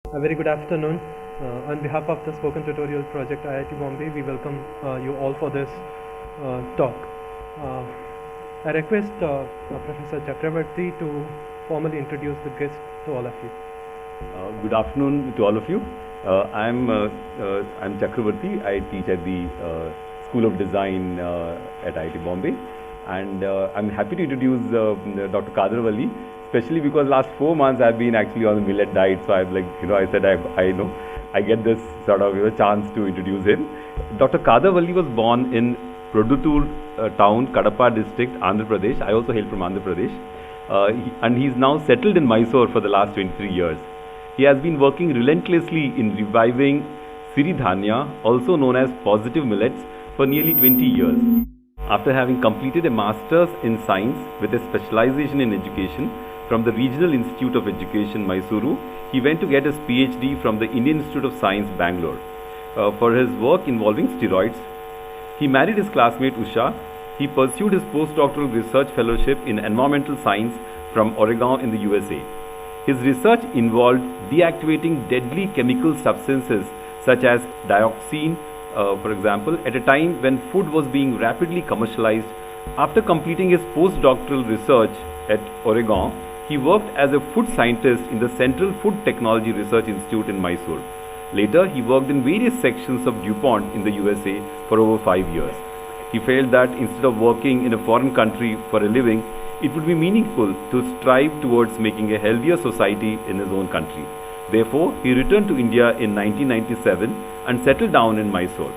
A very good afternoon. On behalf of the Spoken Tutorial Project IIT Bombay, we welcome you all for this talk. Uh, I request Professor Chakravarti to formally introduce the guest to all of you. Good afternoon to all of you. I'm Chakravarti. I teach at the School of Design at IIT Bombay, and I'm happy to introduce Dr. Khadar Valli, especially because last 4 months I've been actually on the millet diet. So I'm I said I get this sort of chance to introduce him. Dr. Khadar Valli was born in Produttur town, Kadapa district, Andhra Pradesh. I also hail from Andhra Pradesh, and he's now settled in Mysore for the last 23 years. He has been working relentlessly in reviving Siridhanya, also known as positive millets, for nearly 20 years. After having completed a master's in science with a specialization in education from the Regional Institute of Education, Mysuru, he went to get his PhD from the Indian Institute of Science, Bangalore, for his work involving steroids. He married his classmate Usha. He pursued his postdoctoral research fellowship in environmental science from Oregon in the USA. His research involved deactivating deadly chemical substances such as dioxin, for example, at a time when food was being rapidly commercialized. After completing his postdoctoral research at Oregon, he worked as a food scientist in the Central Food Technology Research Institute in Mysore. Later, he worked in various sections of DuPont in the USA for over 5 years. He felt that instead of working in a foreign country for a living, it would be meaningful to strive towards making a healthier society in his own country. Therefore, he returned to India in 1997 and settled down in Mysore.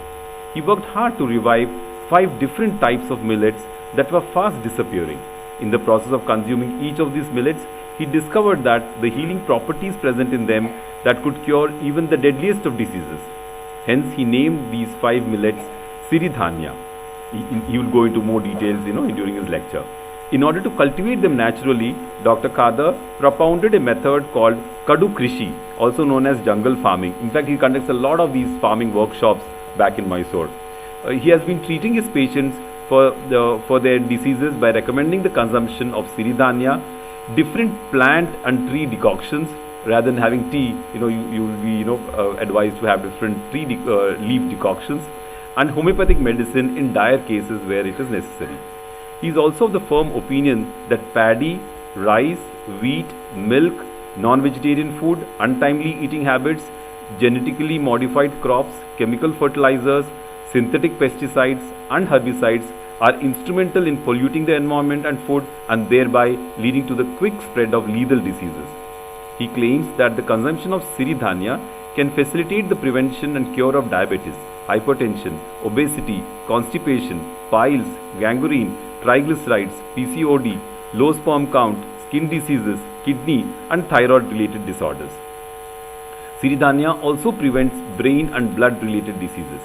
He worked hard to revive 5 different types of millets that were fast disappearing. In the process of consuming each of these millets, he discovered that the healing properties present in them that could cure even the deadliest of diseases. Hence, he named these 5 millets Siridhanya. He will go into more details, during his lecture. In order to cultivate them naturally, Dr. Khadar propounded a method called Kadu Krishi, also known as jungle farming. In fact, he conducts a lot of these farming workshops back in Mysore. He has been treating his patients for their diseases by recommending the consumption of Siridhanya, different plant and tree decoctions. Rather than having tea, you will be advised to have different tree leaf decoctions, and homeopathic medicine in dire cases where it is necessary. He is also of the firm opinion that paddy, rice, wheat, milk, non-vegetarian food, untimely eating habits, genetically modified crops, chemical fertilizers, synthetic pesticides and herbicides are instrumental in polluting the environment and food, and thereby leading to the quick spread of lethal diseases. He claims that the consumption of Siridhanya can facilitate the prevention and cure of diabetes, hypertension, obesity, constipation, piles, gangrene, triglycerides, PCOD, low sperm count, skin diseases, kidney and thyroid related disorders. Siridhanya also prevents brain and blood related diseases.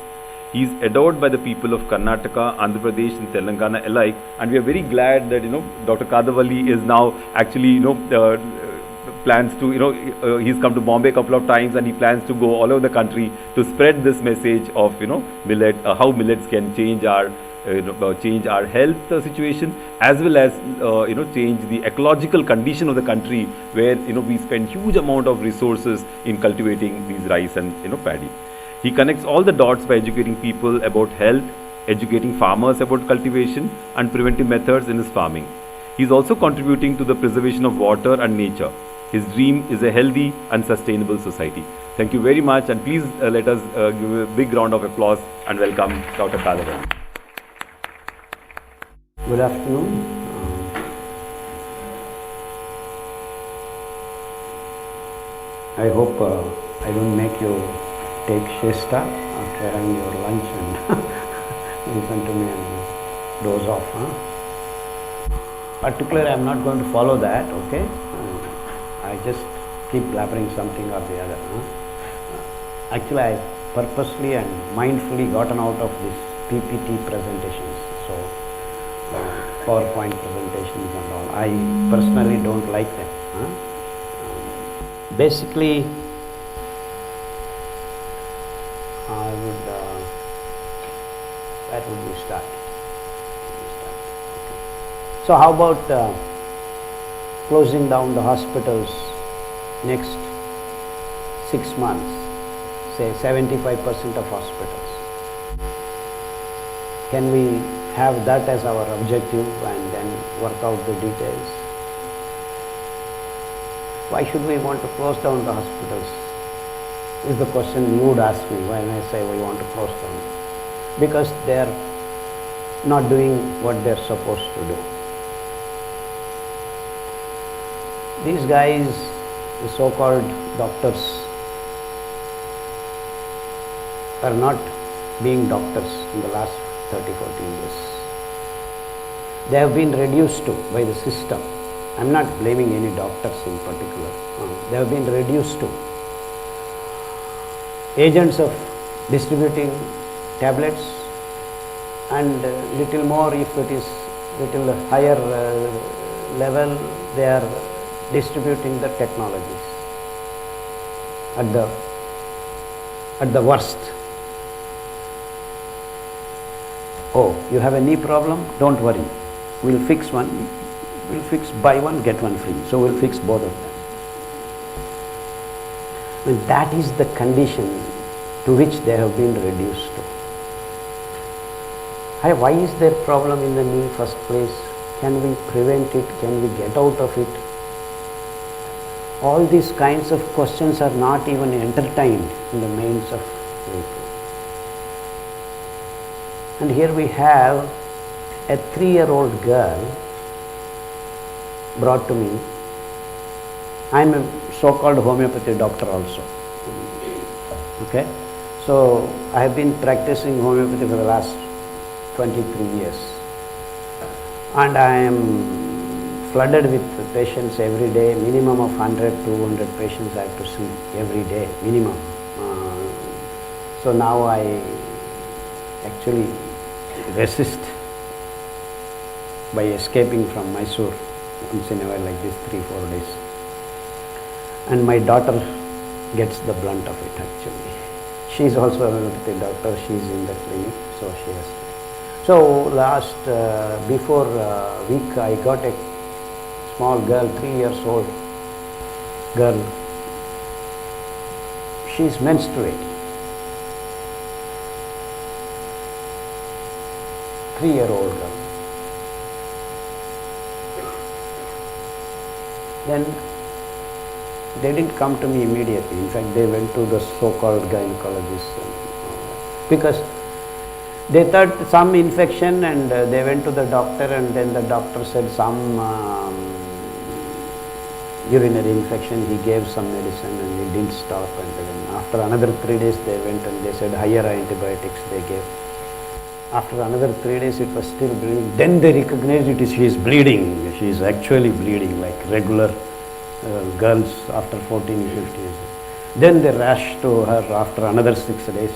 He is adored by the people of Karnataka, Andhra Pradesh and Telangana alike, and we are very glad that Dr. Khadar Valli is now actually plans to he's come to Bombay a couple of times, and he plans to go all over the country to spread this message of millet, how millets can change our health situation, as well as change the ecological condition of the country, where we spend huge amount of resources in cultivating these rice and paddy. He connects all the dots by educating people about health, educating farmers about cultivation and preventive methods in his farming. He is also contributing to the preservation of water and nature. His dream is a healthy and sustainable society. Thank you very much, and please let us give a big round of applause and welcome Dr. Khadar Valli. Good afternoon. I hope I don't make you take siesta after having your lunch and listen to me and doze off. Particularly, I am not going to follow that, okay? I just keep blabbering something or the other. Actually, I purposely and mindfully gotten out of these PPT presentations, so PowerPoint presentations and all. I personally don't like them. Basically, I would, that would be start. Okay. So how about closing down the hospitals next 6 months, say 75% of hospitals. Can we have that as our objective and then work out the details? Why should we want to close down the hospitals? Is the question you would ask me when I say we want to close down. Because they are not doing what they are supposed to do. These guys, the so-called doctors, are not being doctors in the last 30-40 years. They have been reduced to by the system. I am not blaming any doctors in particular. They have been reduced to agents of distributing tablets, and little more if it is little higher level, they are distributing the technologies at the worst. Oh, you have a knee problem? Don't worry. We'll fix one. We'll fix buy one, get one free. So we'll fix both of them. And that is the condition to which they have been reduced to. Why is there problem in the knee first place? Can we prevent it? Can we get out of it? All these kinds of questions are not even entertained in the minds of people. And here we have a 3-year-old girl brought to me. I am a so-called homeopathy doctor also. Okay? So I have been practicing homeopathy for the last 23 years. And I am flooded with patients every day, minimum of 100, 200 patients I have to see every day, minimum. So now I actually resist by escaping from Mysore once in a while, like this 3-4 days. And my daughter gets the brunt of it actually. She is also a homeopathy doctor, she is in the clinic, so she has. So last, before a week, I got a small girl, 3 years old girl. She is menstruating. 3-year-old girl. Then they didn't come to me immediately. In fact, they went to the so-called gynecologist because they thought some infection, and they went to the doctor, and then the doctor said some urinary infection. He gave some medicine and it didn't stop, and then after another 3 days they went and they said higher antibiotics they gave. After another 3 days it was still bleeding. Then they recognized it is she is bleeding. She is actually bleeding like regular girls after 14, 15 years. Then they rushed to her after another 6 days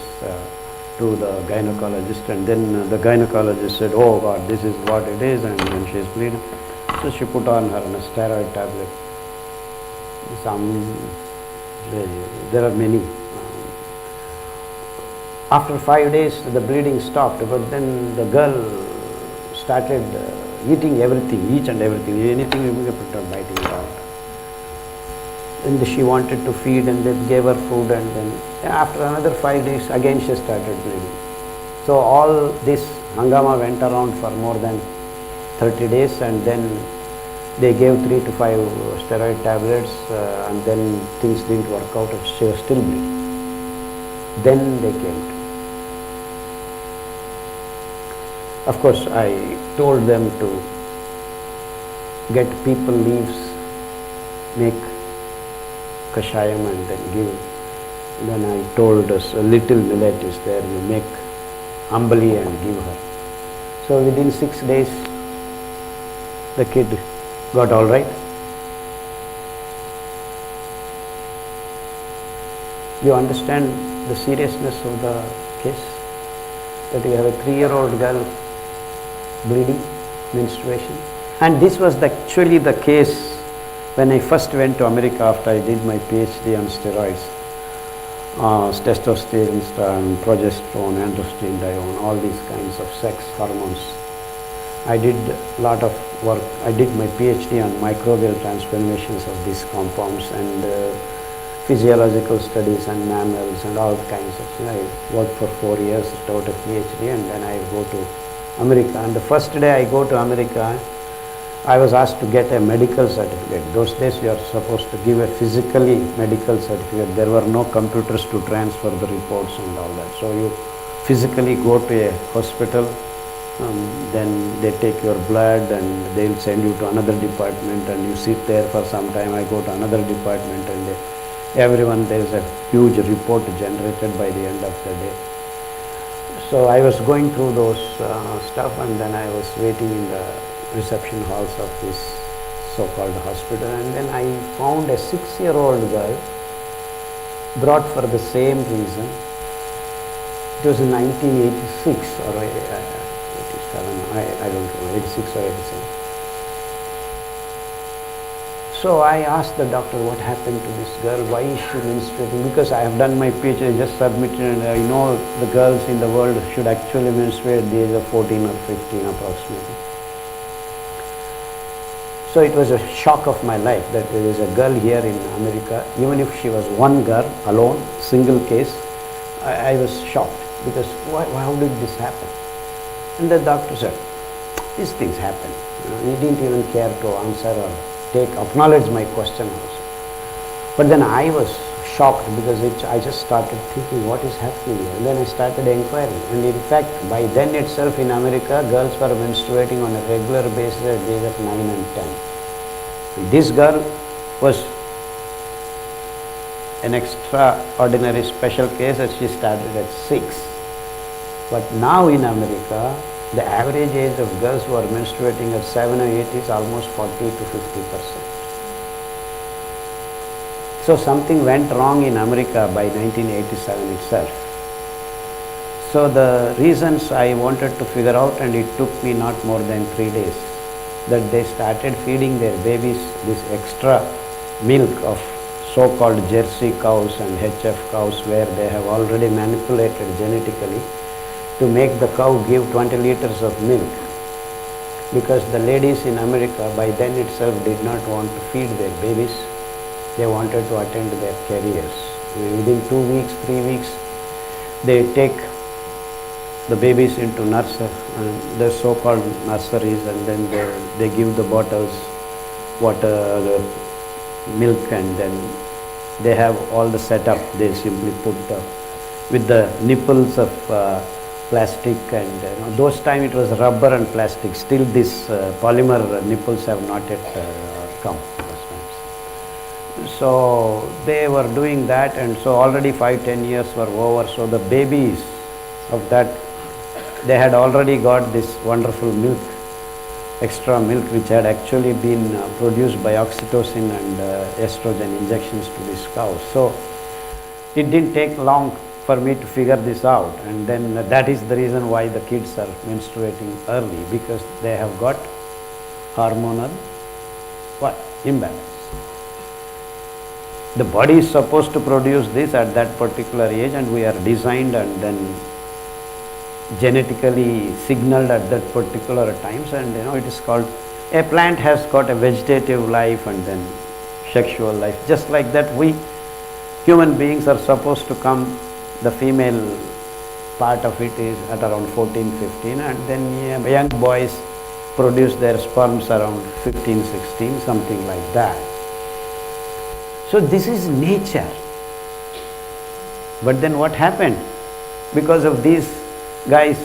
to the gynecologist, and then the gynecologist said, oh God, this is what it is, and then she is bleeding. So she put on her a steroid tablet. There are many. After 5 days the bleeding stopped, but then the girl started eating everything, each and everything, anything you put her biting it out. And she wanted to feed, and they gave her food, and then after another 5 days again she started bleeding. So all this hangama went around for more than 30 days, and then they gave 3 to 5 steroid tablets, and then things didn't work out, and she was still bleeding. Then they came to me. Of course, I told them to get people leaves, make kashayam, and then give. Then I told us a little millet is there, you make ambali and give her. So within 6 days, the kid got all right. You understand the seriousness of the case? That you have a 3-year-old girl bleeding, menstruation. And this was actually the case when I first went to America after I did my PhD on steroids. Testosterone, progesterone, androstenedione, all these kinds of sex hormones. I did a lot of work. I did my PhD on microbial transformations of these compounds, and physiological studies and mammals and all kinds of things. I worked for 4 years, wrote a PhD, and then I go to America. And the first day I go to America, I was asked to get a medical certificate. Those days you are supposed to give a physically medical certificate. There were no computers to transfer the reports and all that. So you physically go to a hospital, then they take your blood and they'll send you to another department and you sit there for some time. I go to another department and everyone, there is a huge report generated by the end of the day. So I was going through those stuff, and then I was waiting in the reception halls of this so-called hospital, and then I found a 6-year-old girl brought for the same reason. It was in 1986 or 87, I don't know, 86 or 87. So I asked the doctor what happened to this girl, why is she menstruating? Because I have done my PhD, just submitted, and I know the girls in the world should actually menstruate at the age of 14 or 15 approximately. So it was a shock of my life that there is a girl here in America, even if she was one girl alone, single case, I was shocked because how did this happen? And the doctor said, these things happen. He didn't even care to answer or acknowledge my question also. But then I was shocked because I just started thinking what is happening here. And then I started inquiring. And in fact, by then itself in America, girls were menstruating on a regular basis at the age of 9 and 10. And this girl was an extraordinary special case as she started at 6. But now in America, the average age of girls who are menstruating at 7 or 8 is almost 40 to 50%. So something went wrong in America by 1987 itself. So the reasons I wanted to figure out, and it took me not more than 3 days, that they started feeding their babies this extra milk of so-called Jersey cows and HF cows where they have already manipulated genetically to make the cow give 20 liters of milk, because the ladies in America by then itself did not want to feed their babies. They wanted to attend their careers. Within 2 weeks, 3 weeks, they take the babies into the so-called nurseries, and then they give the bottles, water, milk, and then they have all the setup. They simply put with the nipples of plastic, and those time it was rubber and plastic. Still this polymer nipples have not yet come. So they were doing that, and so already 5-10 years were over. So the babies of that, they had already got this wonderful milk, extra milk, which had actually been produced by oxytocin and estrogen injections to these cows. So it didn't take long for me to figure this out, and then that is the reason why the kids are menstruating early, because they have got hormonal imbalance. The body is supposed to produce this at that particular age, and we are designed and then genetically signaled at that particular times, and it is called, a plant has got a vegetative life and then sexual life. Just like that, we human beings are supposed to come, the female part of it is at around 14, 15, and then young boys produce their sperms around 15, 16, something like that. So this is nature. But then what happened? Because of these guys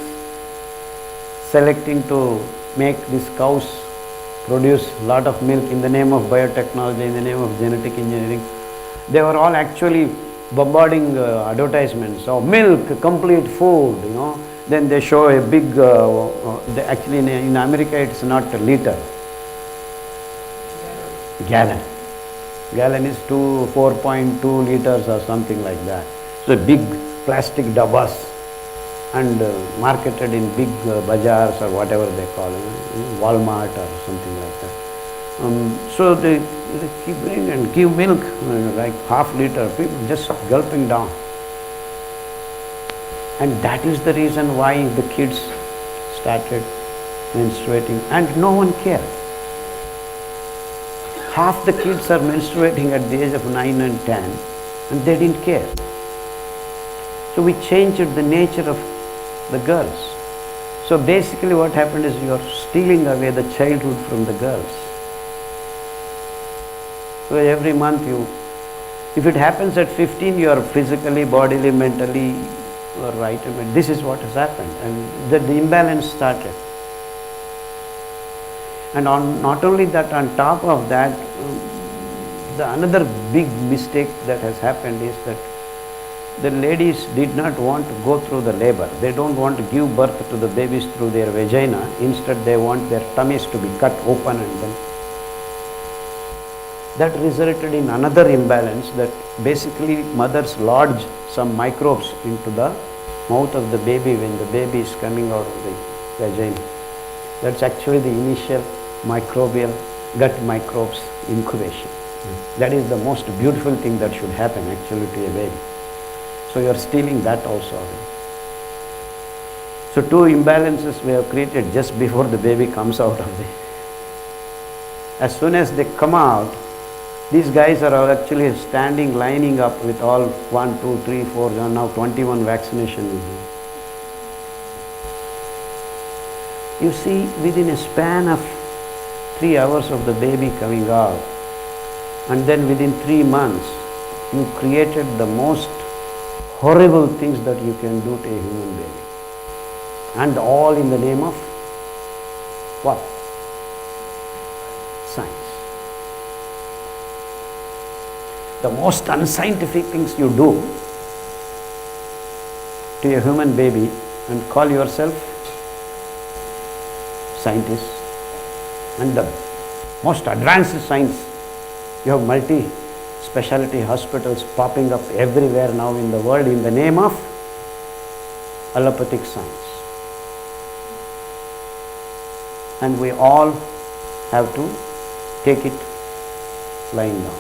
selecting to make these cows produce a lot of milk in the name of biotechnology, in the name of genetic engineering, they were all actually bombarding advertisements of milk, complete food, Then they show a big, actually in America it's not a liter, gallon. Gallon is 4.2 liters or something like that. So big plastic dabbas, and marketed in big bazaars or whatever they call it, Walmart or something like that. So they keep bringing and give milk, like half liter, people just gulping down. And that is the reason why the kids started menstruating, and no one cared. Half the kids are menstruating at the age of 9 and 10, and they didn't care. So we changed the nature of the girls. So basically what happened is you are stealing away the childhood from the girls. So every month if it happens at 15, you are physically, bodily, mentally, you are right. This is what has happened, and the imbalance started. And not only that, on top of that, another big mistake that has happened is that the ladies did not want to go through the labor. They don't want to give birth to the babies through their vagina. Instead, they want their tummies to be cut open, and then that resulted in another imbalance, that basically mothers lodge some microbes into the mouth of the baby when the baby is coming out of the vagina. That's actually the initial microbial gut microbes incubation. That is the most beautiful thing that should happen actually to a baby. So you are stealing that also away. So two imbalances we have created just before the baby comes out of the... As soon as they come out, these guys are all actually standing, lining up with all 1, 2, 3, 4, now 21 vaccinations. You see, within a span of 3 hours of the baby coming out, and then within 3 months, you created the most horrible things that you can do to a human baby. And all in the name of what? Science. The most unscientific things you do to a human baby and call yourself scientist, and the most advanced science. You have multi-specialty hospitals popping up everywhere now in the world in the name of allopathic science. And we all have to take it lying down.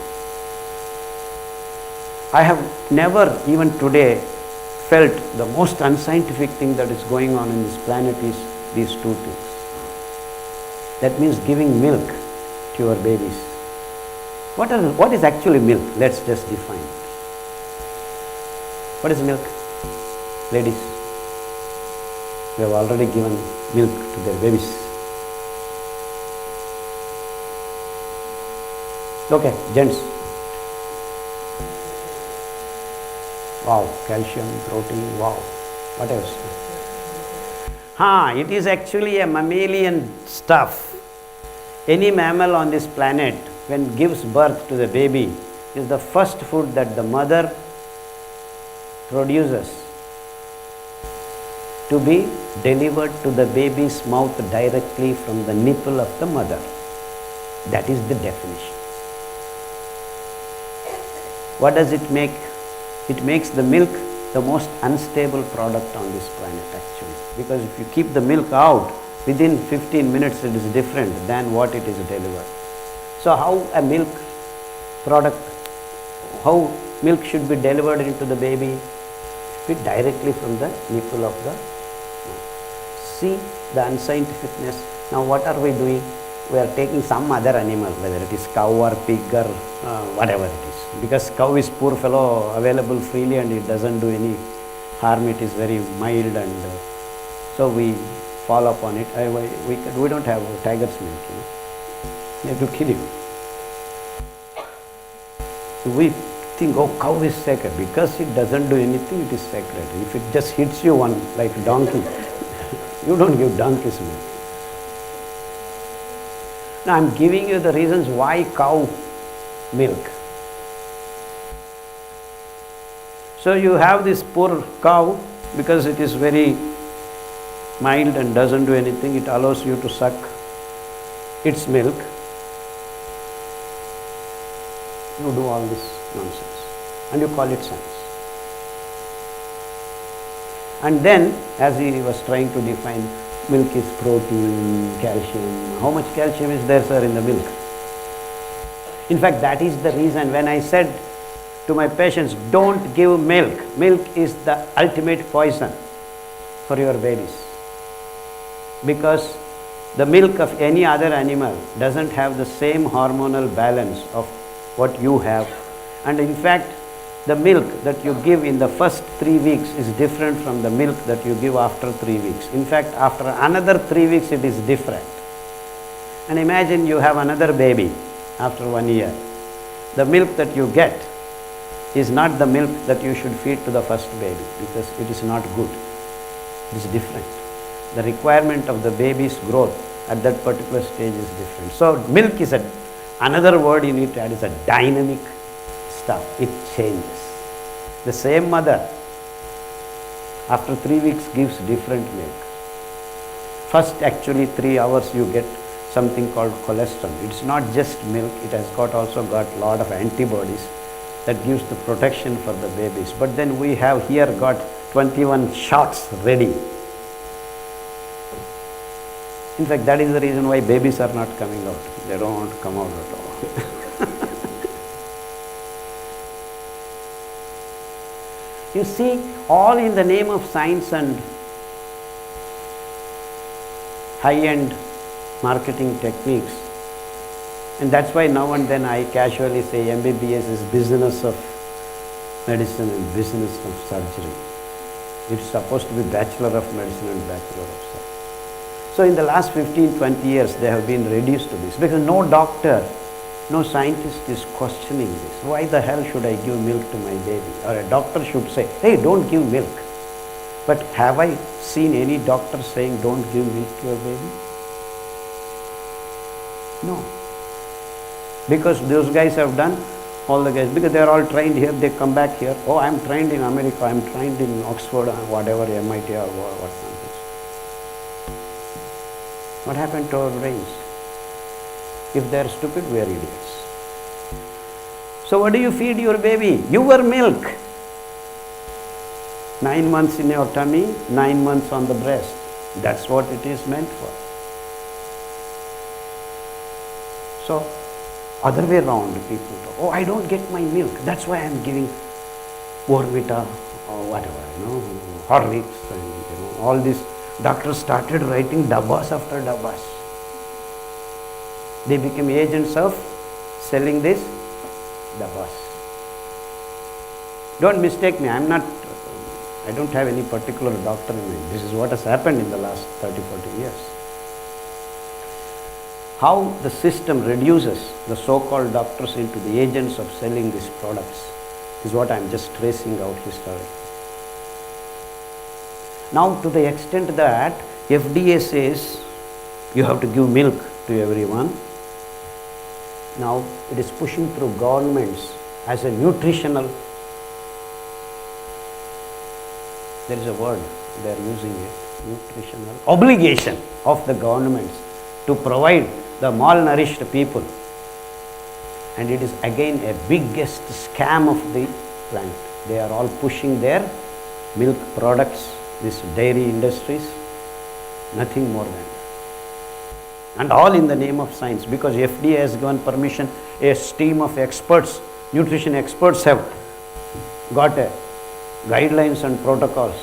I have never, even today, felt the most unscientific thing that is going on in this planet is these two things. That means giving milk to your babies. What is actually milk? Let's just define it. What is milk? Ladies, we have already given milk to their babies. Okay, gents. Wow, calcium, protein, wow. What else? It is actually a mammalian stuff. Any mammal on this planet, when gives birth to the baby, is the first food that the mother produces to be delivered to the baby's mouth directly from the nipple of the mother. That is the definition. What does it make? It makes the milk the most unstable product on this planet actually. Because if you keep the milk out, within 15 minutes it is different than what it is delivered. So how a milk product, how milk should be delivered into the baby? Directly from the nipple of the mouth. See the unscientificness. Now what are we doing? We are taking some other animal, whether it is cow or pig or whatever it is. Because cow is poor fellow available freely and it doesn't do any harm, it is very mild, and so we fall upon it. We don't have tiger's milk, we have to kill it. So we think, oh, cow is sacred. Because it doesn't do anything, it is sacred. If it just hits you one like a donkey, you don't give donkey's milk. Now I am giving you the reasons why cow milk. So you have this poor cow, because it is very mild and doesn't do anything, it allows you to suck its milk. You do all this nonsense and you call it science. And then, as he was trying to define, milk is protein, calcium. How much calcium is there, sir, in the milk? In fact, that is the reason when I said to my patients, don't give milk. Milk is the ultimate poison for your babies. Because the milk of any other animal doesn't have the same hormonal balance of what you have. And in fact, The milk that you give in the first 3 weeks is different from the milk that you give after 3 weeks. In fact, after another 3 weeks, it is different. And imagine you have another baby after 1 year. The milk that you get is not the milk that you should feed to the first baby, because it is not good. It is different. The requirement of the baby's growth at that particular stage is different. So milk is another word you need to add, is a dynamic stuff. It changes. The same mother after 3 weeks gives different milk. First actually 3 hours you get something called colostrum. It's not just milk, it has also got lot of antibodies that gives the protection for the babies. But then we have here got 21 shots ready. In fact, that is the reason why babies are not coming out. They don't want to come out at all. You see, all in the name of science and high-end marketing techniques. And that's why now and then I casually say MBBS is business of medicine and business of surgery. It's supposed to be Bachelor of Medicine and Bachelor of Surgery. So in the last 15-20 years they have been reduced to this, because no doctor, no scientist is questioning this. Why the hell should I give milk to my baby? Or a doctor should say, hey, don't give milk. But have I seen any doctor saying don't give milk to your baby? No. Because those guys have done, all the guys, because they are all trained here, they come back here, oh, I am trained in America, I am trained in Oxford, whatever, MIT or what nonsense. What happened to our brains? If they are stupid, we are idiots. So what do you feed your baby? Your milk. 9 months in your tummy, 9 months on the breast. That's what it is meant for. So, other way around, people talk, oh, I don't get my milk, that's why I am giving Borvita or whatever, Horlicks and all this. Doctors started writing dabbas after dabbas. They became agents of selling this dabbas. Don't mistake me, I don't have any particular doctor in mind. This is what has happened in the last 30-40 years. How the system reduces the so-called doctors into the agents of selling these products is what I am just tracing out historically. Now, to the extent that FDA says you have to give milk to everyone, now it is pushing through governments as a nutritional, there is a word they are using it, nutritional obligation of the governments to provide the malnourished people. And it is again a biggest scam of the planet. They are all pushing their milk products, these dairy industries, nothing more than that. And all in the name of science, because FDA has given permission, a team of experts, nutrition experts have got a guidelines and protocols.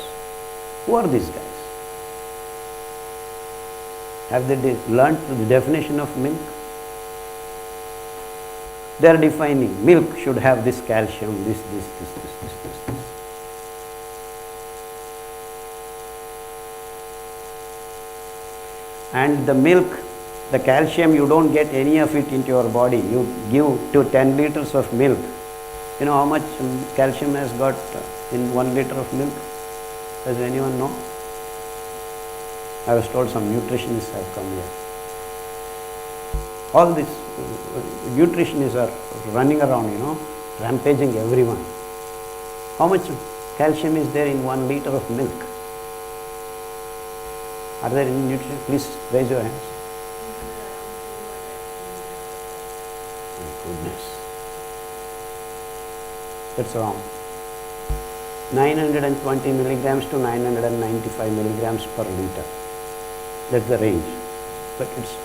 Who are these guys? Have they learnt the definition of milk? They are defining milk should have this calcium, this. And the milk, the calcium, you don't get any of it into your body. You give to 10 liters of milk. You know how much calcium has got in 1 liter of milk? Does anyone know? I was told some nutritionists have come here. All these nutritionists are running around, rampaging everyone. How much calcium is there in 1 liter of milk? Are there any nutritionists? Please raise your hands. My goodness. That's around 920 milligrams to 995 milligrams per liter. That's the range. But it's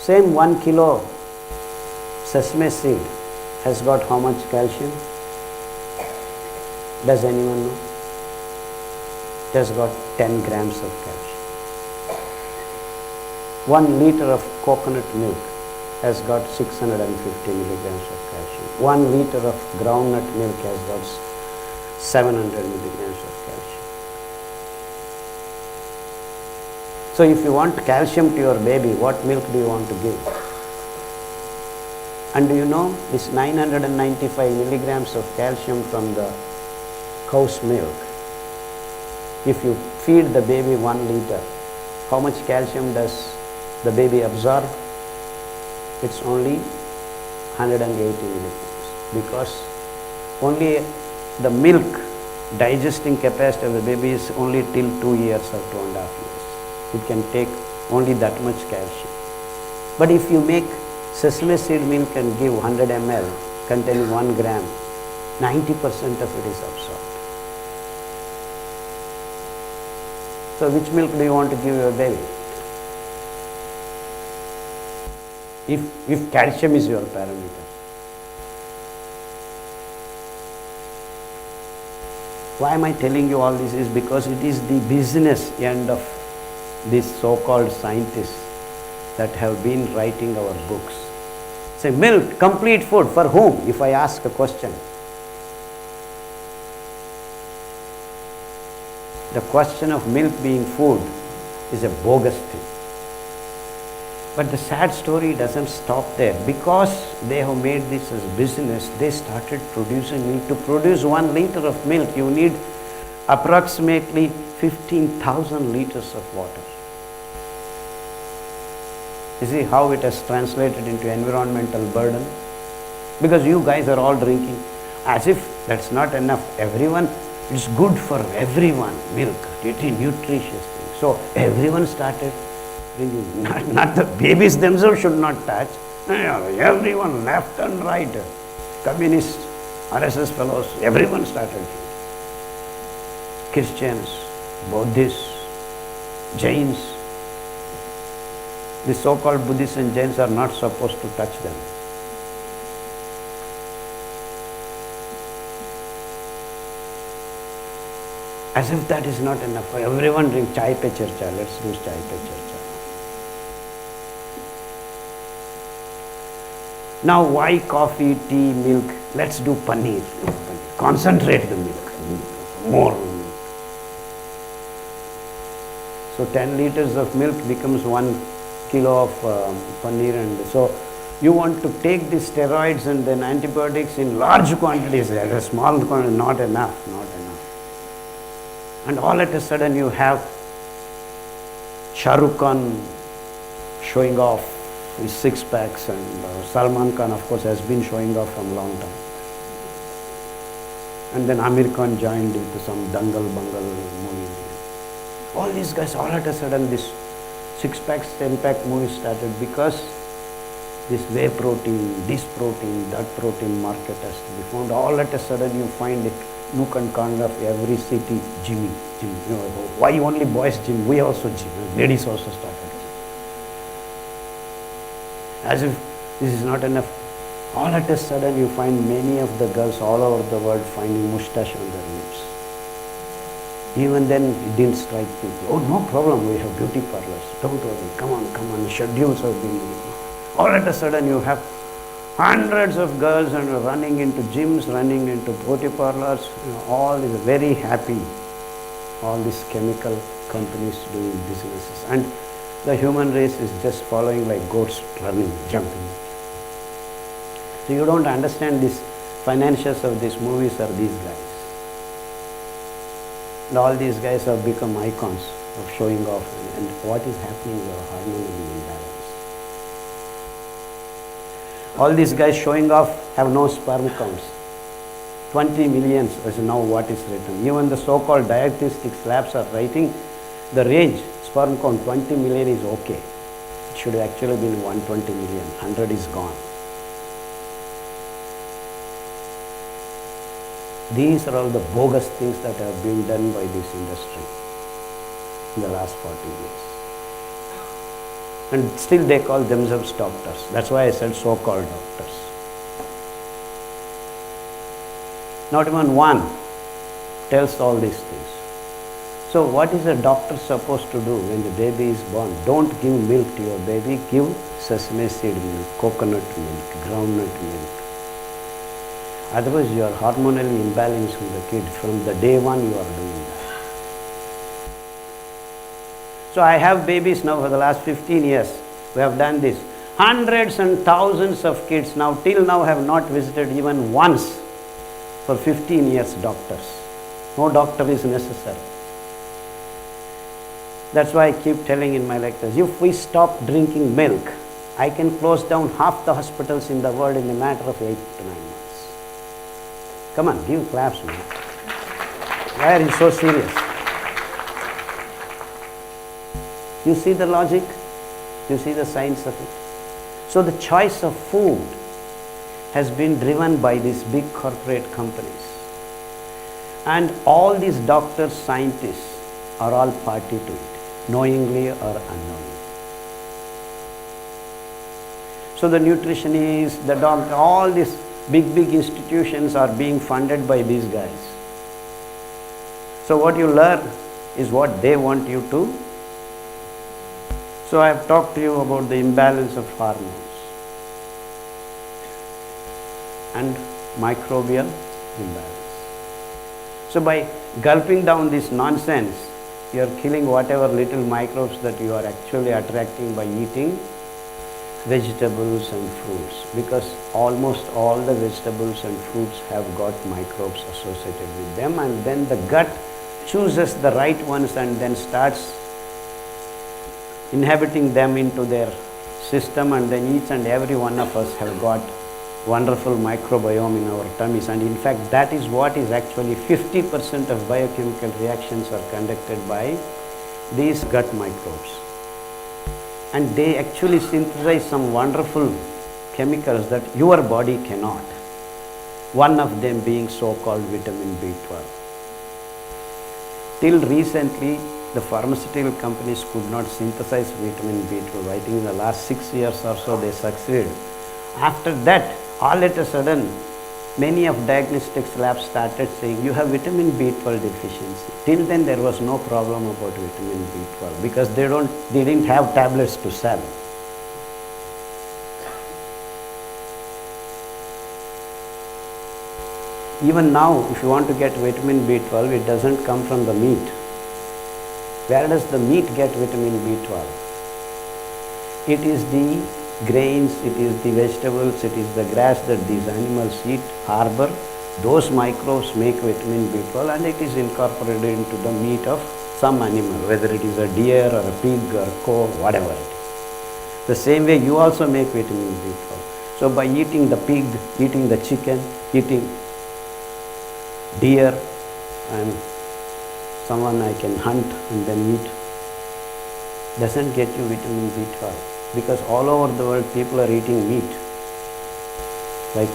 same 1 kilo sesame seed has got how much calcium? Does anyone know? It has got 10 grams of calcium. 1 liter of coconut milk has got 650 milligrams of calcium. 1 liter of groundnut milk has got 700 milligrams of calcium. So if you want calcium to your baby, what milk do you want to give? And do you know this 995 milligrams of calcium from the cow's milk, if you feed the baby 1 liter, how much calcium does the baby absorb? It's only 180 milligrams, because only the milk digesting capacity of the baby is only till 2 years or 2.5 years. It can take only that much calcium. But if you make sesame seed milk and give 100 ml containing 1 gram, 90% of it is absorbed. So which milk do you want to give your baby? If calcium is your parameter. Why am I telling you all this is because it is the business end of these so-called scientists that have been writing our books. Say, milk, complete food, for whom? If I ask a question. The question of milk being food is a bogus thing. But the sad story doesn't stop there. Because they have made this as business, they started producing milk. To produce 1 liter of milk, you need approximately 15,000 liters of water. You see how it has translated into environmental burden? Because you guys are all drinking as if that's not enough. Everyone, it's good for everyone, milk, it's a nutritious thing. So everyone started drinking. Not the babies themselves should not touch. Everyone, left and right, communists, RSS fellows, everyone started drinking. Christians, Buddhists, Jains. The so-called Buddhists and Jains are not supposed to touch them. As if that is not enough. Everyone drink chai pe charcha. Let's do chai pe charcha. Now why coffee, tea, milk? Let's do paneer. Concentrate the milk. More milk. So 10 liters of milk becomes 1 kilo of paneer, and so you want to take the steroids and then antibiotics in large quantities. At a small quantity, not enough. And all at a sudden you have Shah Rukh Khan showing off his 6 packs, and Salman Khan of course has been showing off from a long time. And then Amir Khan joined into some Dangal Bangal movie. All these guys, all at a sudden this 6 packs, 10 pack movie started because this whey protein, this protein, that protein market has to be found. All at a sudden you find it nook and corner of every city, gym. You know, why only boys gym? We also gym. Ladies also started gym. As if this is not enough. All at a sudden you find many of the girls all over the world finding moustache on their lips. Even then it didn't strike people. Oh, no problem, we have beauty parlors. Don't worry, come on, schedules have been made. All at a sudden you have hundreds of girls and running into gyms, running into beauty parlors, all is very happy. All these chemical companies doing businesses. And the human race is just following like goats, running, jumping. So you don't understand these financiers of these movies are these guys. And all these guys have become icons of showing off, and what is happening is a hormonal imbalance. All these guys showing off have no sperm counts. 20 millions is now what is written. Even the so-called diagnostic labs are writing the range, sperm count 20 million is okay. It should have actually been 120 million, 100 is gone. These are all the bogus things that have been done by this industry in the last 40 years. And still they call themselves doctors. That's why I said so-called doctors. Not even one tells all these things. So what is a doctor supposed to do when the baby is born? Don't give milk to your baby, give sesame seed milk, coconut milk, groundnut milk. Otherwise you are hormonally imbalancing the kid. From the day one you are doing that. So I have babies now for the last 15 years. We have done this. Hundreds and thousands of kids now, till now have not visited even once for 15 years doctors. No doctor is necessary. That's why I keep telling in my lectures, if we stop drinking milk, I can close down half the hospitals in the world in a matter of 8 to 9 months. Come on, give claps, man. Why are you so serious? You see the logic? You see the science of it? So the choice of food has been driven by these big corporate companies. And all these doctors, scientists are all party to it, knowingly or unknowingly. So the nutritionists, the doctor, all these big institutions are being funded by these guys. So what you learn is what they want you to. So I have talked to you about the imbalance of hormones and microbial imbalance. So by gulping down this nonsense, you are killing whatever little microbes that you are actually attracting by eating vegetables and fruits, because almost all the vegetables and fruits have got microbes associated with them, and then the gut chooses the right ones and then starts inhabiting them into their system, and then each and every one of us have got wonderful microbiome in our tummies. And in fact, that is what is actually 50% of biochemical reactions are conducted by these gut microbes. And they actually synthesize some wonderful chemicals that your body cannot. One of them being so-called vitamin B12. Till recently, the pharmaceutical companies could not synthesize vitamin B12. I think in the last 6 years or so they succeeded. After that, all at a sudden, many of diagnostics labs started saying, you have vitamin B12 deficiency. Till then there was no problem about vitamin B12 because they didn't have tablets to sell. Even now, if you want to get vitamin B12, it doesn't come from the meat. Where does the meat get vitamin B12? It is the grains, it is the vegetables, it is the grass that these animals eat, harbor. Those microbes make vitamin B12 and it is incorporated into the meat of some animal, whether it is a deer or a pig or a cow, whatever it is. The same way you also make vitamin B12. So by eating the pig, eating the chicken, eating deer, and someone I can hunt and then eat, doesn't get you vitamin B12. Because all over the world people are eating meat like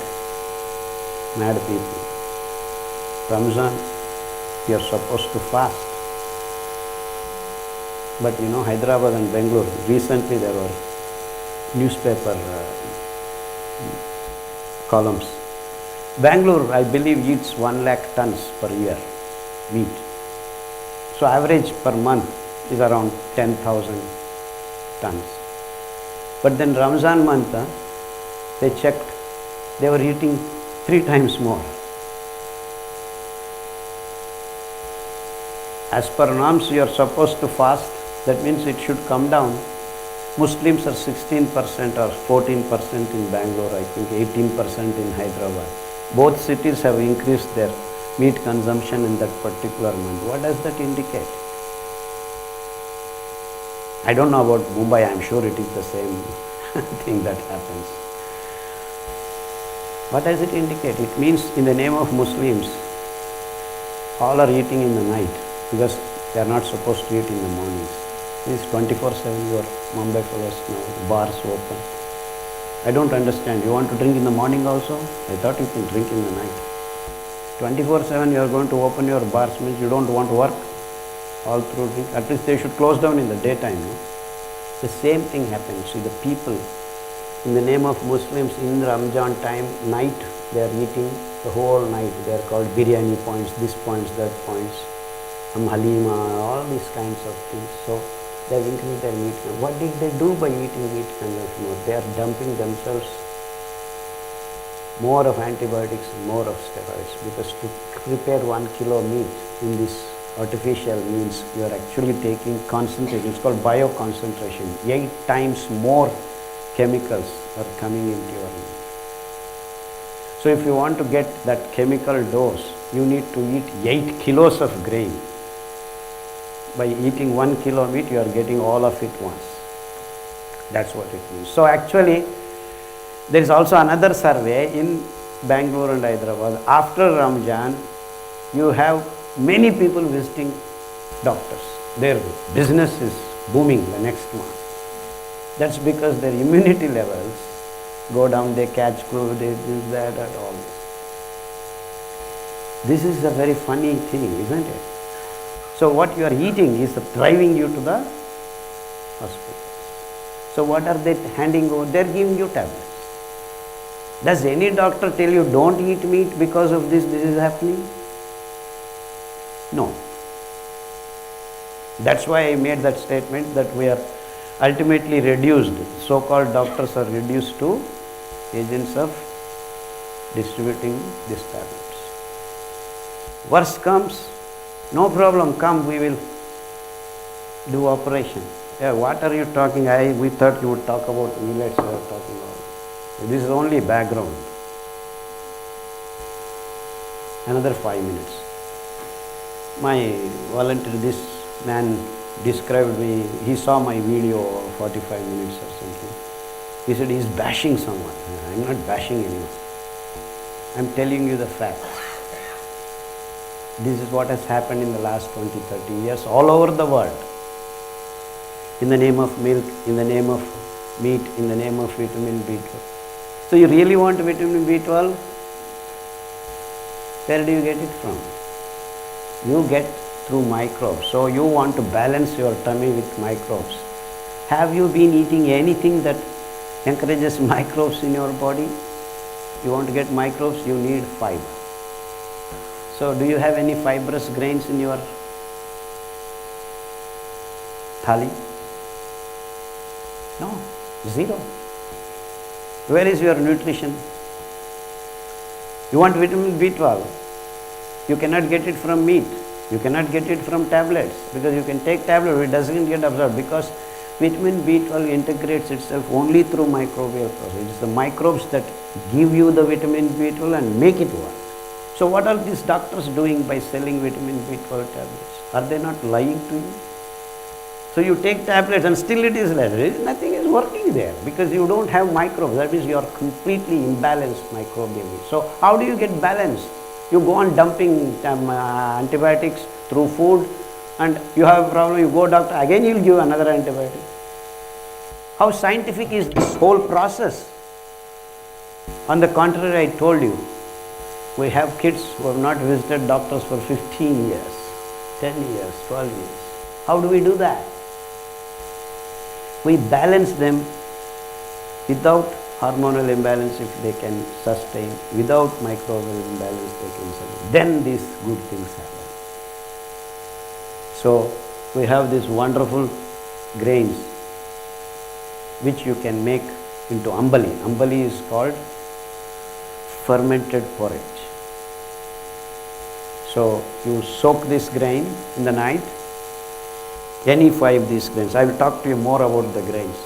mad people. Ramzan, you are supposed to fast. But you know, Hyderabad and Bangalore, recently there were newspaper columns. Bangalore, I believe, eats 1 lakh tons per year meat. So average per month is around 10,000 tons. But then Ramzan month, they checked, they were eating 3 times more. As per norms, you are supposed to fast, that means it should come down. Muslims are 16% or 14% in Bangalore, I think 18% in Hyderabad. Both cities have increased their meat consumption in that particular month. What does that indicate? I don't know about Mumbai, I am sure it is the same thing that happens. What does it indicate? It means in the name of Muslims, all are eating in the night because they are not supposed to eat in the mornings. It is 24/7 your Mumbai fellows now, bars open. I don't understand. You want to drink in the morning also? I thought you can drink in the night. 24/7 you are going to open your bars means you don't want to work all through drink. At least they should close down in the daytime. No? The same thing happens. See, the people in the name of Muslims in Ramzan time, night, they are eating the whole night. They are called biryani points, this points, that points. halima, all these kinds of things. So they have increased their meat. What did they do by eating meat consumption more? They are dumping themselves more of antibiotics, more of steroids, because to prepare 1 kilo meat in this artificial means you are actually taking concentration. It's called bioconcentration. 8 times more chemicals are coming into your meat. So if you want to get that chemical dose, you need to eat 8 kilos of grain. By eating 1 kilo meat, you are getting all of it once. That's what it means. So actually, there is also another survey in Bangalore and Hyderabad. After Ramjan, you have many people visiting doctors. Their business is booming the next month. That's because their immunity levels go down, they catch flu, they do that and all this. This is a very funny thing, isn't it? So what you are eating is driving you to the hospital. So what are they handing over? They are giving you tablets. Does any doctor tell you don't eat meat because of this is happening? No. That's why I made that statement that we are ultimately reduced. So-called doctors are reduced to agents of distributing these tablets. Worst comes, no problem, come, we will do operation. Yeah, what are you talking? We thought you would talk about millets. We are talking about. This is only background. Another 5 minutes. My volunteer, this man described me, he saw my video of 45 minutes or something. He said he's bashing someone. I'm not bashing anyone. I'm telling you the facts. This is what has happened in the last 20-30 years all over the world. In the name of milk, in the name of meat, in the name of vitamin B12. So you really want vitamin B12? Where do you get it from? You get through microbes. So you want to balance your tummy with microbes. Have you been eating anything that encourages microbes in your body? You want to get microbes, you need fiber. So do you have any fibrous grains in your thali? No, zero. Where is your nutrition? You want vitamin B12. You cannot get it from meat. You cannot get it from tablets, because you can take tablets, it doesn't get absorbed, because vitamin B12 integrates itself only through microbial process. It is the microbes that give you the vitamin B12 and make it work. So what are these doctors doing by selling vitamin B12 tablets? Are they not lying to you? So you take tablets and still it is like nothing is working there, because you don't have microbes. That means you are completely imbalanced microbially. So how do you get balance? You go on dumping antibiotics through food, and you have a problem, you go doctor, again you will give another antibiotic. How scientific is this whole process? On the contrary, I told you, we have kids who have not visited doctors for 15 years, 10 years, 12 years. How do we do that? We balance them without hormonal imbalance, if they can sustain, without microbial imbalance they can sustain. Then these good things happen. So we have these wonderful grains which you can make into ambali. Ambali is called fermented porridge. So you soak this grain in the night, any 5 these grains. I will talk to you more about the grains.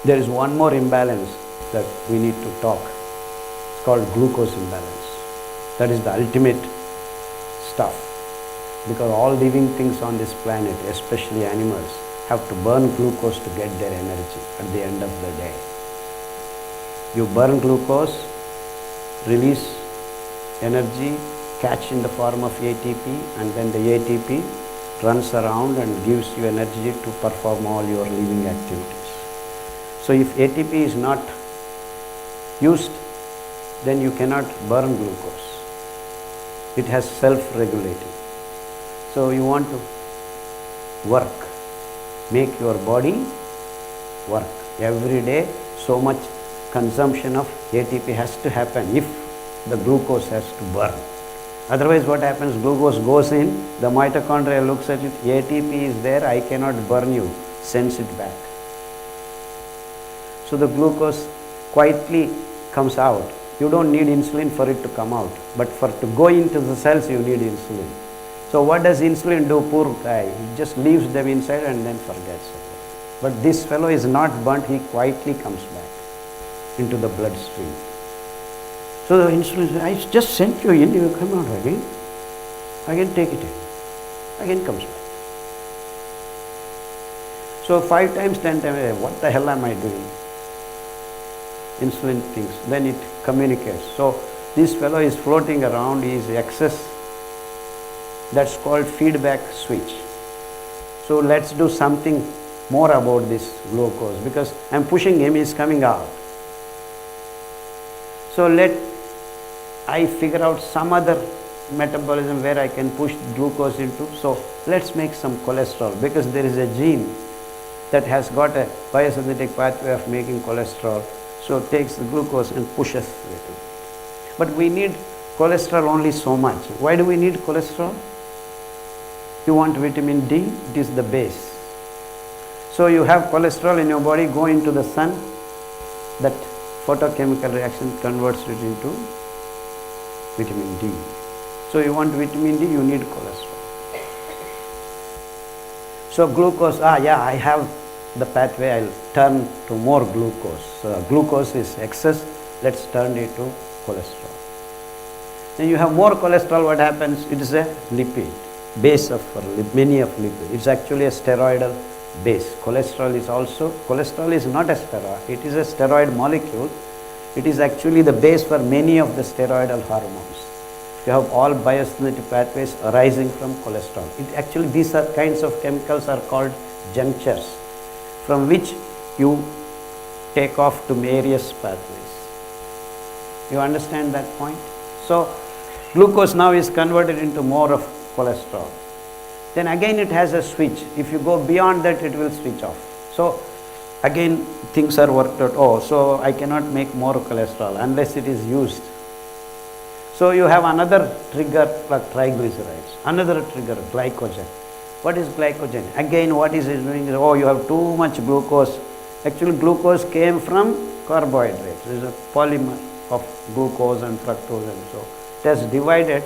There is one more imbalance that we need to talk. It's called glucose imbalance. That is the ultimate stuff, because all living things on this planet, especially animals, have to burn glucose to get their energy at the end of the day. You burn glucose, release energy, catch in the form of ATP, and then the ATP runs around and gives you energy to perform all your living activities. So if ATP is not used, then you cannot burn glucose. It has self-regulating. So you want to work, make your body work. Every day so much consumption of ATP has to happen if the glucose has to burn. Otherwise what happens, glucose goes in, the mitochondria looks at it, ATP is there, I cannot burn you, sends it back. So the glucose quietly comes out. You don't need insulin for it to come out, but for to go into the cells you need insulin. So what does insulin do, poor guy? He just leaves them inside and then forgets about it. But this fellow is not burnt, he quietly comes back into the bloodstream. So the insulin says, I just sent you in, you come out again take it in, again comes back. So 5 times, 10 times, what the hell am I doing? Insulin thinks, then it communicates. So this fellow is floating around, he is excess. That's called feedback switch. So let's do something more about this glucose, because I'm pushing him, he's coming out. So I figure out some other metabolism where I can push glucose into. So let's make some cholesterol, because there is a gene that has got a biosynthetic pathway of making cholesterol. So it takes the glucose and pushes it. But we need cholesterol only so much. Why do we need cholesterol? You want vitamin D, it is the base. So you have cholesterol in your body, go into the sun, that photochemical reaction converts it into vitamin D. So you want vitamin D, you need cholesterol. So glucose, I have the pathway, I'll turn to more glucose. Glucose is excess, let's turn it to cholesterol. Then you have more cholesterol, what happens? It is a lipid, base of many of lipid. It's actually a steroidal base. Cholesterol is not a steroid, it is a steroid molecule. It is actually the base for many of the steroidal hormones. You have all biosynthetic pathways arising from cholesterol. These kinds of chemicals are called junctures, from which you take off to various pathways. You understand that point? So glucose now is converted into more of cholesterol. Then again it has a switch. If you go beyond that, it will switch off. So again things are worked out. So I cannot make more cholesterol unless it is used. So you have another trigger like triglycerides, another trigger glycogen. What is glycogen? Again what is it doing? You have too much glucose. Actually glucose came from carbohydrates. There is a polymer of glucose and fructose, and so it has divided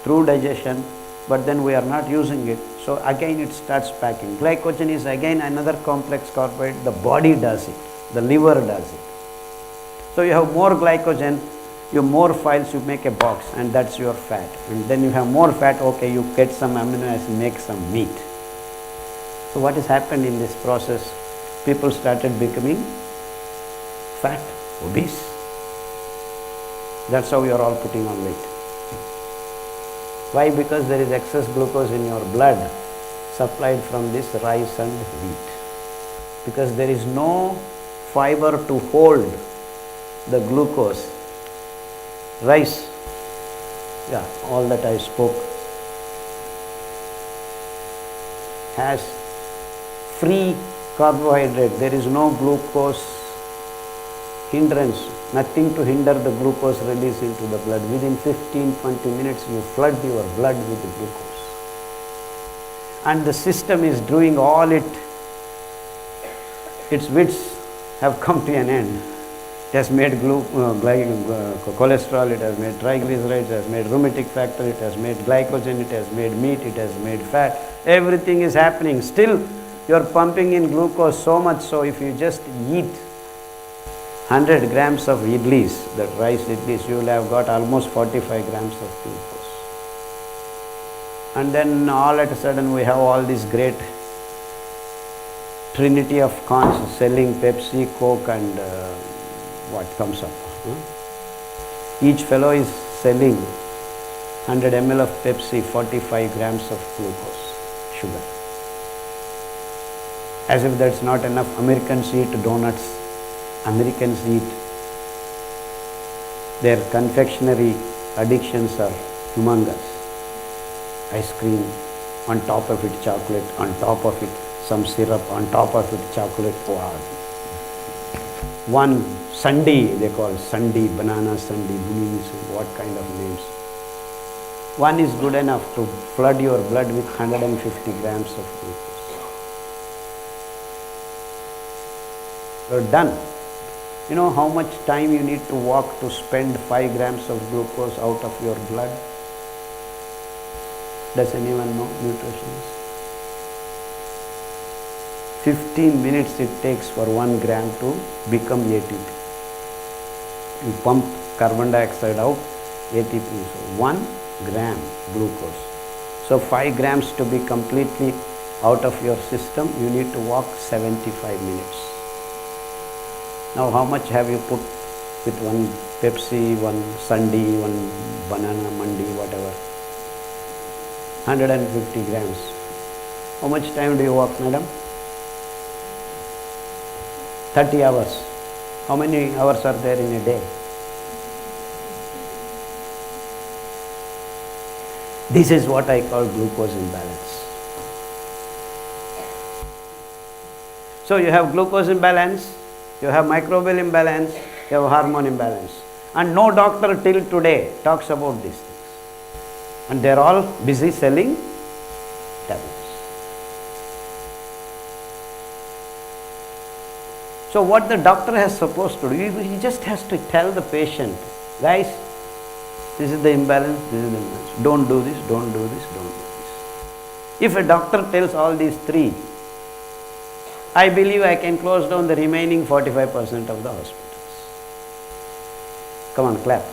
through digestion, but then we are not using it. So again it starts packing. Glycogen is again another complex carbohydrate. The body does it, the liver does it. So you have more glycogen, you have more files, you make a box, and that's your fat. And then you have more fat, okay, you get some amino acids, make some meat. So what has happened in this process? People started becoming fat, obese. That's how you are all putting on weight. Why? Because there is excess glucose in your blood supplied from this rice and wheat. Because there is no fiber to hold the glucose. Rice, all that I spoke, has free carbohydrate. There is no glucose hindrance, nothing to hinder the glucose release into the blood. Within 15-20 minutes you flood your blood with the glucose. And the system is doing all its wits have come to an end. It has made cholesterol, it has made triglycerides, it has made rheumatic factor, it has made glycogen, it has made meat, it has made fat. Everything is happening. Still you are pumping in glucose so much, so if you just eat 100 grams of idlis, that rice idlis, you will have got almost 45 grams of glucose. And then all at a sudden we have all this great trinity of cons selling Pepsi, Coke and what comes up. Each fellow is selling 100 ml of Pepsi, 45 grams of glucose, sugar. As if that's not enough, Americans eat donuts, Americans eat, their confectionery addictions are humongous. Ice cream, on top of it chocolate, on top of it some syrup, on top of it chocolate. Wow. One sundae, they call sundae, banana sundae, beans, what kind of names. One is good enough to flood your blood with 150 grams of glucose. You're done. You know how much time you need to walk to spend 5 grams of glucose out of your blood? Does anyone know, nutritionists? 15 minutes it takes for 1 gram to become ATP. You pump carbon dioxide out, ATP is 1 gram glucose. So 5 grams to be completely out of your system, you need to walk 75 minutes. Now how much have you put with one Pepsi, one Sunday, one banana mandi, whatever? 150 grams. How much time do you walk, madam? 30 hours. How many hours are there in a day? This is what I call glucose imbalance. So you have glucose imbalance, you have microbial imbalance, you have hormone imbalance. And no doctor till today talks about these things. And they are all busy selling tablets. So what the doctor has supposed to do, he just has to tell the patient, guys, this is the imbalance, this is the imbalance. Don't do this, don't do this, don't do this. If a doctor tells all these three, I believe I can close down the remaining 45% of the hospitals. Come on, clap.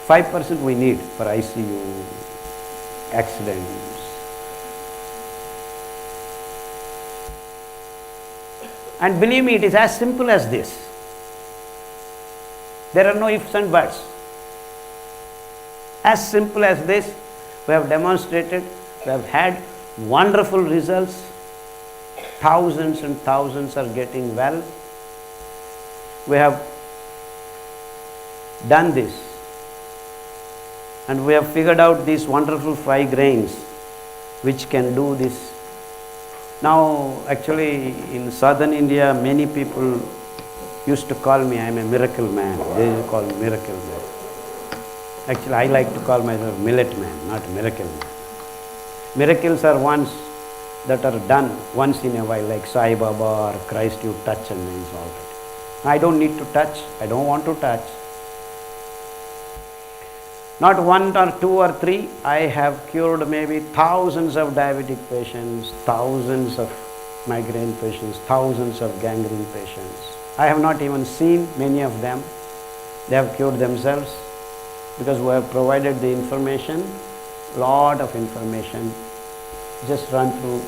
%5 we need for ICU, accidents. And believe me, it is as simple as this. There are no ifs and buts. As simple as this, we have demonstrated, we have had wonderful results. Thousands and thousands are getting well. We have done this. And we have figured out these wonderful 5 grains which can do this. Now, actually, in southern India, many people used to call me, I am a miracle man. They used to call me miracle man. Actually, I like to call myself Millet Man, not miracle man. Miracles are ones that are done once in a while, like Sai Baba or Christ you touch and then solve it. I don't need to touch, I don't want to touch. Not 1 or 2 or 3, I have cured maybe thousands of diabetic patients, thousands of migraine patients, thousands of gangrene patients. I have not even seen many of them. They have cured themselves because we have provided the information, lot of information. Just run through,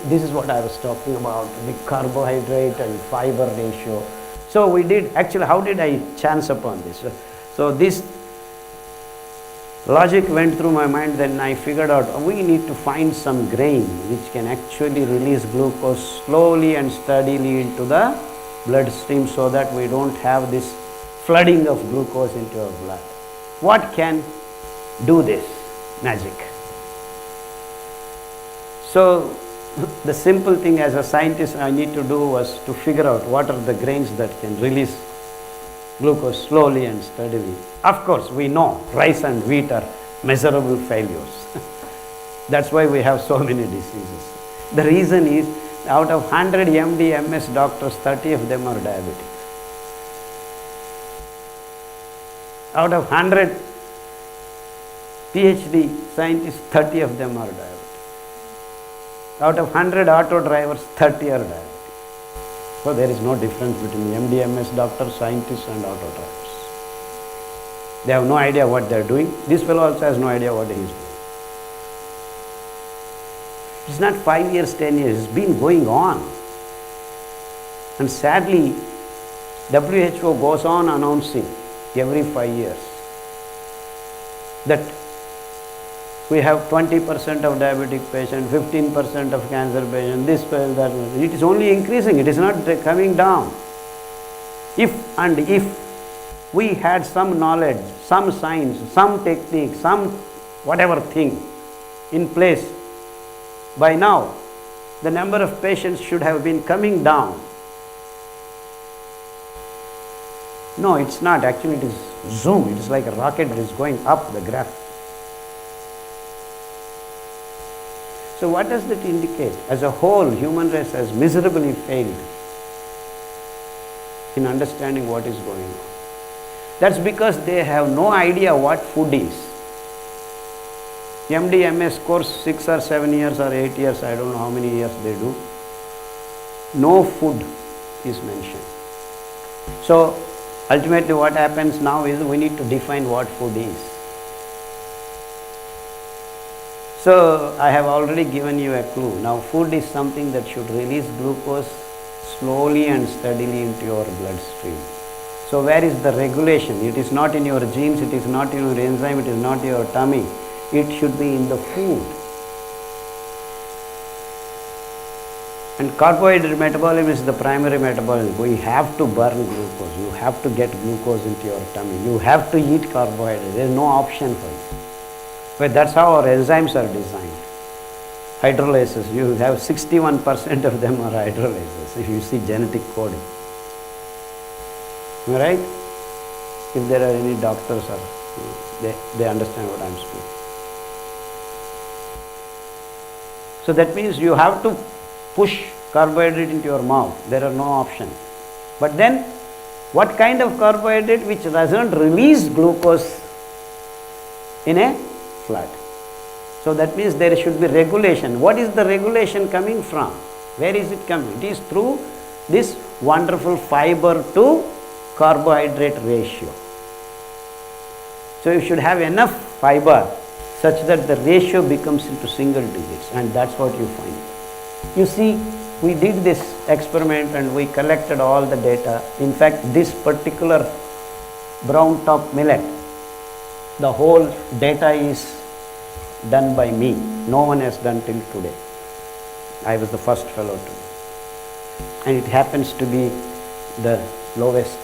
this is what I was talking about, the carbohydrate and fiber ratio. So we did, actually how did I chance upon this? So this logic went through my mind, then I figured out we need to find some grain which can actually release glucose slowly and steadily into the bloodstream so that we don't have this flooding of glucose into our blood. What can do this magic? So the simple thing as a scientist I need to do was to figure out what are the grains that can release glucose slowly and steadily. Of course, we know rice and wheat are miserable failures. That's why we have so many diseases. The reason is, out of 100 MD, MS doctors, 30 of them are diabetic. Out of 100 PhD scientists, 30 of them are diabetic. Out of 100 auto drivers, 30 are diabetic. So there is no difference between MD, MS doctors, scientists and auto drivers. They have no idea what they are doing. This fellow also has no idea what he is doing. It's not 5 years, 10 years, it's been going on. And sadly, WHO goes on announcing every 5 years that we have 20% of diabetic patients, 15% of cancer patients, this, that. It is only increasing, it is not coming down. If we had some knowledge, some science, some technique, some whatever thing in place, by now the number of patients should have been coming down. No, it's not. Actually, it is zoom. It is like a rocket. It is going up the graph. So what does that indicate? As a whole, human race has miserably failed in understanding what is going on. That's because they have no idea what food is. MD, MS course 6 or 7 years or 8 years, I don't know how many years they do. No food is mentioned. So ultimately what happens now is we need to define what food is. So I have already given you a clue. Now food is something that should release glucose slowly and steadily into your bloodstream. So where is the regulation? It is not in your genes, it is not in your enzyme, it is not in your tummy. It should be in the food. And carbohydrate metabolism is the primary metabolism. We have to burn glucose. You have to get glucose into your tummy. You have to eat carbohydrate. There is no option for it. But that's how our enzymes are designed. Hydrolysis, you have 61% of them are hydrolysis if you see genetic coding. Am I right? If there are any doctors or they understand what I am speaking. So that means you have to push carbohydrate into your mouth. There are no options. But then what kind of carbohydrate which doesn't release glucose in a flood? So that means there should be regulation. What is the regulation coming from? Where is it coming? It is through this wonderful fiber to carbohydrate ratio. So you should have enough fiber such that the ratio becomes into single digits, and that's what you find. You see, we did this experiment and we collected all the data. In fact, this particular brown top millet, the whole data is done by me. No one has done till today. I was the first fellow to do. And it happens to be the lowest.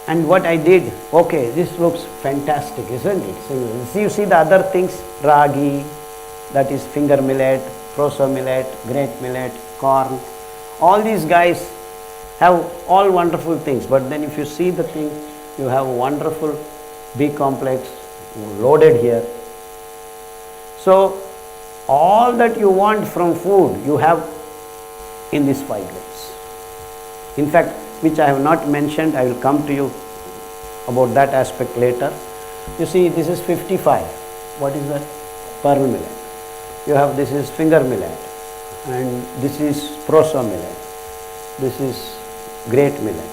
And what I did, okay, this looks fantastic, isn't it? So you see the other things, ragi, that is finger millet, proso millet, great millet, corn. All these guys have all wonderful things. But then if you see the thing, you have a wonderful B complex loaded here. So all that you want from food, you have in these 5 grades. In fact, which I have not mentioned, I will come to you about that aspect later. You see, this is 55. What is that? Pearl millet. You have, this is finger millet, and this is proso millet. This is great millet,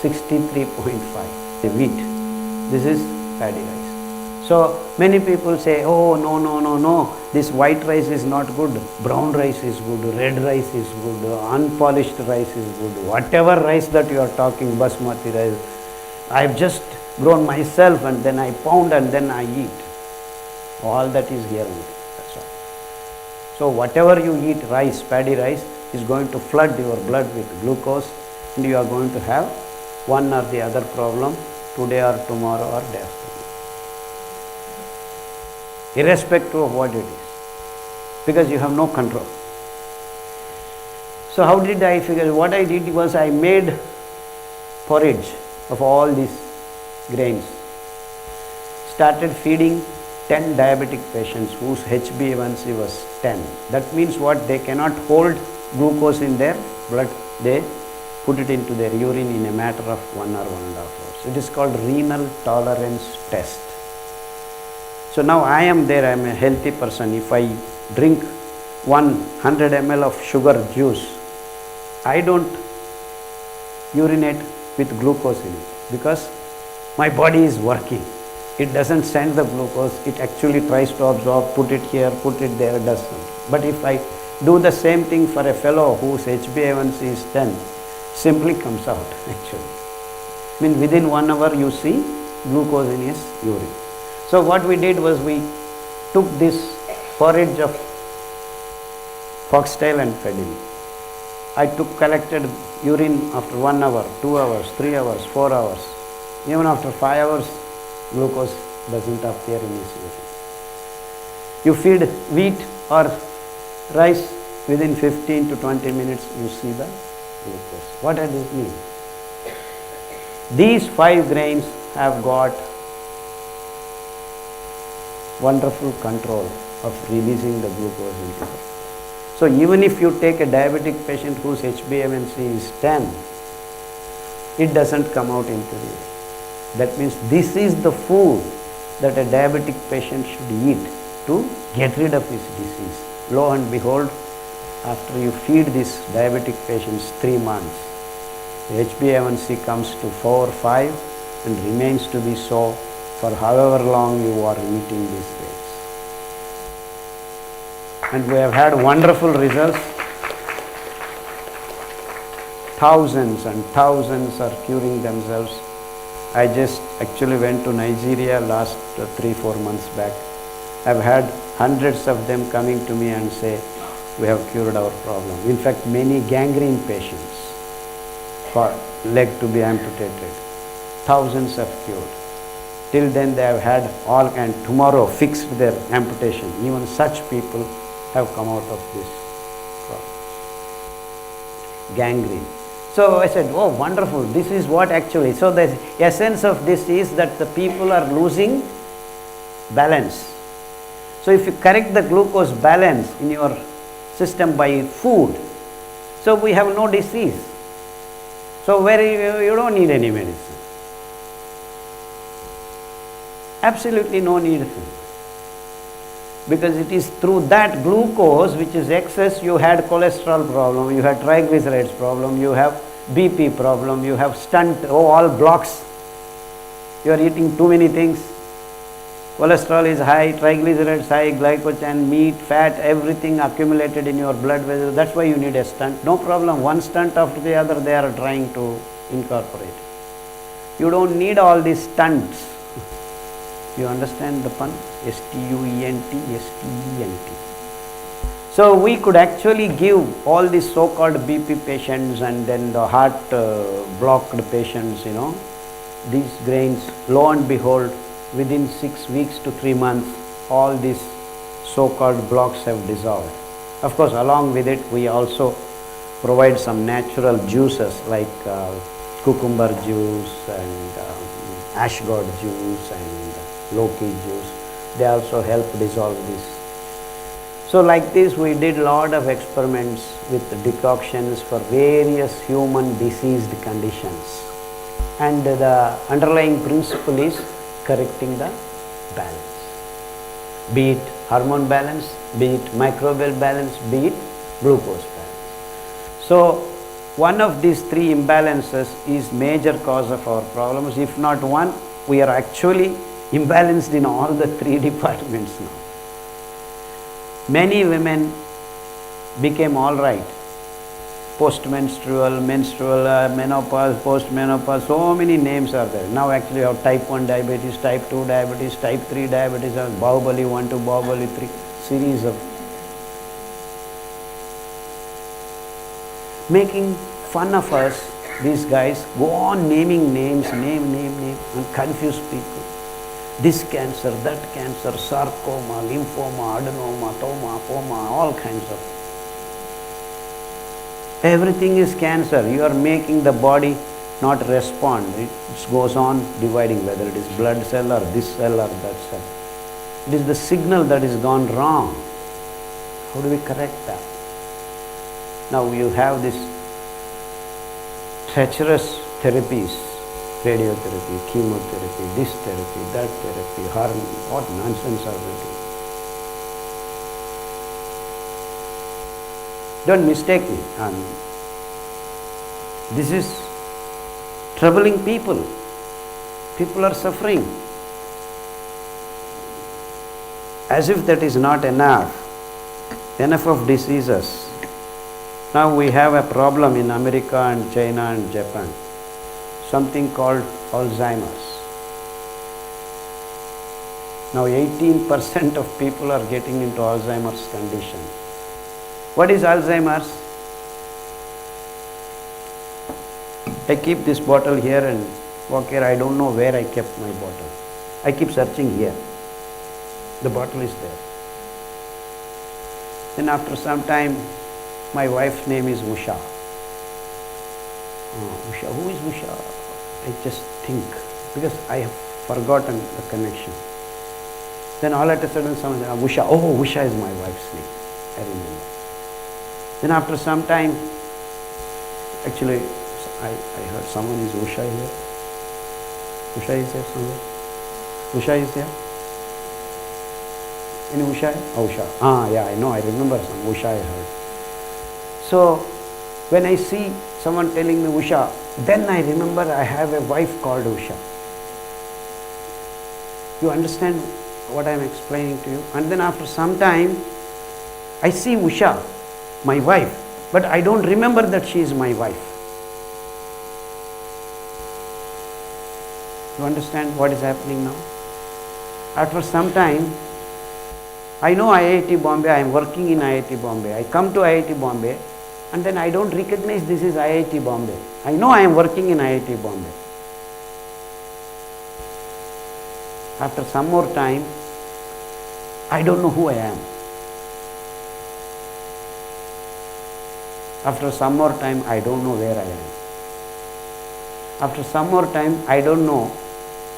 63.5. The wheat. This is paddy rice. So many people say, oh no, this white rice is not good, brown rice is good, red rice is good, unpolished rice is good, whatever rice that you are talking, basmati rice, I have just grown myself and then I pound and then I eat. All that is here only, that's all. So whatever you eat, rice, paddy rice, is going to flood your blood with glucose, and you are going to have one or the other problem today or tomorrow or day after. Irrespective of what it is, because you have no control. So how did I figure? What I did was I made porridge of all these grains, started feeding 10 diabetic patients whose HbA1c was 10. That means what? They cannot hold glucose in their blood. They put it into their urine in a matter of 1 or 1.5 hours. It is called renal tolerance test. So now I am there, I am a healthy person. If I drink 100 ml of sugar juice, I don't urinate with glucose in it because my body is working. It doesn't send the glucose, it actually tries to absorb, put it here, put it there, doesn't. But if I do the same thing for a fellow whose HbA1c is 10, simply comes out actually. I mean within 1 hour you see glucose in his urine. So what we did was we took this porridge of foxtail and fed him. I collected urine after 1 hour, 2 hours, 3 hours, 4 hours. Even after 5 hours, glucose doesn't appear in his urine. You feed wheat or rice, within 15 to 20 minutes you see the glucose. What does this mean? These 5 grains have got wonderful control of releasing the glucose into the. So even if you take a diabetic patient whose HbA1c is 10, it doesn't come out into the air. That means this is the food that a diabetic patient should eat to get rid of his disease. Lo and behold, after you feed these diabetic patients 3 months, the HbA1c comes to 4 or 5 and remains to be so for however long you are eating these grains. And we have had wonderful results. Thousands and thousands are curing themselves. I just actually went to Nigeria last 3-4 months back. I've had hundreds of them coming to me and say, we have cured our problem. In fact, many gangrene patients for leg to be amputated. Thousands have cured. Till then they have had all, and tomorrow fixed their amputation. Even such people have come out of this problem. Gangrene. So I said, oh wonderful, this is what actually, so the essence of this is that the people are losing balance. So if you correct the glucose balance in your system by food, so we have no disease. So where you don't need any medicine. Absolutely no need. Because it is through that glucose which is excess, you had cholesterol problem, you had triglycerides problem, you have BP problem, you have stunt, all blocks. You are eating too many things. Cholesterol is high, triglycerides high, glycogen, meat, fat, everything accumulated in your blood vessels. That's why you need a stunt. No problem, one stunt after the other they are trying to incorporate. You don't need all these stunts. You understand the pun? S-T-U-E-N-T, S-T-E-N-T. So we could actually give all these so-called BP patients and then the heart blocked patients, these grains, lo and behold, within 6 weeks to 3 months, all these so-called blocks have dissolved. Of course, along with it, we also provide some natural juices like cucumber juice and ashgourd juice and Loki juice. They also help dissolve this. So like this we did lot of experiments with decoctions for various human diseased conditions. And the underlying principle is correcting the balance. Be it hormone balance, be it microbial balance, be it glucose balance. So one of these 3 imbalances is major cause of our problems. If not one, we are actually imbalanced in all the 3 departments now. Many women became all right. Post-menstrual, menstrual, menopause, post-menopause, so many names are there. Now actually you have type 1 diabetes, type 2 diabetes, type 3 diabetes, Bahubali 1 to Bahubali 3, series of making fun of us. These guys go on naming names, name, and confuse people. This cancer, that cancer, sarcoma, lymphoma, adenoma, poma, all kinds of. Everything is cancer. You are making the body not respond. It goes on dividing, whether it is blood cell or this cell or that cell. It is the signal that is gone wrong. How do we correct that? Now you have this treacherous therapies. Radiotherapy, chemotherapy, this therapy, that therapy, hormone, what nonsense are we doing? Don't mistake me. This is troubling people. People are suffering. As if that is not enough. Enough of diseases. Now we have a problem in America and China and Japan. Something called Alzheimer's. Now 18% of people are getting into Alzheimer's condition. What is Alzheimer's? I keep this bottle here and walk here. I don't know where I kept my bottle. I keep searching here. The bottle is there. Then after some time, my wife's name is Usha. Usha, who is Usha? I just think, because I have forgotten the connection. Then all at a sudden someone said, Usha, oh, Usha is my wife's name. I remember. Then after some time, actually, I heard someone is Usha here. Usha is there somewhere? Usha is there? Any Usha? Oh, Usha. Ah, yeah, I know, I remember some Usha I heard. So, when I see someone telling me Usha, then I remember I have a wife called Usha. You understand what I am explaining to you? And then after some time, I see Usha, my wife, but I don't remember that she is my wife. You understand what is happening now? After some time, I know IIT Bombay, I am working in IIT Bombay. I come to IIT Bombay and then I don't recognize this is IIT Bombay. I know I am working in IIT Bombay. After some more time, I don't know who I am. After some more time, I don't know where I am. After some more time, I don't know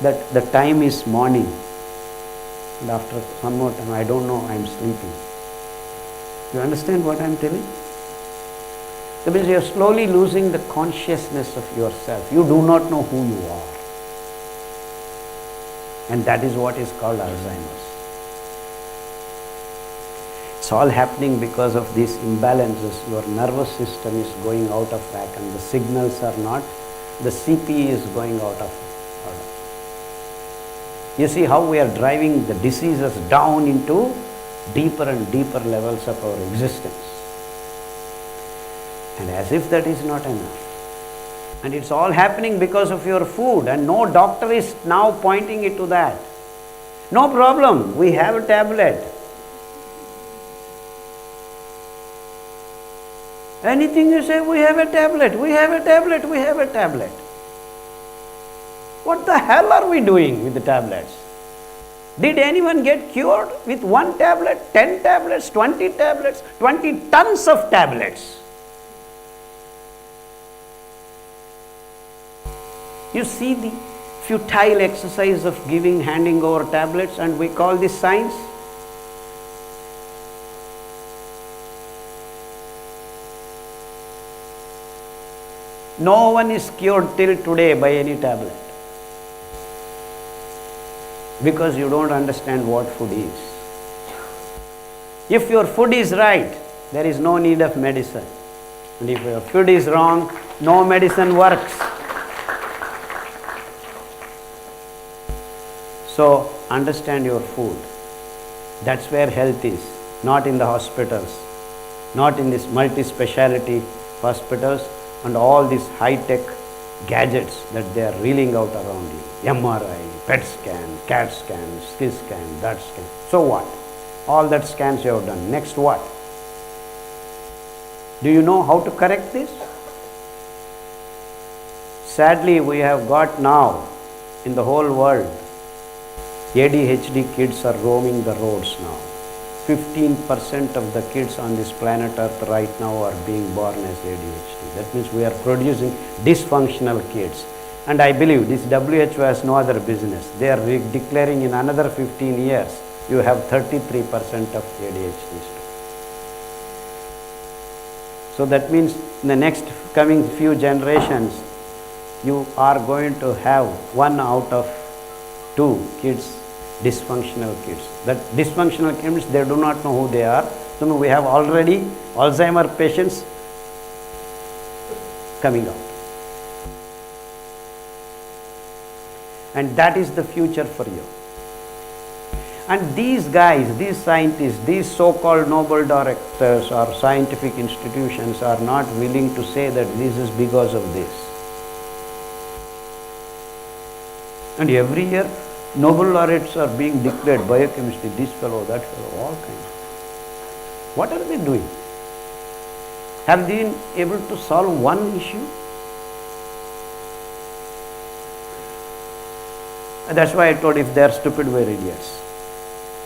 that the time is morning. And after some more time, I don't know I am sleeping. You understand what I am telling? That means you are slowly losing the consciousness of yourself. You do not know who you are. And that is what is called Alzheimer's. It's all happening because of these imbalances. Your nervous system is going out of whack and the signals are not, the CP is going out of order. You see how we are driving the diseases down into deeper and deeper levels of our existence. And as if that is not enough. And it's all happening because of your food, and no doctor is now pointing it to that. No problem, we have a tablet. Anything you say, we have a tablet, we have a tablet, we have a tablet. What the hell are we doing with the tablets? Did anyone get cured with one tablet, 10 tablets, 20 tablets, 20 tons of tablets? You see the futile exercise of handing over tablets, and we call this science? No one is cured till today by any tablet. Because you don't understand what food is. If your food is right, there is no need of medicine. And if your food is wrong, no medicine works. So, understand your food. That's where health is, not in the hospitals, not in these multi-speciality hospitals and all these high-tech gadgets that they are reeling out around you. MRI, PET scan, CAT scan, CT scan, that scan. So what? All that scans you have done. Next what? Do you know how to correct this? Sadly, we have got now in the whole world, ADHD kids are roaming the roads now. 15% of the kids on this planet Earth right now are being born as ADHD. That means we are producing dysfunctional kids. And I believe this WHO has no other business. They are declaring in another 15 years, you have 33% of ADHD. So that means in the next coming few generations, you are going to have 1 out of 2 kids dysfunctional kids. That dysfunctional kids, they do not know who they are. So we have already Alzheimer patients coming out. And that is the future for you. And these guys, these scientists, these so-called Nobel directors or scientific institutions are not willing to say that this is because of this. And every year, Nobel laureates are being declared, biochemistry, this fellow, that fellow, all kinds. What are they doing? Have they been able to solve one issue? And that's why I told if they are stupid, we are idiots.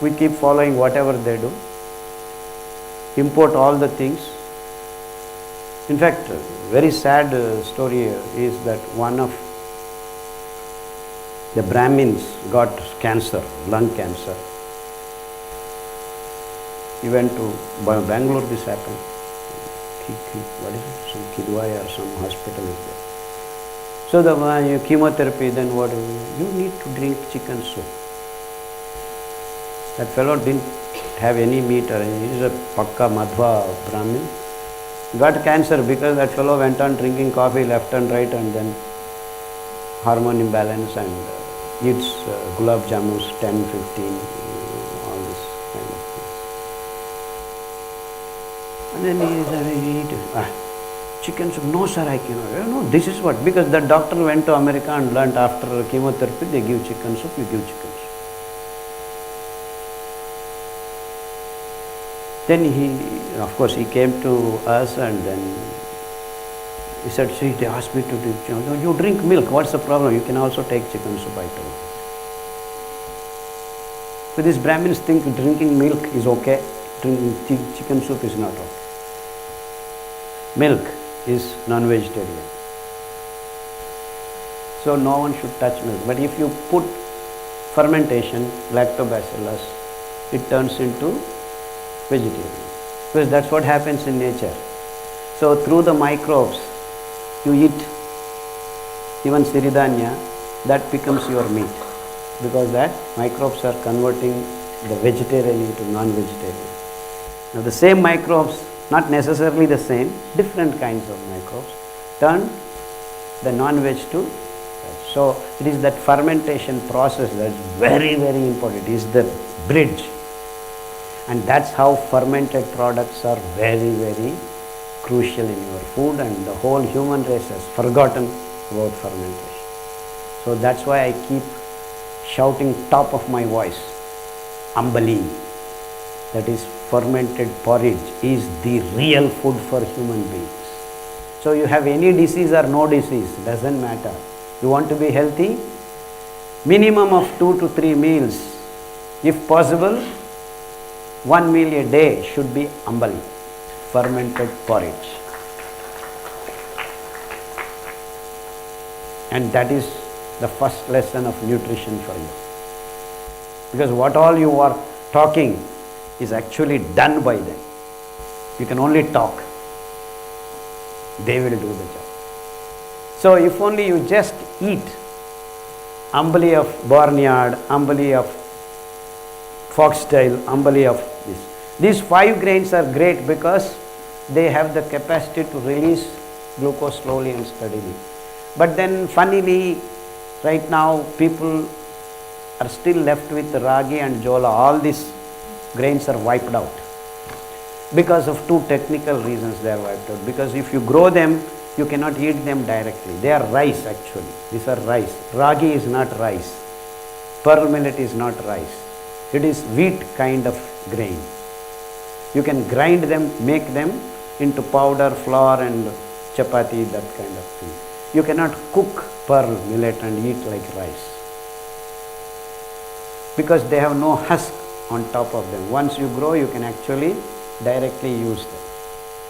We keep following whatever they do, import all the things. In fact, very sad story is that one of The Brahmins got cancer, lung cancer. He went to Bangalore, this happened. What is it? Some Kidwai or some hospital is there. So the chemotherapy, then what? You need to drink chicken soup. That fellow didn't have any meat or anything. He is a Pakka Madhva Brahmin. Got cancer because that fellow went on drinking coffee left and right, and then hormone imbalance, and eats gulab jamuns 10, 15, all this kind of things. And then he eat chicken soup. No sir, I cannot. No, this is what, because the doctor went to America and learnt after chemotherapy they give chicken soup, you give chicken soup. Then he, of course, he came to us and then he said, see, they asked me to drink, you drink milk, what's the problem? You can also take chicken soup, I told. So these Brahmins think drinking milk is okay, drinking chicken soup is not okay. Milk is non-vegetarian. So no one should touch milk. But if you put fermentation, lactobacillus, it turns into vegetarian. Because that's what happens in nature. So through the microbes, you eat even siridhanya, that becomes your meat. Because that microbes are converting the vegetarian into non-vegetarian. Now the same microbes, not necessarily the same, different kinds of microbes, turn the non-veg to veg. So it is that fermentation process that's very, very important. It is the bridge. And that's how fermented products are very, very crucial in your food, and the whole human race has forgotten about fermentation. So that's why I keep shouting top of my voice, ambali, that is fermented porridge, is the real food for human beings. So you have any disease or no disease, doesn't matter. You want to be healthy? Minimum of 2 to 3 meals. If possible, 1 meal a day should be ambali, fermented porridge. And that is the first lesson of nutrition for you. Because what all you are talking is actually done by them. You can only talk. They will do the job. So if only you just eat ambali of barnyard, ambali of foxtail, ambali of this. These 5 grains are great because they have the capacity to release glucose slowly and steadily. But then funnily, right now people are still left with ragi and jola. All these grains are wiped out. Because of 2 technical reasons they are wiped out. Because if you grow them, you cannot eat them directly. They are rice actually. These are rice. Ragi is not rice. Pearl millet is not rice. It is wheat kind of grain. You can grind them, make them into powder, flour and chapati, that kind of thing. You cannot cook pearl millet and eat like rice. Because they have no husk on top of them. Once you grow, you can actually directly use them.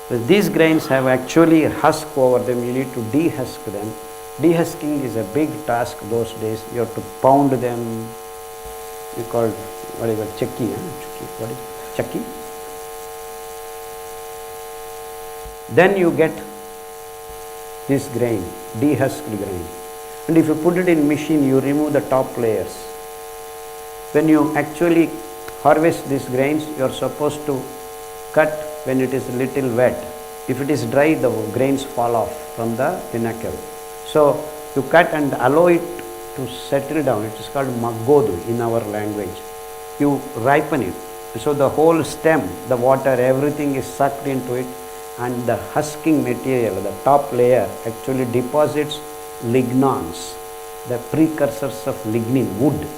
So these grains have actually husk over them. You need to dehusk them. Dehusking is a big task those days. You have to pound them. We call it, what is it, chakki, what is it? Chakki? Then you get this grain, dehusked grain. And if you put it in machine, you remove the top layers. When you actually harvest these grains, you are supposed to cut when it is little wet. If it is dry, the grains fall off from the pinnacle. So you cut and allow it to settle down. It is called maggodu in our language. You ripen it. So the whole stem, the water, everything is sucked into it, and the husking material, the top layer, actually deposits lignans, the precursors of lignin, wood,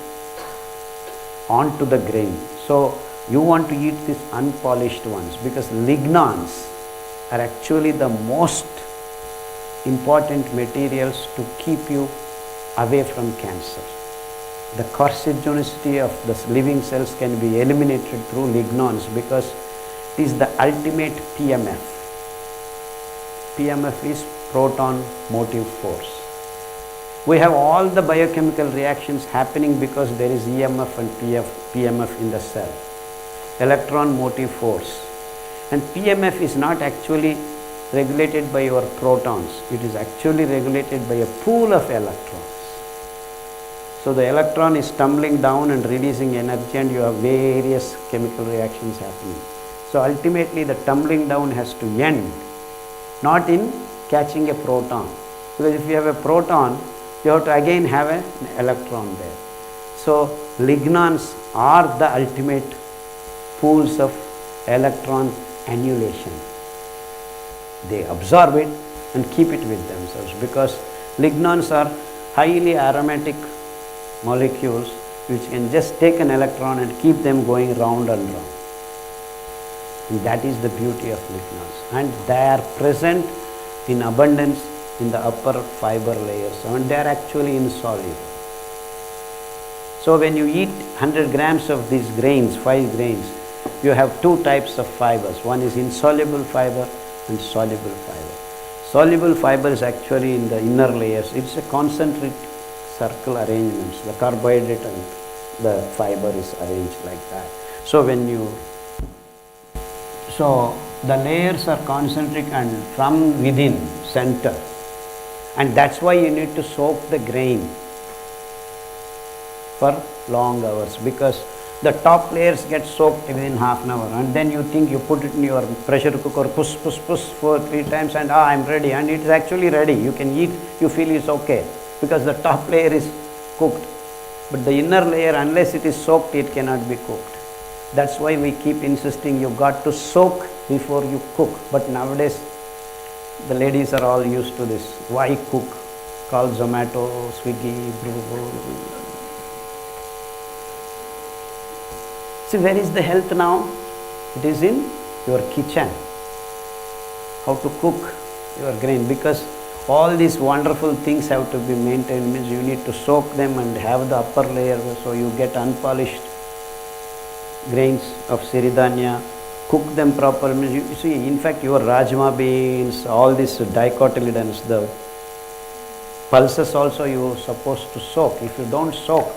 onto the grain. So you want to eat these unpolished ones because lignans are actually the most important materials to keep you away from cancer. The carcinogenicity of the living cells can be eliminated through lignans because it is the ultimate PMF. PMF is proton motive force. We have all the biochemical reactions happening because there is EMF and PMF in the cell, electron motive force. And PMF is not actually regulated by your protons, it is actually regulated by a pool of electrons. So the electron is tumbling down and releasing energy, and you have various chemical reactions happening. So ultimately the tumbling down has to end, not in catching a proton. Because if you have a proton, you have to again have an electron there. So lignans are the ultimate pools of electron annulation. They absorb it and keep it with themselves, because lignans are highly aromatic molecules which can just take an electron and keep them going round and round. And that is the beauty of lignans. And they are present in abundance in the upper fiber layers, and they are actually insoluble. So when you eat 100 grams of these grains, 5 grains, you have two types of fibers. One is insoluble fiber and soluble fiber. Soluble fiber is actually in the inner layers. It's a concentric circle arrangements. The carbohydrate and the fiber is arranged like that. So the layers are concentric and from within, center. And that's why you need to soak the grain for long hours, because the top layers get soaked within half an hour, and then you think you put it in your pressure cooker, push for 3 times, and I'm ready, and it is actually ready. You can eat, you feel it's okay, because the top layer is cooked. But the inner layer, unless it is soaked, it cannot be cooked. That's why we keep insisting you got to soak before you cook. But nowadays, the ladies are all used to this. Why cook? Call Zomato, Swiggy, See, where is the health now? It is in your kitchen. How to cook your grain, because all these wonderful things have to be maintained. Means you need to soak them and have the upper layer, so you get unpolished grains of Siridhanya. Cook them properly. Means you see, in fact, your rajma beans, all these dicotyledons, the pulses also you are supposed to soak. If you don't soak,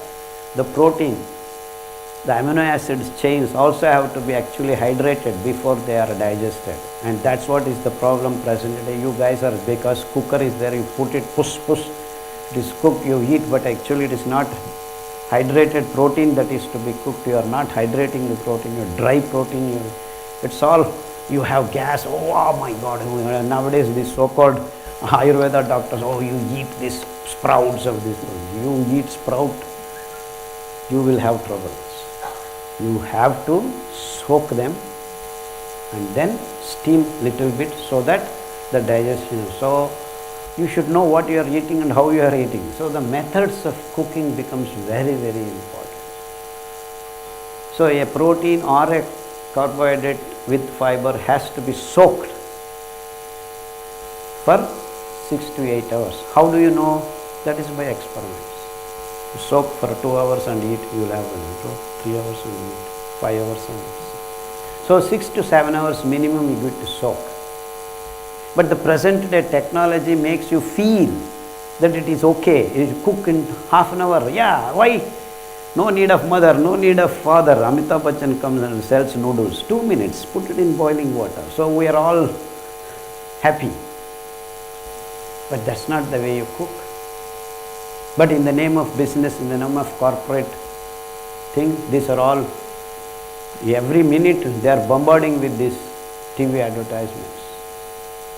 the protein, the amino acids chains also have to be actually hydrated before they are digested. And that's what is the problem present today. You guys are, because cooker is there, you put it, push, it is cooked, you eat, but actually it is not hydrated protein that is to be cooked. You are not hydrating the protein, you dry protein, it's all, you have gas, oh my God, nowadays these so-called Ayurveda doctors, oh you eat these sprouts of this, you eat sprout, you will have troubles. You have to soak them and then steam little bit so that the digestion. So you should know what you are eating and how you are eating. So the methods of cooking becomes very, very important. So a protein or a carbohydrate with fiber has to be soaked for 6 to 8 hours. How do you know? That is by experiments. You soak for 2 hours and eat, you will have 3 hours and eat, 5 hours and eat. So 6 to 7 hours minimum you get to soak. But the present day technology makes you feel that it is okay. You cook in half an hour. Yeah, why? No need of mother, no need of father. Amitabh Bachchan comes and sells noodles. 2 minutes, put it in boiling water. So we are all happy. But that's not the way you cook. But in the name of business, in the name of corporate thing, these are all, every minute they are bombarding with these TV advertisements.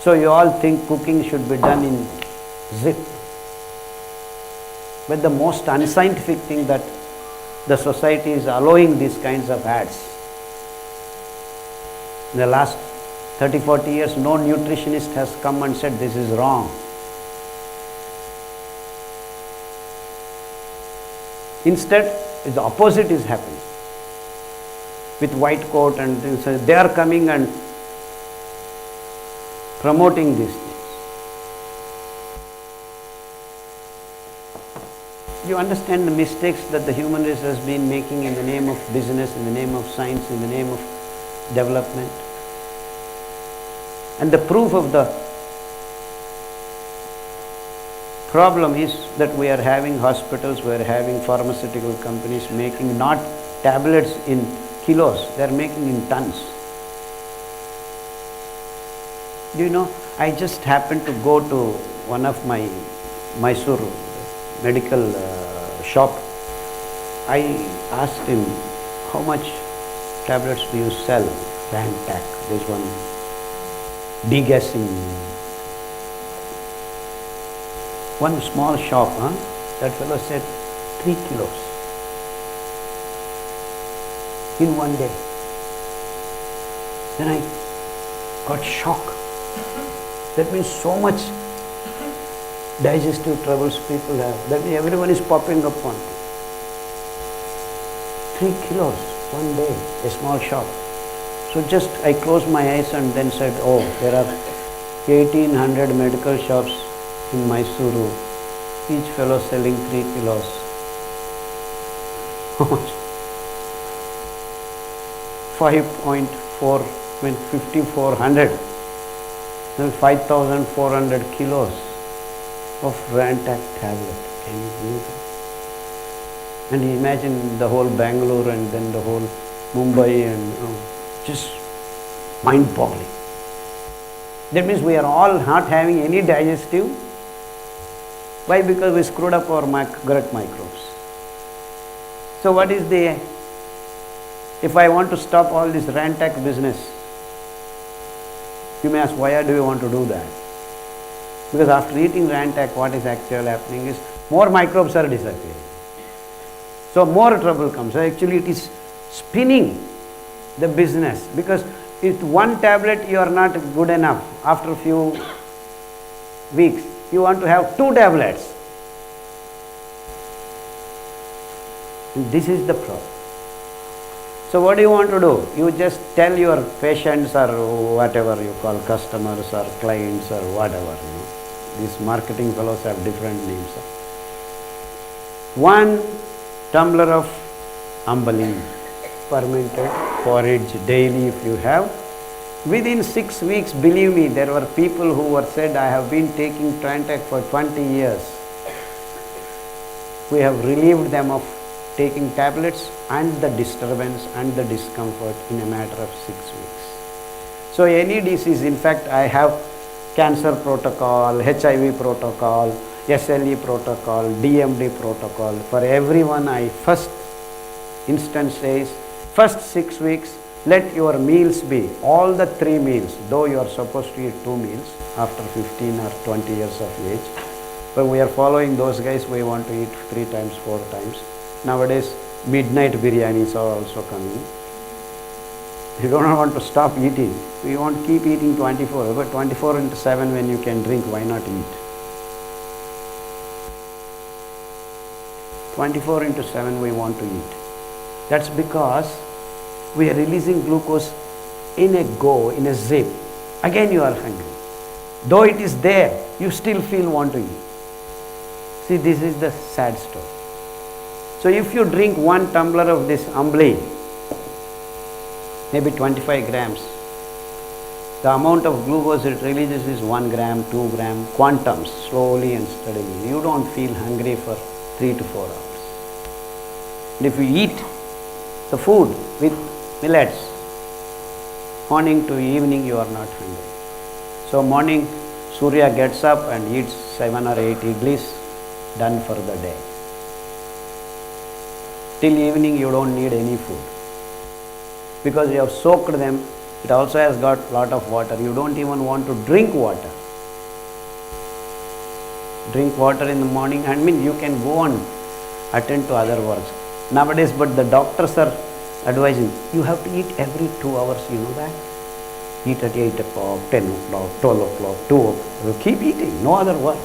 So you all think cooking should be done in zip. But the most unscientific thing that the society is allowing these kinds of ads. In the last 30-40 years, no nutritionist has come and said this is wrong. Instead, the opposite is happening. With white coat and things, they are coming and promoting these things. You understand the mistakes that the human race has been making in the name of business, in the name of science, in the name of development. And the proof of the Problem is that we are having hospitals, we are having pharmaceutical companies making not tablets in kilos, they are making in tons. Do you know, I just happened to go to one of my Mysore medical shop. I asked him, how much tablets do you sell? Rantac, this one degassing. One small shop, that fellow said 3 kilos in one day. Then I got shocked. That means so much digestive troubles people have. That means everyone is popping up on 3 kilos one day, a small shop. So just I closed my eyes and then said, oh, there are 1800 medical shops in Mysuru, each fellow selling 3 kilos. How much? 5.4, means 5400, then 5400 kilos of Rantac tablet. Can you believe that? And imagine the whole Bangalore and then the whole Mumbai and just mind-boggling. That means we are all not having any digestive. Why? Because we screwed up our gut microbes. So what is the, if I want to stop all this Rantac business, you may ask, why do you want to do that? Because after eating Rantac, what is actually happening is more microbes are disappearing. So more trouble comes. So actually it is spinning the business, because if one tablet you are not good enough, after a few weeks you want to have 2 tablets. And this is the problem. So what do you want to do? You just tell your patients or whatever you call customers or clients or whatever, These marketing fellows have different names. 1 tumbler of ambali, fermented porridge daily if you have. Within 6 weeks, believe me, there were people who were said, I have been taking Rantac for 20 years. We have relieved them of taking tablets and the disturbance and the discomfort in a matter of 6 weeks. So any disease, in fact, I have cancer protocol, HIV protocol, SLE protocol, DMD protocol. For everyone, I first instance says, first 6 weeks, let your meals be all the 3 meals, though you are supposed to eat 2 meals after 15 or 20 years of age. But we are following those guys, we want to eat 3 times, 4 times. Nowadays, midnight biryanis are also coming. You don't want to stop eating. We want to keep eating 24, but 24 into 7 when you can drink, why not eat? 24 into 7 we want to eat. That's because we are releasing glucose in a go, in a zip. Again you are hungry. Though it is there, you still feel want to eat. See, this is the sad story. So if you drink 1 tumbler of this ambli, maybe 25 grams, the amount of glucose it releases is 1 gram, 2 gram, quantums, slowly and steadily. You don't feel hungry for 3 to 4 hours. And if you eat the food with millets, morning to evening you are not hungry. So morning, Surya gets up and eats 7 or 8 idlis, done for the day. Till evening you don't need any food. Because you have soaked them, it also has got lot of water. You don't even want to drink water. Drink water in the morning, I mean you can go on attend to other works. Nowadays, but the doctors are advising, you have to eat every 2 hours, you know that? Eat at 8 o'clock, 10 o'clock, 12 o'clock, 2 o'clock. You keep eating, no other work.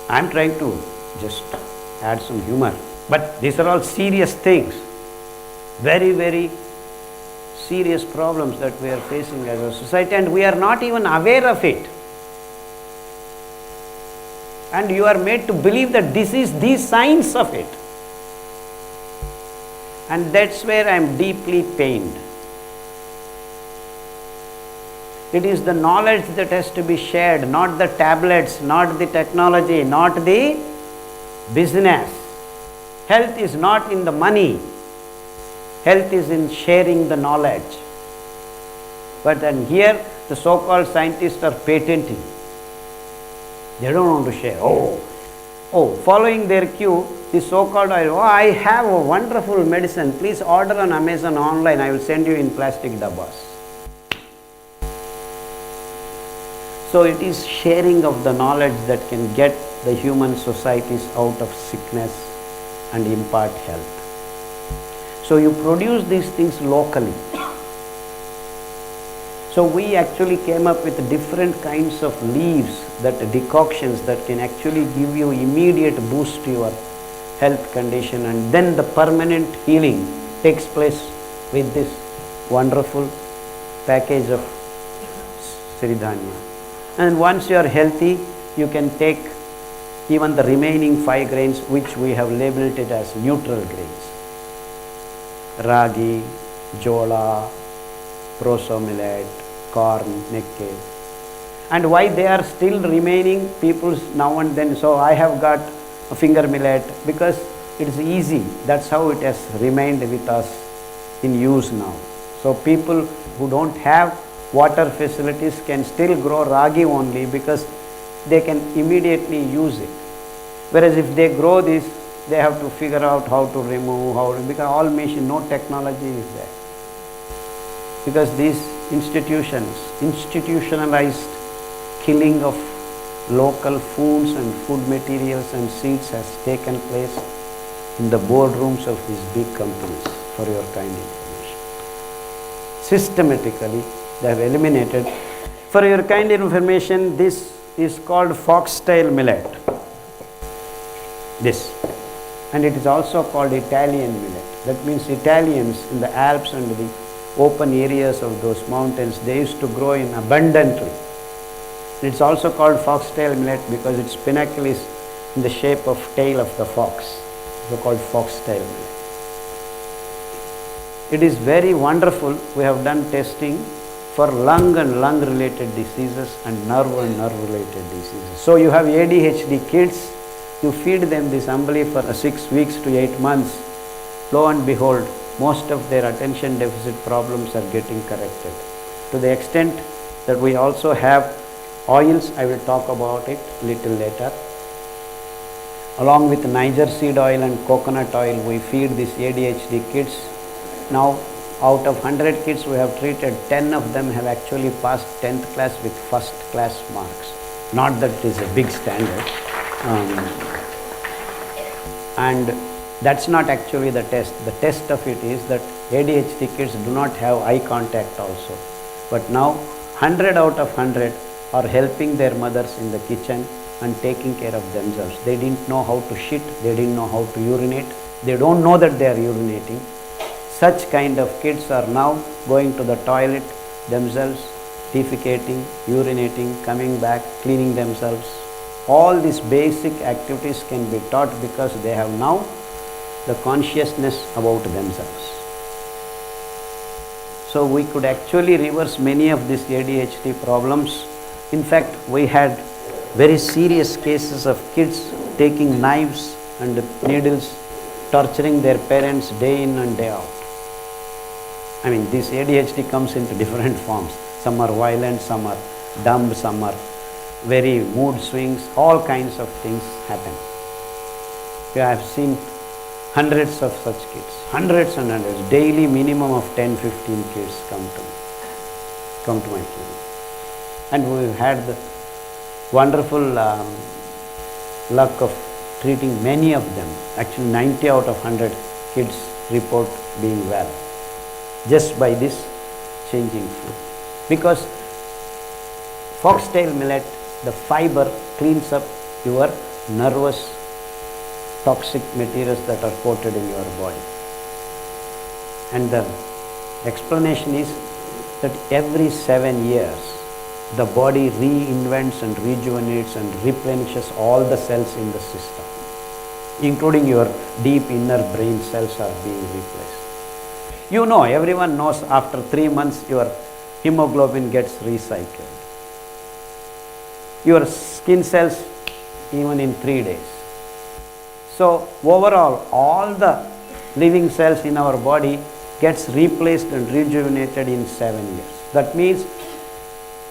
I am trying to just add some humor. But these are all serious things. Very, very serious problems that we are facing as a society, and we are not even aware of it. And you are made to believe that this is the science of it. And that's where I am deeply pained. It is the knowledge that has to be shared, not the tablets, not the technology, not the business. Health is not in the money. Health is in sharing the knowledge. But then here the so-called scientists are patenting. They don't want to share. Following their cue, the so-called oil, I have a wonderful medicine. Please order on Amazon online. I will send you in plastic dabbas. So it is sharing of the knowledge that can get the human societies out of sickness and impart health. So you produce these things locally. So we actually came up with different kinds of leaves, that decoctions that can actually give you immediate boost to your health condition, and then the permanent healing takes place with this wonderful package of Siridhanya. And once you are healthy, you can take even the remaining 5 grains, which we have labeled it as neutral grains. Ragi, jola, proso millet, corn, nekke. And why they are still remaining, people now and then, so I have got a finger millet, because it is easy. That's how it has remained with us in use now. So people who don't have water facilities can still grow ragi only, because they can immediately use it. Whereas if they grow this, they have to figure out how to remove, because all machine, no technology is there. Because these institutions, institutionalized killing of local foods and food materials and seeds has taken place in the boardrooms of these big companies, for your kind information. Systematically, they have eliminated. For your kind information, this is called foxtail millet. This. And it is also called Italian millet. That means Italians in the Alps and the open areas of those mountains, they used to grow in abundantly. It's also called foxtail millet because its pinnacle is in the shape of tail of the fox, so called foxtail millet. It is very wonderful. We have done testing for lung and lung related diseases and nerve related diseases. So you have ADHD kids, you feed them this ambali for 6 weeks to 8 months. Lo and behold, most of their attention deficit problems are getting corrected. To the extent that we also have oils, I will talk about it little later. Along with Niger seed oil and coconut oil, we feed these ADHD kids. Now, out of 100 kids we have treated, 10 of them have actually passed 10th class with first class marks. Not that it is a big standard. And that's not actually the test. The test of it is that ADHD kids do not have eye contact also. But now 100 out of 100 are helping their mothers in the kitchen and taking care of themselves. They didn't know how to shit, they didn't know how to urinate, they don't know that they are urinating. Such kind of kids are now going to the toilet themselves, defecating, urinating, coming back, cleaning themselves. All these basic activities can be taught because they have now the consciousness about themselves. So we could actually reverse many of these ADHD problems. In fact, we had very serious cases of kids taking knives and needles, torturing their parents day in and day out. I mean, this ADHD comes into different forms. Some are violent, some are dumb, some are very mood swings, all kinds of things happen. I have seen hundreds of such kids, hundreds and hundreds, daily minimum of 10-15 kids come to my clinic. And we've had the wonderful luck of treating many of them. Actually 90 out of 100 kids report being well just by this changing food. Because foxtail millet, the fiber cleans up your nervous toxic materials that are coated in your body. And the explanation is that every 7 years the body reinvents and rejuvenates and replenishes all the cells in the system, including your deep inner brain cells are being replaced. You know, everyone knows after 3 months your hemoglobin gets recycled. Your skin cells even in 3 days. So overall, all the living cells in our body gets replaced and rejuvenated in 7 years. That means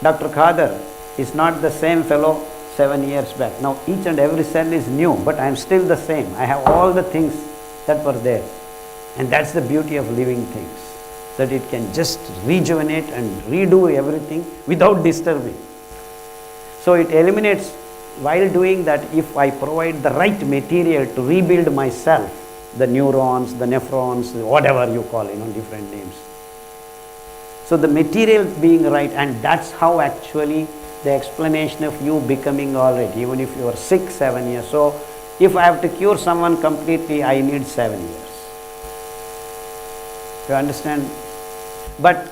Dr. Khadar is not the same fellow 7 years back. Now each and every cell is new, but I am still the same. I have all the things that were there. And that's the beauty of living things, that it can just rejuvenate and redo everything without disturbing. So it eliminates, while doing that, if I provide the right material to rebuild myself, the neurons, the nephrons, whatever you call, different names. So the material being right, and that's how actually the explanation of you becoming all right, even if you are sick 7 years. So if I have to cure someone completely, I need 7 years. You understand? But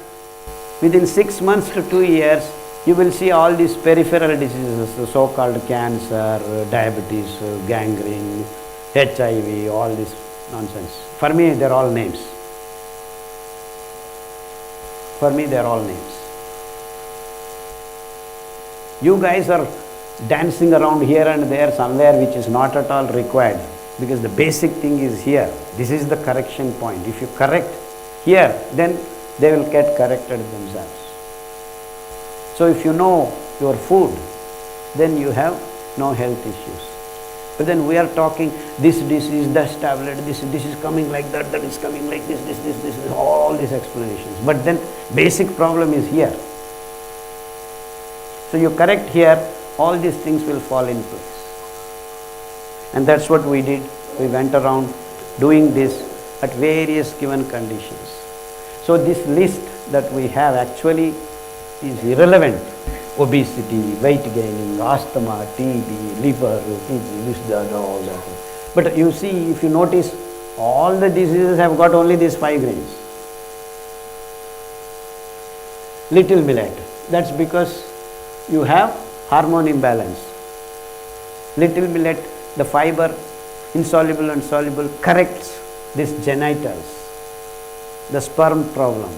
within 6 months to 2 years, you will see all these peripheral diseases, the so-called cancer, diabetes, gangrene, HIV, all this nonsense. For me, they're all names. For me, they're all names. You guys are dancing around here and there somewhere which is not at all required, because the basic thing is here. This is the correction point. If you correct here, then they will get corrected themselves. So if you know your food, then you have no health issues. But then we are talking this disease, that tablet, this is coming like that, that is coming like this, all these explanations. But then basic problem is here. So you correct here, all these things will fall in place. And that's what we did. We went around doing this at various given conditions. So this list that we have actually is irrelevant. Obesity, weight gaining, asthma, TB, liver, kidney, this, that, all that. But you see, if you notice, all the diseases have got only these 5 grains. Little millet. That's because you have hormone imbalance. Little millet, the fiber, insoluble and soluble, corrects these genitals, the sperm problem,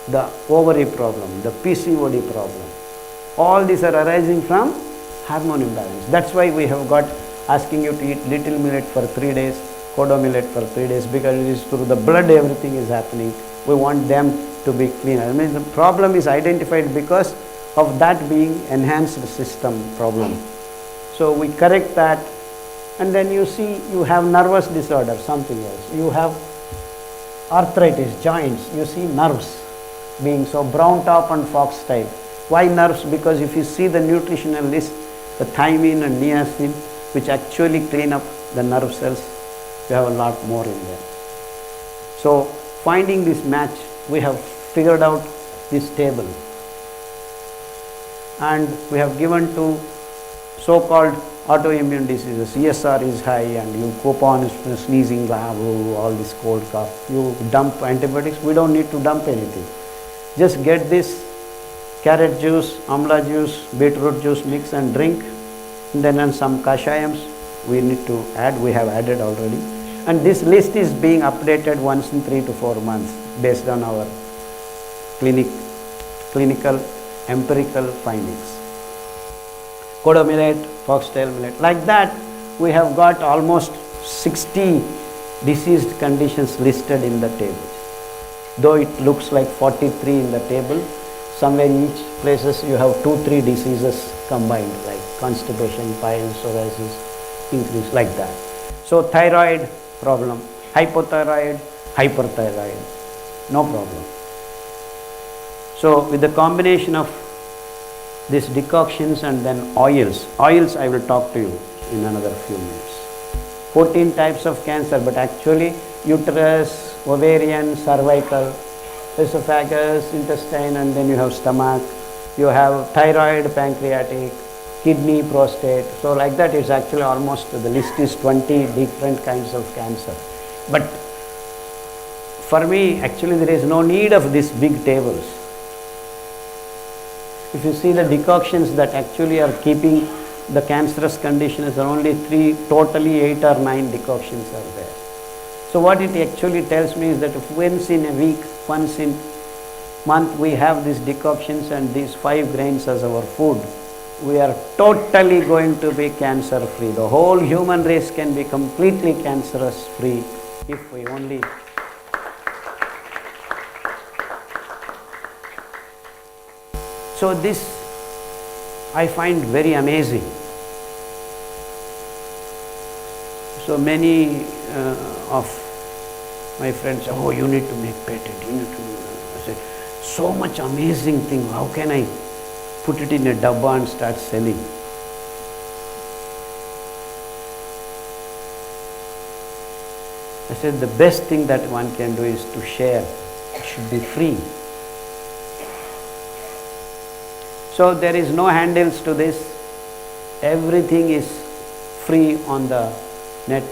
the ovary problem, the PCOD problem. All these are arising from hormone imbalance. That's why we have got asking you to eat little millet for 3 days, kodo millet for 3 days, because it is through the blood everything is happening. We want them to be cleaner. I mean, the problem is identified because of that being enhanced system problem. So we correct that, and then you see you have nervous disorder, something else. You have arthritis, joints, you see nerves being so brown top and foxtail. Why nerves? Because if you see the nutritional list, the thiamine and niacin, which actually clean up the nerve cells, you have a lot more in there. So finding this match, we have figured out this table. And we have given to so-called autoimmune diseases. ESR is high and you keep on sneezing, all this cold cough. You dump antibiotics. We don't need to dump anything. Just get this carrot juice, amla juice, beetroot juice, mix and drink. And then on some kashayams we need to add. We have added already. And this list is being updated once in 3 to 4 months based on our clinical empirical findings. Kodo millet, foxtail millet, like that we have got almost 60 diseased conditions listed in the table. Though it looks like 43 in the table, somewhere in each places you have 2-3 diseases combined, like constipation, piles, psoriasis, increase, like that. So thyroid problem, hypothyroid, hyperthyroid, no problem. So with the combination of these decoctions and then oils I will talk to you in another few minutes. 14 types of cancer, but actually uterus, ovarian, cervical, esophagus, intestine, and then you have stomach, you have thyroid, pancreatic, kidney, prostate. So like that, it's actually almost, the list is 20 different kinds of cancer. But for me, actually there is no need of these big tables. If you see the decoctions that actually are keeping the cancerous conditions, are only 3, totally 8 or 9 decoctions are there. So what it actually tells me is that if once in a week, once in month we have these decoctions and these 5 grains as our food, we are totally going to be cancer free. The whole human race can be completely cancerous free if we only. So this I find very amazing. So many of my friends say, oh, you need to make patent, you need to. I say, so much amazing thing, how can I put it in a dabba and start selling? I said, the best thing that one can do is to share. It should be free. So there is no handles to this. Everything is free on the net.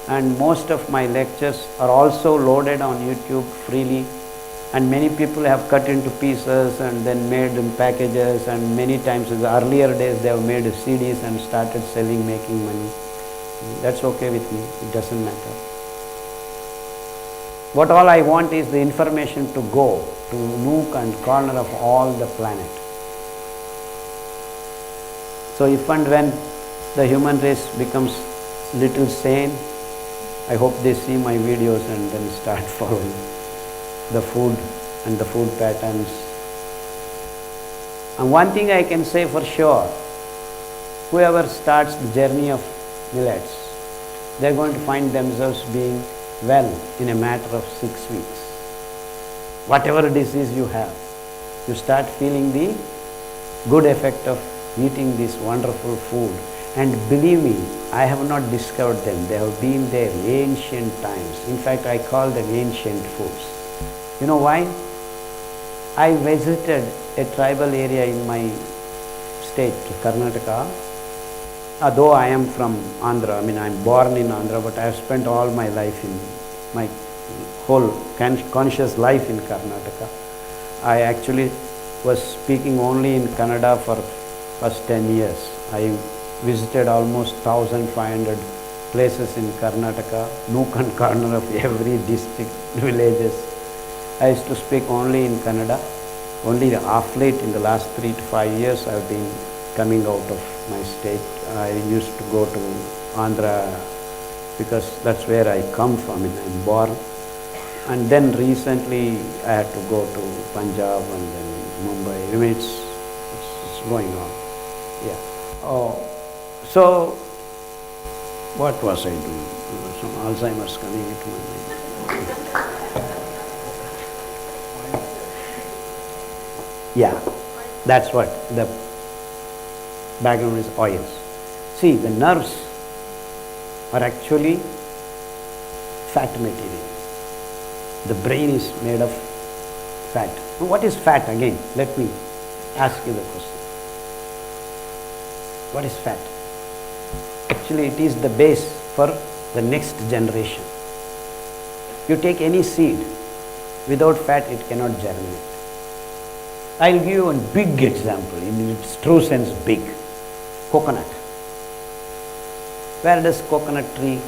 And most of my lectures are also loaded on YouTube freely. And many people have cut into pieces and then made in packages, and many times in the earlier days they have made CDs and started selling, making money. That's okay with me, it doesn't matter. What all I want is the information to go to nook and corner of all the planet. So if and when the human race becomes little sane, I hope they see my videos and then start following the food and the food patterns. And one thing I can say for sure, whoever starts the journey of millets, they are going to find themselves being well in a matter of 6 weeks. Whatever disease you have, you start feeling the good effect of eating this wonderful food. And believe me, I have not discovered them. They have been there ancient times. In fact, I call them ancient foods. You know why? I visited a tribal area in my state, Karnataka. Though I am from Andhra, I am born in Andhra, but I have spent all my life my whole conscious life in Karnataka. I actually was speaking only in Kannada for first 10 years. I visited almost 1,500 places in Karnataka, nook and corner of every district, villages. I used to speak only in Kannada. Only of late, in the last 3 to 5 years, I have been coming out of my state. I used to go to Andhra because that's where I come from, I'm born. And then recently I had to go to Punjab and then Mumbai. It's going on. Yeah. Oh, so what was I doing? Some Alzheimer's coming into my mind. Yeah, that's what the background is, oils. See, the nerves are actually fat material. The brain is made of fat. Now, what is fat again? Let me ask you the question. What is fat? Actually, it is the base for the next generation. You take any seed, without fat it cannot germinate. I'll give you a big example, in its true sense big. Coconut. Where does coconut tree,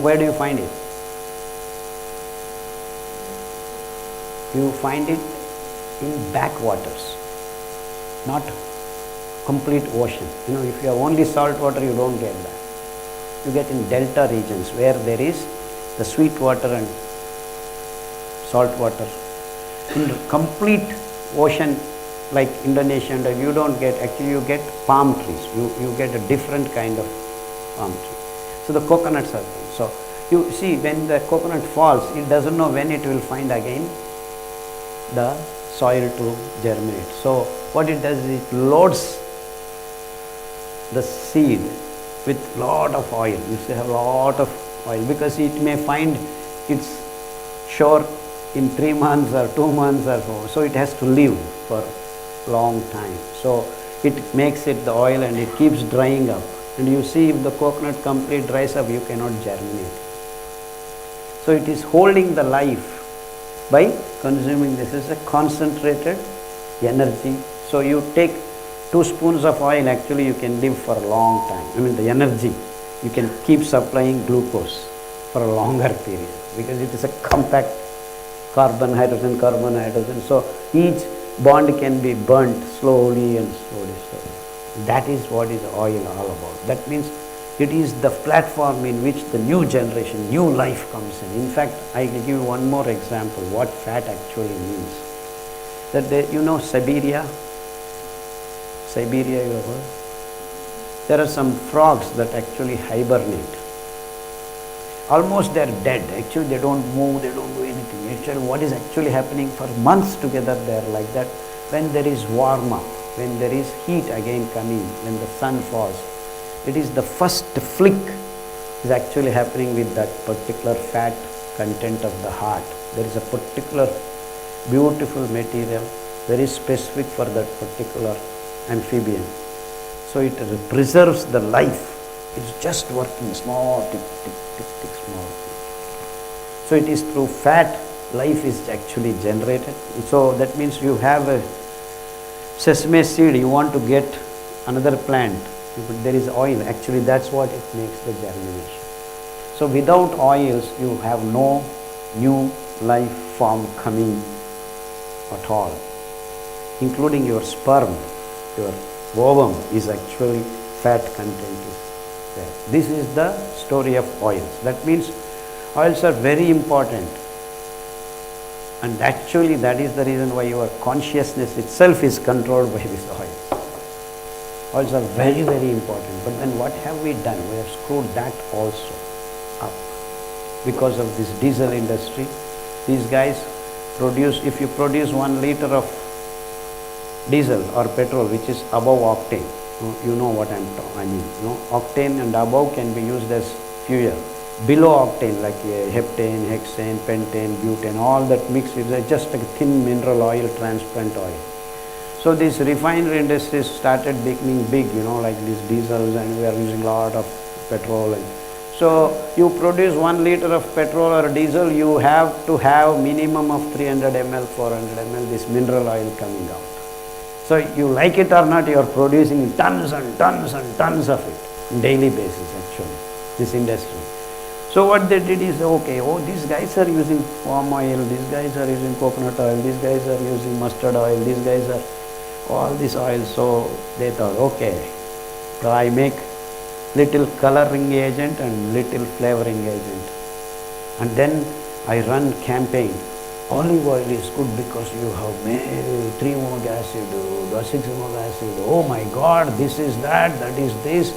where do you find it? You find it in backwaters, not complete ocean. If you have only salt water, you don't get that. You get in delta regions where there is the sweet water and salt water. In complete ocean like Indonesia, and you don't get, actually you get palm trees. You get a different kind of palm tree. So the coconuts are, so you see when the coconut falls, it doesn't know when it will find again the soil to germinate. So what it does is it loads the seed with lot of oil. You see a lot of oil because it may find its shore in 3 months or 2 months or so. So it has to live for long time. So it makes it the oil and it keeps drying up. And you see if the coconut completely dries up, you cannot germinate. So it is holding the life by consuming this. Is a concentrated energy. So you take 2 spoons of oil, actually you can live for a long time. The energy, you can keep supplying glucose for a longer period because it is a compact carbon, hydrogen, carbon, hydrogen. So each bond can be burnt slowly and slowly, slowly. That is what is oil all about. That means it is the platform in which the new generation, new life comes in. In fact, I will give you one more example what fat actually means. That Siberia, you have heard? There are some frogs that actually hibernate. Almost they are dead. Actually they don't move, they don't do anything. Actually what is actually happening for months together they are like that. When there is warm up, when there is heat again coming, when the sun falls, it is the first flick is actually happening with that particular fat content of the heart. There is a particular beautiful material, very specific for that particular amphibian. So it preserves the life. It's just working small, tick, tick, tick, tick, small. So it is through fat life is actually generated. So that means you have a sesame seed, you want to get another plant, but there is oil. Actually that's what it makes the germination. So without oils you have no new life form coming at all, including your sperm, your ovum is actually fat content is there. This is the story of oils. That means oils are very important, and actually that is the reason why your consciousness itself is controlled by this oil. Oils are very, very important. But then what have we done? We have screwed that also up because of this diesel industry. These guys produce, if you produce 1 liter of diesel or petrol which is above octane, you know what I mean. Octane and above can be used as fuel. Below octane like heptane, hexane, pentane, butane, all that mix is just a thin mineral oil, transparent oil. So these refinery industries started becoming big, like these diesels, and we are using a lot of petrol. And so you produce 1 liter of petrol or diesel, you have to have minimum of 300 ml, 400 ml this mineral oil coming out. So you like it or not, you are producing tons and tons and tons of it on daily basis actually, this industry. So what they did is, these guys are using palm oil, these guys are using coconut oil, these guys are using mustard oil, these guys are all this oil. So they thought, so I make little coloring agent and little flavoring agent. And then I run campaign. Olive oil is good because you have made 3-amino acid, 6-amino acid. Oh my God, this is that is this.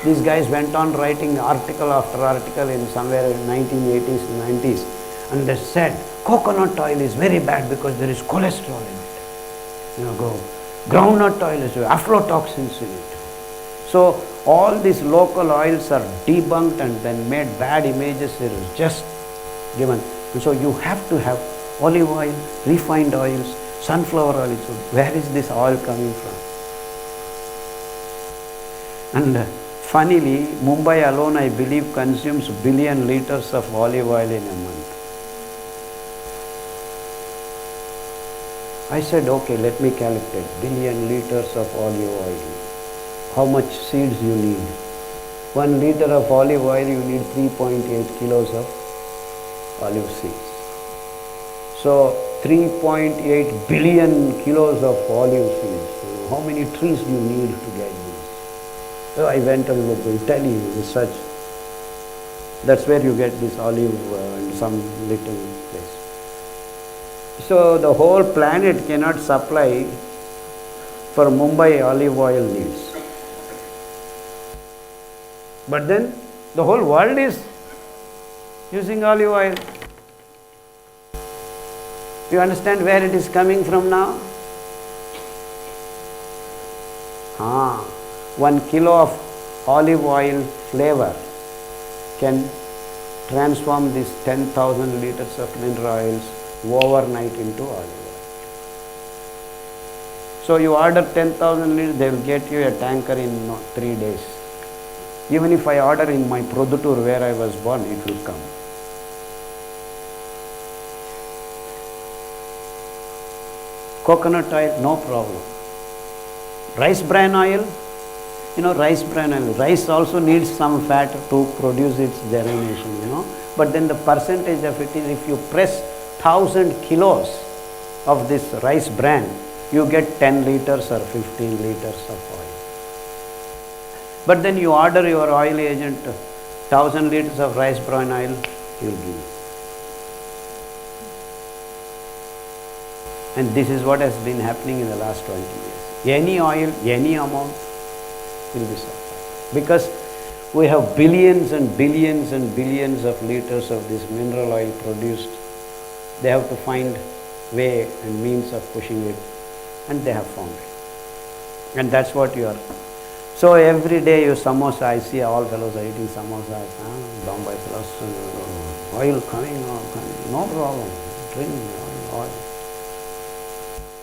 These guys went on writing article after article in somewhere in 1980s and 90s. And they said, coconut oil is very bad because there is cholesterol in it. Groundnut oil is aflatoxins in it. So all these local oils are debunked and then made bad images. It is just given. And so you have to have olive oil, refined oils, sunflower oil. So where is this oil coming from? And funnily, Mumbai alone, I believe, consumes billion liters of olive oil in a month. I said, let me calculate billion liters of olive oil. How much seeds you need? 1 liter of olive oil, you need 3.8 kilos of olive seeds. So 3.8 billion kilos of olive seeds. How many trees do you need to get this? So I went and looked, Italy, research. That's where you get this olive and some little place. So the whole planet cannot supply for Mumbai olive oil needs. But then the whole world is using olive oil. You understand where it is coming from now? 1 kilo of olive oil flavor can transform these 10,000 liters of mineral oils overnight into olive oil. So you order 10,000 liters, they will get you a tanker in 3 days. Even if I order in my Produttur where I was born, it will come. Coconut oil, no problem. Rice bran oil, rice bran oil. Rice also needs some fat to produce its germination, but then the percentage of it is, if you press 1000 kilos of this rice bran, you get 10 liters or 15 liters of oil. But then you order your oil agent 1000 liters of rice bran oil, he will give you. And this is what has been happening in the last 20 years. Any oil, any amount will be supplied. Because we have billions and billions and billions of liters of this mineral oil produced. They have to find way and means of pushing it, and they have found it. And that's what you are. So every day you samosa, I see all fellows are eating samosas, Bombay fellows, oil coming, no problem, drink oil.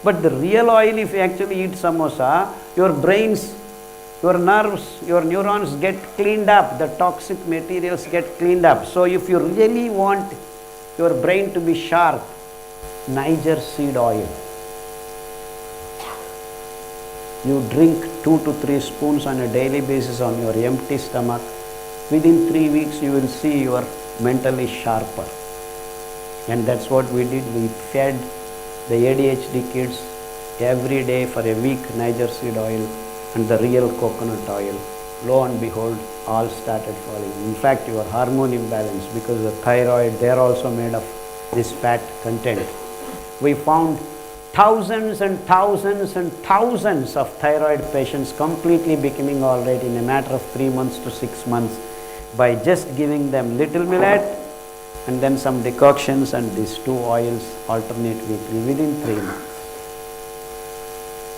But the real oil, if you actually eat samosa, your brains, your nerves, your neurons get cleaned up, the toxic materials get cleaned up. So if you really want your brain to be sharp, Niger seed oil. You drink 2 to 3 spoons on a daily basis on your empty stomach. Within 3 weeks you will see you are mentally sharper. And that's what we did. We fed the ADHD kids every day for a week Niger seed oil and the real coconut oil. Lo and behold, all started falling. In fact, your hormone imbalance, because the thyroid, they are also made of this fat content. We found thousands and thousands and thousands of thyroid patients completely becoming all right in a matter of 3 months to 6 months by just giving them little millet and then some decoctions and these 2 oils alternate weekly within 3 months.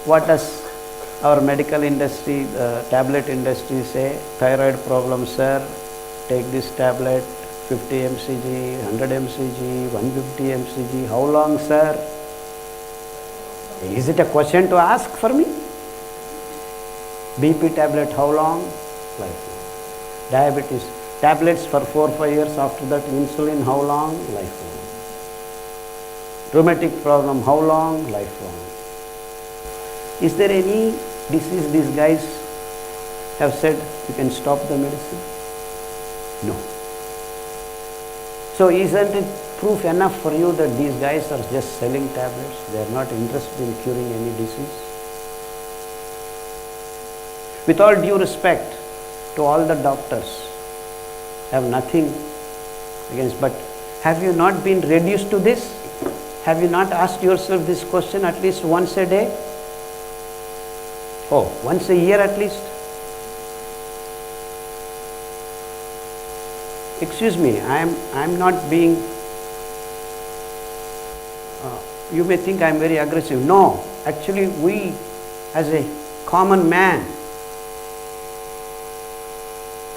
What does our medical industry, tablet industry say? Thyroid problem, sir, take this tablet, 50 mcg, 100 mcg, 150 mcg. How long, sir? Is it a question to ask for me? BP tablet, how long? Lifelong. Diabetes, tablets for 4-5 years, after that insulin, how long? Lifelong. Rheumatic problem, how long? Lifelong. Is there any disease these guys have said you can stop the medicine? No. So isn't it proof enough for you that these guys are just selling tablets? They are not interested in curing any disease? With all due respect to all the doctors, I have nothing against, but have you not been reduced to this? Have you not asked yourself this question at least once a day? Oh, once a year at least? Excuse me, I am not being, you may think I am very aggressive. No, actually we as a common man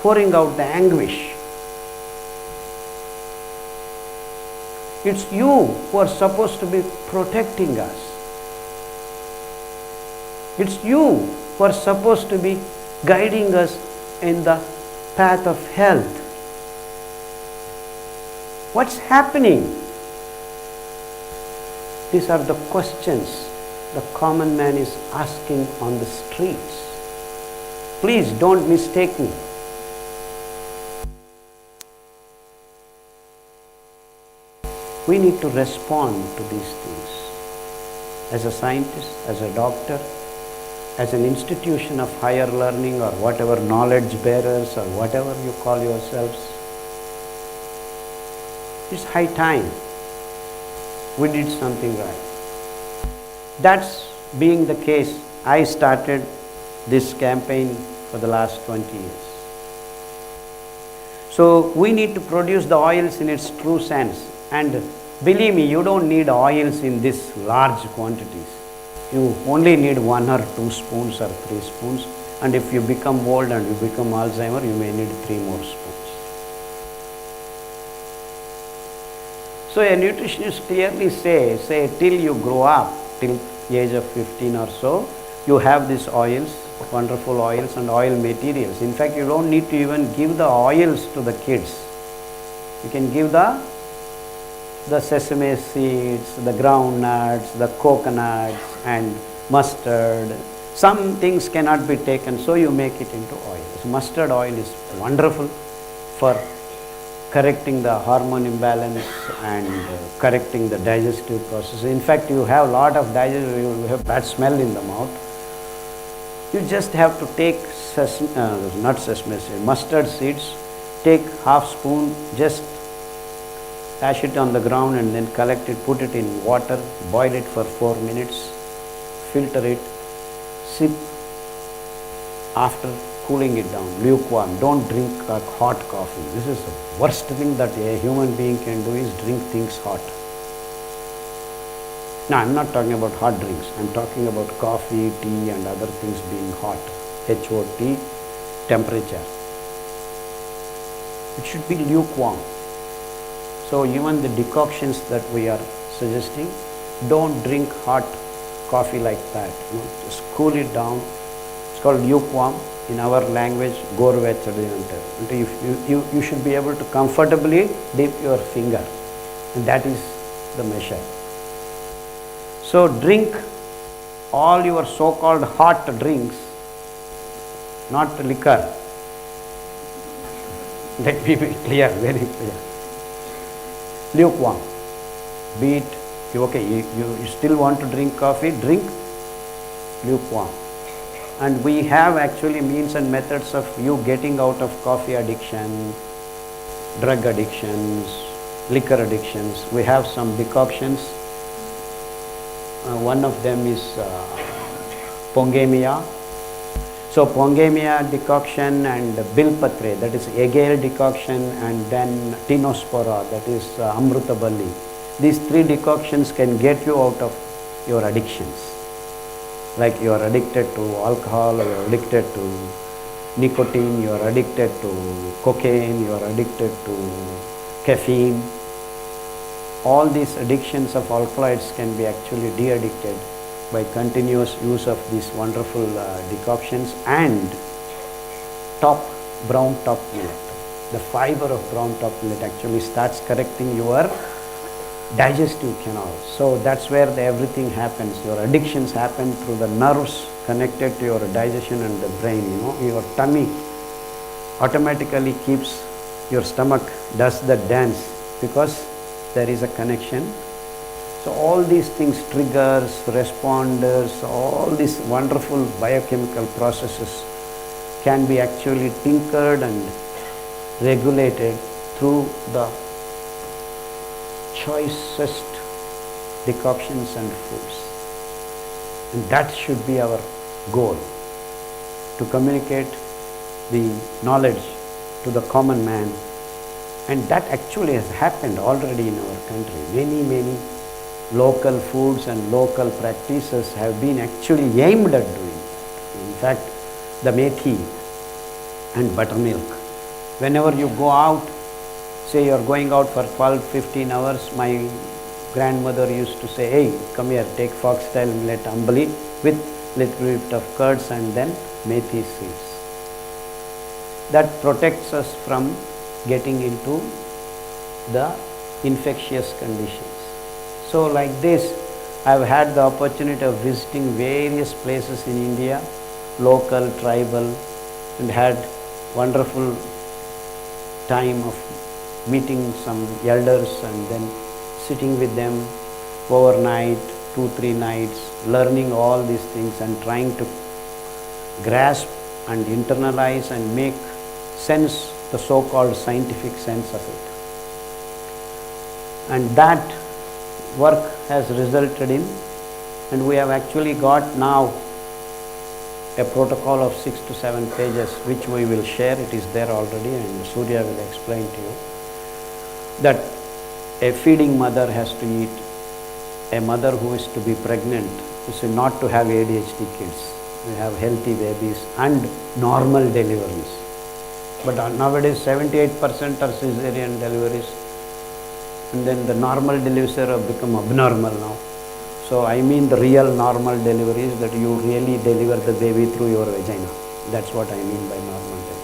pouring out the anguish. It's you who are supposed to be protecting us. It's you who are supposed to be guiding us in the path of health. What's happening? These are the questions the common man is asking on the streets. Please don't mistake me. We need to respond to these things. As a scientist, as a doctor, as an institution of higher learning or whatever, knowledge bearers or whatever you call yourselves, it's high time we did something right. That's being the case, I started this campaign for the last 20 years. So we need to produce the oils in its true sense. And believe me, you don't need oils in this large quantities. You only need 1 or 2 spoons or 3 spoons. And if you become old and you become Alzheimer, you may need 3 more spoons. So a nutritionist clearly say till you grow up, till age of 15 or so, you have these oils, wonderful oils and oil materials. In fact, you don't need to even give the oils to the kids. You can give the sesame seeds, the groundnuts, the coconuts and mustard. Some things cannot be taken, so you make it into oil. So mustard oil is wonderful for correcting the hormone imbalance and correcting the digestive process. In fact, you have a lot of digestive, you have bad smell in the mouth. You just have to take not sesame seed, mustard seeds, take half spoon, just ash it on the ground and then collect it, put it in water, boil it for 4 minutes, filter it, sip after cooling it down, lukewarm. Don't drink hot coffee. This is the worst thing that a human being can do, is drink things hot. Now, I'm not talking about hot drinks. I'm talking about coffee, tea and other things being hot. HOT, temperature. It should be lukewarm. So even the decoctions that we are suggesting, don't drink hot coffee like that. Just cool it down. It's called lukewarm. In our language, gorvechadu antaru. You should be able to comfortably dip your finger, and that is the measure. So drink all your so-called hot drinks, not liquor. Let me be clear, very clear. Lukewarm. Be it, you still want to drink coffee, drink lukewarm. And we have actually means and methods of you getting out of coffee addiction, drug addictions, liquor addictions. We have some decoctions. One of them is pongemia. So pongemia decoction and bilpatre, that is agale decoction, and then tinospora, that is amrutaballi. These 3 decoctions can get you out of your addictions. Like you are addicted to alcohol, you are addicted to nicotine, you are addicted to cocaine, you are addicted to caffeine. All these addictions of alkaloids can be actually de-addicted by continuous use of these wonderful decoctions and brown top millet. The fiber of brown top millet actually starts correcting your digestive canal. So that's where everything happens. Your addictions happen through the nerves connected to your digestion and the brain. Your tummy automatically keeps, your stomach does the dance because there is a connection. So all these things, triggers, responders, all these wonderful biochemical processes can be actually tinkered and regulated through the choicest decoctions and foods. And that should be our goal, to communicate the knowledge to the common man. And that actually has happened already in our country. Many local foods and local practices have been actually aimed at doing it. In fact, the methi and buttermilk. Whenever you go out, say you are going out for 12-15 hours, my grandmother used to say, hey, come here, take foxtail millet ambali with little bit of curds and then methi seeds. That protects us from getting into the infectious conditions. So like this, I have had the opportunity of visiting various places in India, local, tribal, and had wonderful time of meeting some elders and then sitting with them overnight, 2-3 nights, learning all these things and trying to grasp and internalize and make sense, the so-called scientific sense of it. And that work has resulted in, and we have actually got now a protocol of 6 to 7 pages which we will share. It is there already and Surya will explain to you that a feeding mother has to eat, a mother who is to be pregnant is not to have ADHD kids. We have healthy babies and normal deliveries. But nowadays 78% are cesarean deliveries, and then the normal deliveries have become abnormal now. So I mean the real normal deliveries, that you really deliver the baby through your vagina. That's what I mean by normal delivery.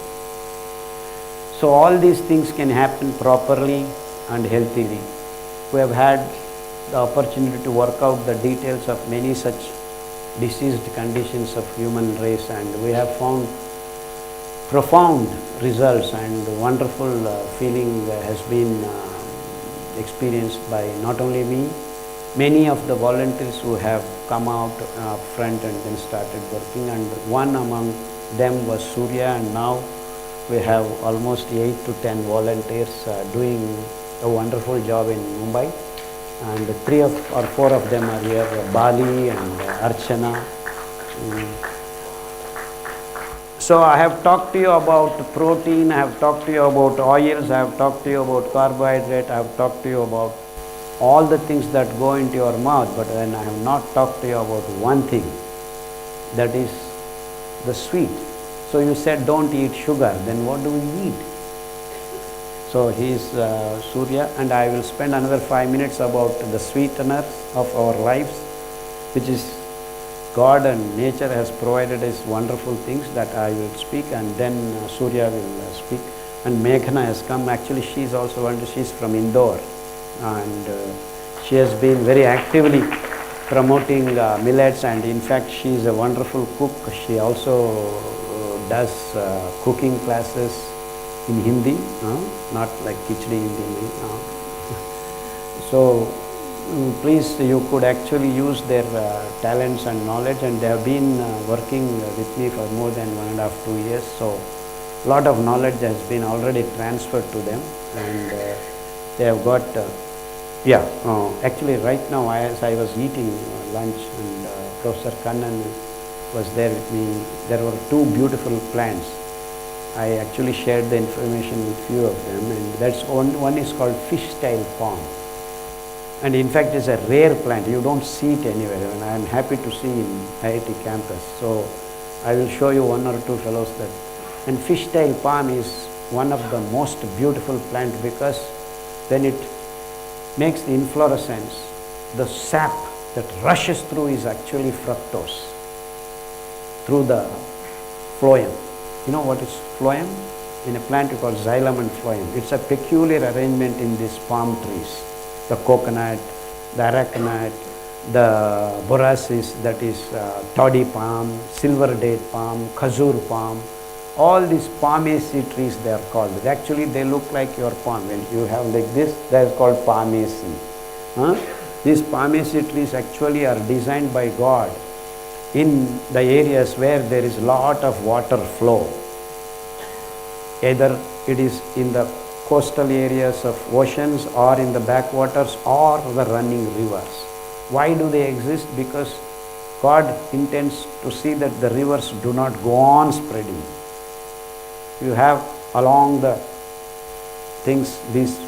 So all these things can happen properly and healthily. We have had the opportunity to work out the details of many such diseased conditions of human race, and we have found profound results and wonderful feeling has been experienced by not only me, many of the volunteers who have come out front and then started working, and one among them was Surya, and now we have almost 8 to 10 volunteers doing a wonderful job in Mumbai, and 3 or 4 of them are here, Bali and Archana. So I have talked to you about protein, I have talked to you about oils, I have talked to you about carbohydrate, I have talked to you about all the things that go into your mouth, but then I have not talked to you about one thing, that is the sweet. So you said don't eat sugar, then what do we eat? So he is Surya, and I will spend another 5 minutes about the sweeteners of our lives, which is God and nature has provided us wonderful things that I will speak, and then Surya will speak, and Meghna has come. Actually she is also she is from Indore, and she has been very actively promoting millets, and in fact she is a wonderful cook. She also does cooking classes in Hindi, not like khichdi in Hindi. So please, you could actually use their talents and knowledge, and they have been working with me for more than 1.5 to 2 years. So a lot of knowledge has been already transferred to them, and they have got actually right now as I was eating lunch, and Professor Kannan was there with me, there were 2 beautiful plants. I actually shared the information with few of them, and that's one is called fishtail palm, and in fact it's a rare plant, you don't see it anywhere, and I am happy to see in IIT campus. So I will show you 1 or 2 fellows that, and fishtail palm is one of the most beautiful plant, because when it makes the inflorescence, the sap that rushes through is actually fructose through the phloem. You know what is phloem? In a plant we call xylem and phloem. It's a peculiar arrangement in these palm trees. The coconut, the arecanut, the borassis, that is toddy palm, silver date palm, khazur palm, all these palmaceae trees they are called. Actually they look like your palm. When you have like this, that is called palmaceae. These palmaceae trees actually are designed by God in the areas where there is lot of water flow. Either it is in the coastal areas of oceans, or in the backwaters, or the running rivers. Why do they exist? Because God intends to see that the rivers do not go on spreading. You have along the things these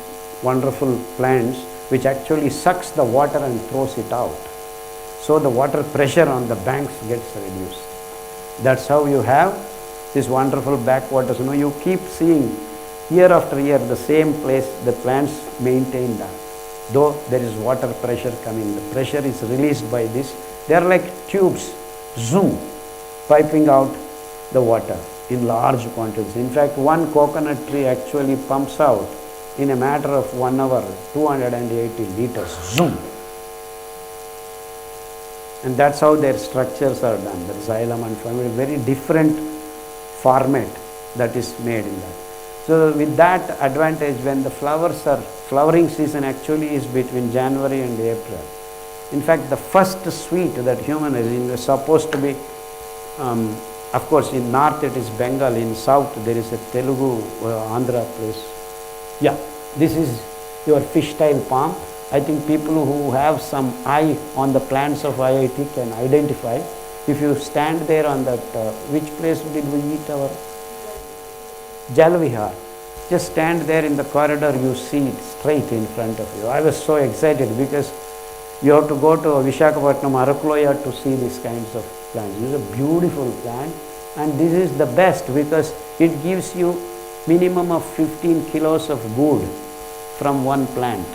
wonderful plants which actually sucks the water and throws it out. So the water pressure on the banks gets reduced. That's how you have these wonderful backwaters. You know, you keep seeing year after year the same place, the plants maintain that. Though there is water pressure coming, the pressure is released by this. They are like tubes, zoom, piping out the water in large quantities. In fact, one coconut tree actually pumps out in a matter of 1 hour 280 liters, zoom. And that's how their structures are done. The xylem and phloem, very different format that is made in that. So with that advantage, when the flowers are, flowering season actually is between January and April. In fact, the first sweet that human is supposed to be, of course in north it is Bengal, in south there is a Telugu, Andhra place. Yeah, this is your fishtail palm. I think people who have some eye on the plants of IIT can identify. If you stand there on that, which place did we eat our? Jalvihar. Just stand there in the corridor, you see it straight in front of you. I was so excited because you have to go to Visakhapatnam, Arakloya to see these kinds of plants. This is a beautiful plant, and this is the best because it gives you minimum of 15 kilos of good from one plant.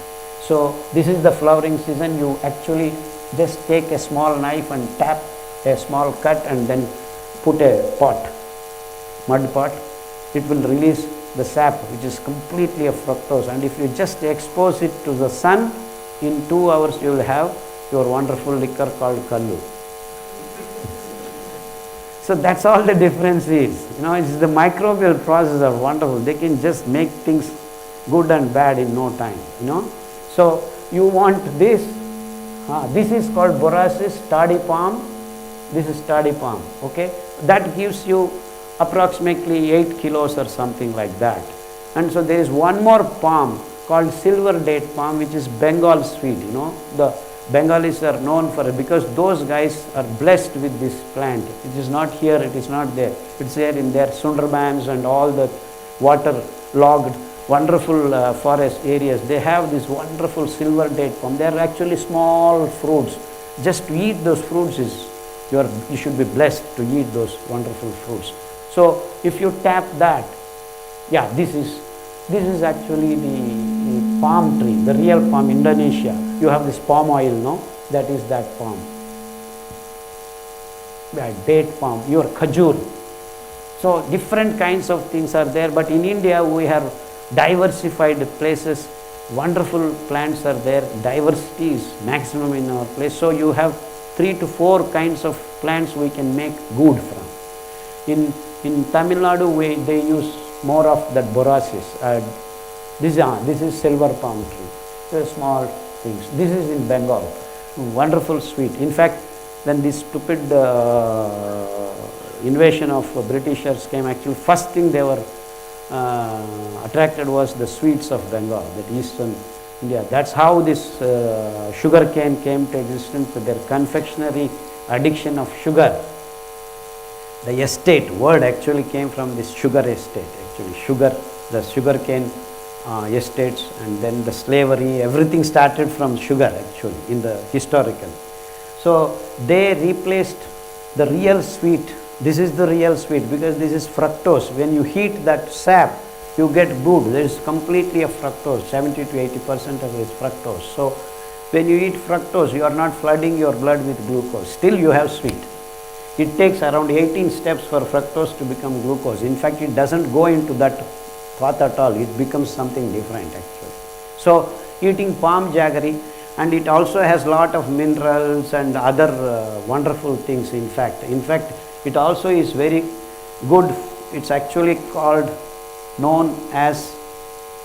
So this is the flowering season. You actually just take a small knife and tap a small cut and then put a pot, mud pot. It will release the sap, which is completely a fructose, and if you just expose it to the sun, in 2 hours you will have your wonderful liquor called kallu. So that's all the difference is. It's the microbial process are wonderful. They can just make things good and bad in no time. So you want this. This is called borasys tardy palm. This is tardy palm. Okay, that gives you approximately 8 kilos or something like that. And so there is one more palm called silver date palm, which is Bengal sweet. The Bengalis are known for it because those guys are blessed with this plant. It is not here, it is not there. It's there in their Sundarbans and all the water-logged, wonderful forest areas. They have this wonderful silver date palm. They are actually small fruits. Just to eat those fruits you should be blessed to eat those wonderful fruits. So if you tap that, this is actually the palm tree, the real palm, Indonesia. You have this palm oil, no? That is that palm. Date palm, your khajur. So different kinds of things are there, but in India we have diversified places, wonderful plants are there, diversity is maximum in our place. So you have 3 to 4 kinds of plants we can make good from. In Tamil Nadu they use more of that borasys. This is silver palm tree. Small things. This is in Bengal. Wonderful sweet. In fact, when this stupid invasion of Britishers came, actually first thing they were attracted was the sweets of Bengal, that eastern India. That's how this sugar cane came to existence, with their confectionery addiction of sugar. The estate word actually came from this sugar estate, the sugar cane estates, and then the slavery, everything started from sugar actually in the historical. So they replaced the real sweet. This is the real sweet because this is fructose. When you heat that sap, you get good. There is completely a fructose, 70 to 80% of it is fructose. So when you eat fructose, you are not flooding your blood with glucose. Still you have sweet. It takes around 18 steps for fructose to become glucose. In fact, it doesn't go into that path at all. It becomes something different actually. So eating palm jaggery, and it also has lot of minerals and other wonderful things. In fact, it also is very good. It's actually known as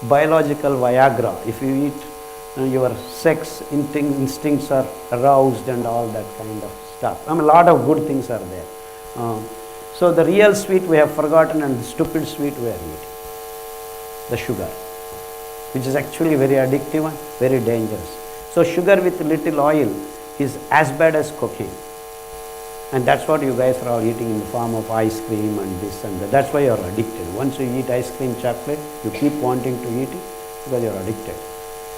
biological Viagra. If you eat, your sex instincts are aroused and all that kind of stuff. A lot of good things are there. So the real sweet we have forgotten, and the stupid sweet we are eating. The sugar, which is actually very addictive and very dangerous. So sugar with little oil is as bad as cocaine. And that's what you guys are all eating in the form of ice cream and this and that. That's why you're addicted. Once you eat ice cream, chocolate, you keep wanting to eat it because you're addicted.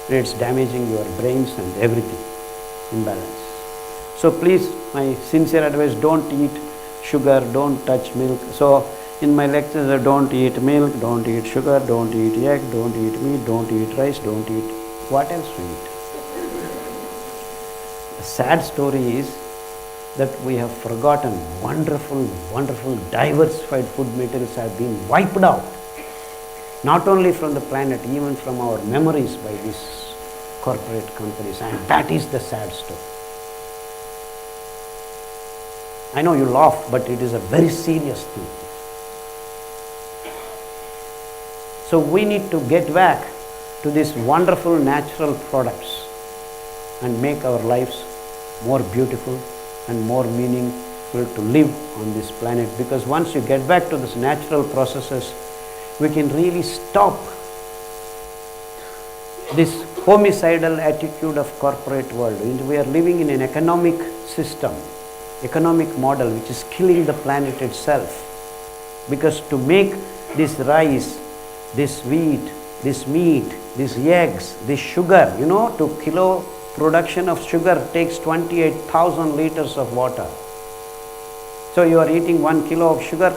It's damaging your brains and everything, imbalance. So please, my sincere advice, don't eat sugar, don't touch milk. So in my lectures, don't eat milk, don't eat sugar, don't eat egg, don't eat meat, don't eat rice, don't eat what else we eat. The sad story is that we have forgotten wonderful diversified food materials have been wiped out, not only from the planet, even from our memories by these corporate companies, and that is the sad story. I know you laugh, but it is a very serious thing. So we need to get back to these wonderful natural products and make our lives more beautiful and more meaningful to live on this planet, because once you get back to these natural processes, we can really stop this homicidal attitude of corporate world. We are living in an economic system, economic model which is killing the planet itself, because to make this rice, this wheat, this meat, these eggs, this sugar, to kilo production of sugar takes 28,000 liters of water. So you are eating 1 kilo of sugar,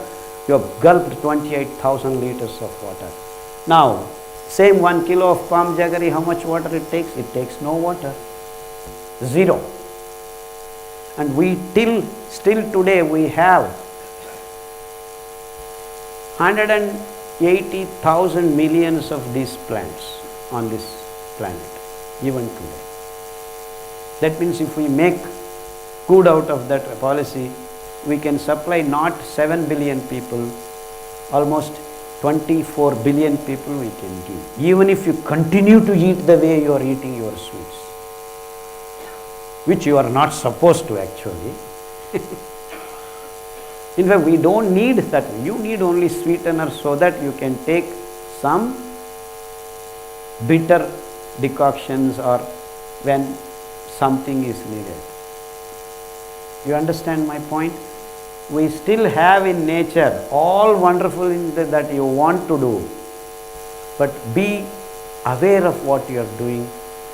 you have gulped 28,000 liters of water. Now, same 1 kilo of palm jaggery, how much water it takes? It takes no water, 0. And still today we have 180,000 millions of these plants on this planet, even today. That means if we make good out of that policy, we can supply not 7 billion people, almost 24 billion people we can give. Even if you continue to eat the way you are eating your sweets, which you are not supposed to actually. In fact, we don't need that. You need only sweetener so that you can take some bitter decoctions or when something is needed. You understand my point? We still have in nature all wonderful things that you want to do, but be aware of what you are doing,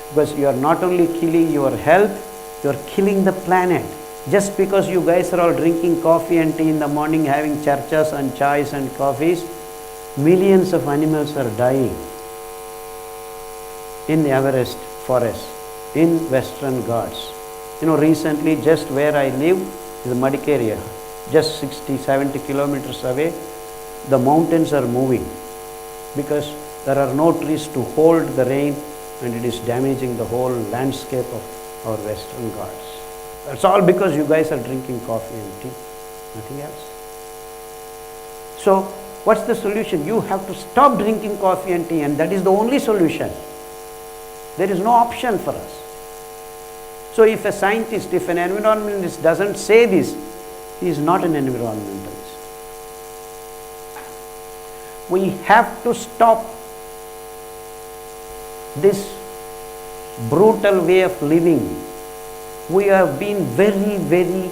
because you are not only killing your health, you are killing the planet. Just because you guys are all drinking coffee and tea in the morning, having charchas and chais and coffees, millions of animals are dying in the Everest forest, in Western Ghats. Recently just where I live is a muddy area, just 60-70 kilometers away, the mountains are moving because there are no trees to hold the rain and it is damaging the whole landscape of our Western Ghats. That's all because you guys are drinking coffee and tea, nothing else. So, what's the solution? You have to stop drinking coffee and tea, and that is the only solution. There is no option for us. So, if a scientist, if an environmentalist doesn't say this, he is not an environmentalist. We have to stop this brutal way of living. We have been very, very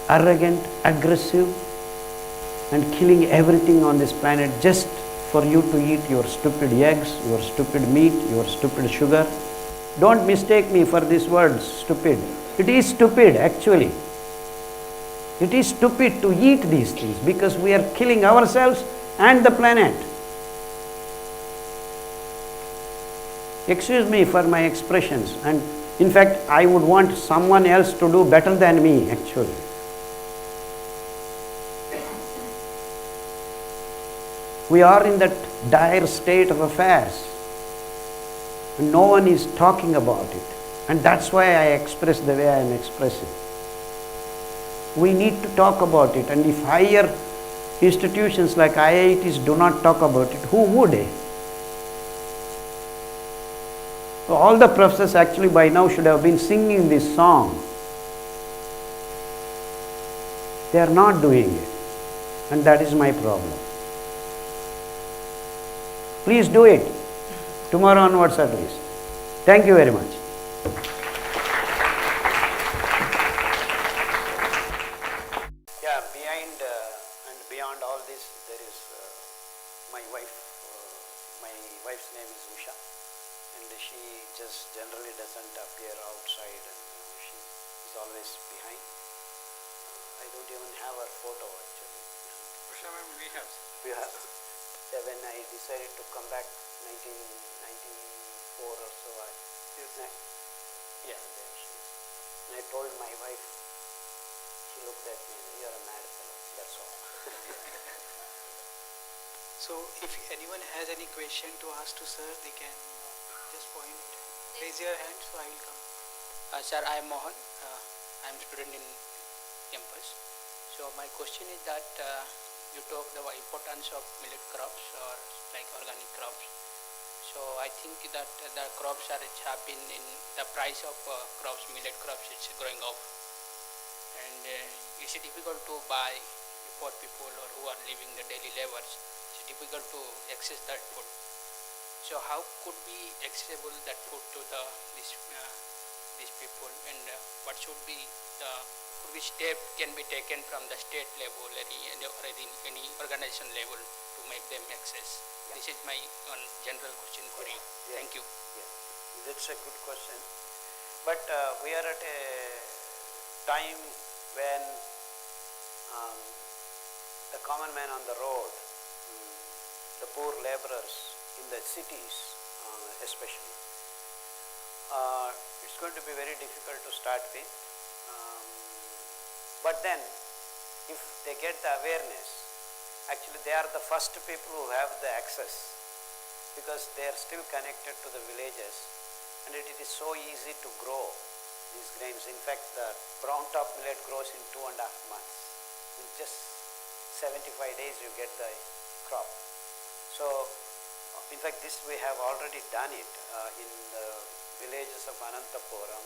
arrogant, aggressive, and killing everything on this planet just for you to eat your stupid eggs, your stupid meat, your stupid sugar. Don't mistake me for this word, stupid. It is stupid, actually. It is stupid to eat these things because we are killing ourselves and the planet. Excuse me for my expressions, and in fact, I would want someone else to do better than me, actually. We are in that dire state of affairs, and no one is talking about it. And that's why I express the way I am expressing. We need to talk about it, and if higher institutions like IITs do not talk about it, who would? So all the professors actually by now should have been singing this song. They are not doing it, and that is my problem. Please do it, tomorrow onwards at least. Thank you very much. Yeah, behind and beyond all this, there is my wife. My wife's name is Usha. And she just generally doesn't appear outside, and she is always behind. I don't even have her photo actually. Usha ma'am, we have. Yeah, when I decided to come back 1994 or so, yeah, there she is. And I told my wife, she looked at me, "You're a mad fellow," that's all. So if anyone has any question to ask to sir, they can just point, raise your hand, so I will come. Sir, I am Mohan. I am student in campus. So my question is that you talk the importance of millet crops or like organic crops. So I think that the crops are which have been in the price of crops, millet crops, it's growing up, and it's difficult to buy for people or who are living the daily labors. It's difficult to access that food. So how could be accessible that food to these people, and what should be the which step can be taken from the state level or any organization level to make them access? Yeah. This is my general question for you. Yeah. Thank you. Yeah. That's a good question. But we are at a time when the common man on the road, the poor laborers in the cities especially, it's going to be very difficult to start with. But then, if they get the awareness, actually they are the first people who have the access, because they are still connected to the villages, and it is so easy to grow these grains. In fact, the brown top millet grows in 2.5 months. In just 75 days you get the crop. So, in fact this we have already done it in the villages of Anantapuram.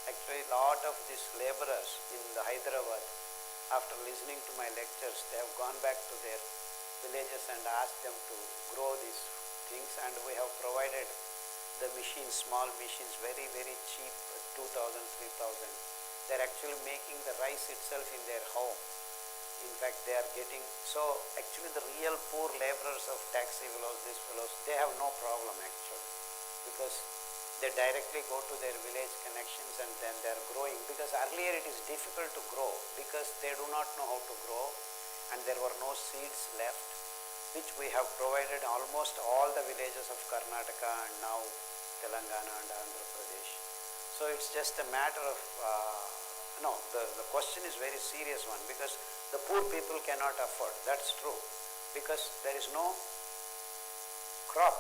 Actually lot of these laborers in the Hyderabad, after listening to my lectures, they have gone back to their villages and asked them to grow these things, and we have provided the machines, small machines, very cheap, 2,000, 3,000. They are actually making the rice itself in their home. In fact, they are getting, so actually the real poor laborers of taxi fellows, these fellows, they have no problem actually, because they directly go to their village connections and then they are growing, because earlier it is difficult to grow because they do not know how to grow and there were no seeds left, which we have provided almost all the villages of Karnataka and now Telangana and Andhra Pradesh. So it's just a matter of, the question is very serious one, because the poor people cannot afford, that's true, because there is no crop